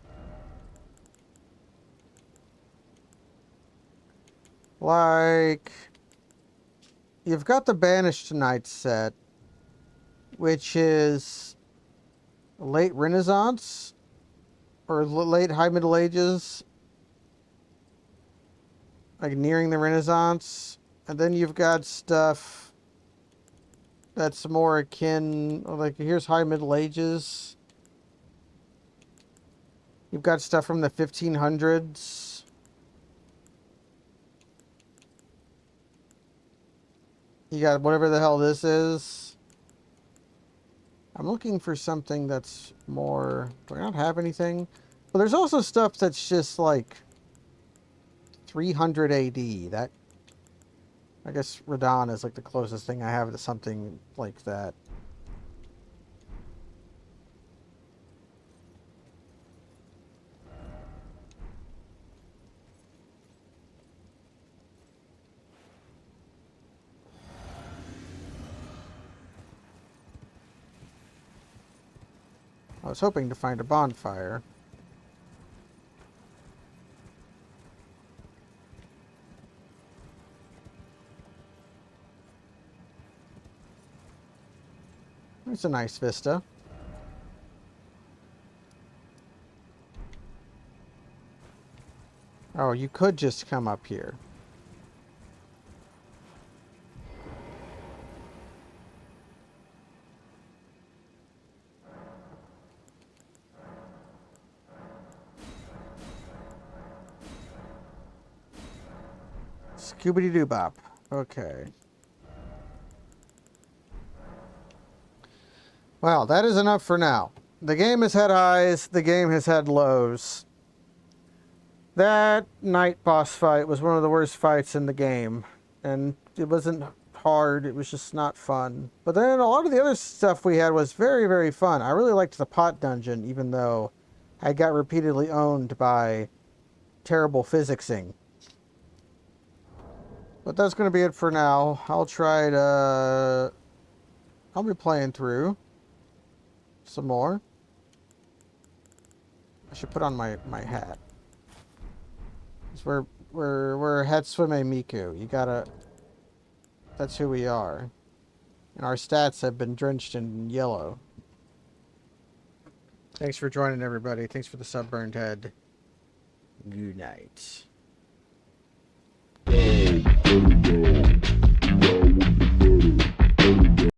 Speaker 1: Like, you've got the Banished Knight set, which is late Renaissance or late High Middle Ages, like nearing the Renaissance. And then you've got stuff that's more akin, like here's High Middle Ages. You've got stuff from the 1500s. You got whatever the hell this is. I'm looking for something that's more... Do I not have anything? But there's also stuff that's just like 300 AD. That... I guess Radon is like the closest thing I have to something like that. I was hoping to find a bonfire. It's a nice vista. Oh, you could just come up here. Scooby-Doo-Bop. Okay. Well, that is enough for now. The game has had highs, the game has had lows. That night boss fight was one of the worst fights in the game. And it wasn't hard, it was just not fun. But then a lot of the other stuff we had was very, very fun. I really liked the pot dungeon, even though I got repeatedly owned by terrible physicsing. But that's going to be it for now. I'll be playing through some more. I should put on my hat. We're Hatsume Miku. You gotta... That's who we are. And our stats have been drenched in yellow. Thanks for joining, everybody. Thanks for the sunburned head. Good night.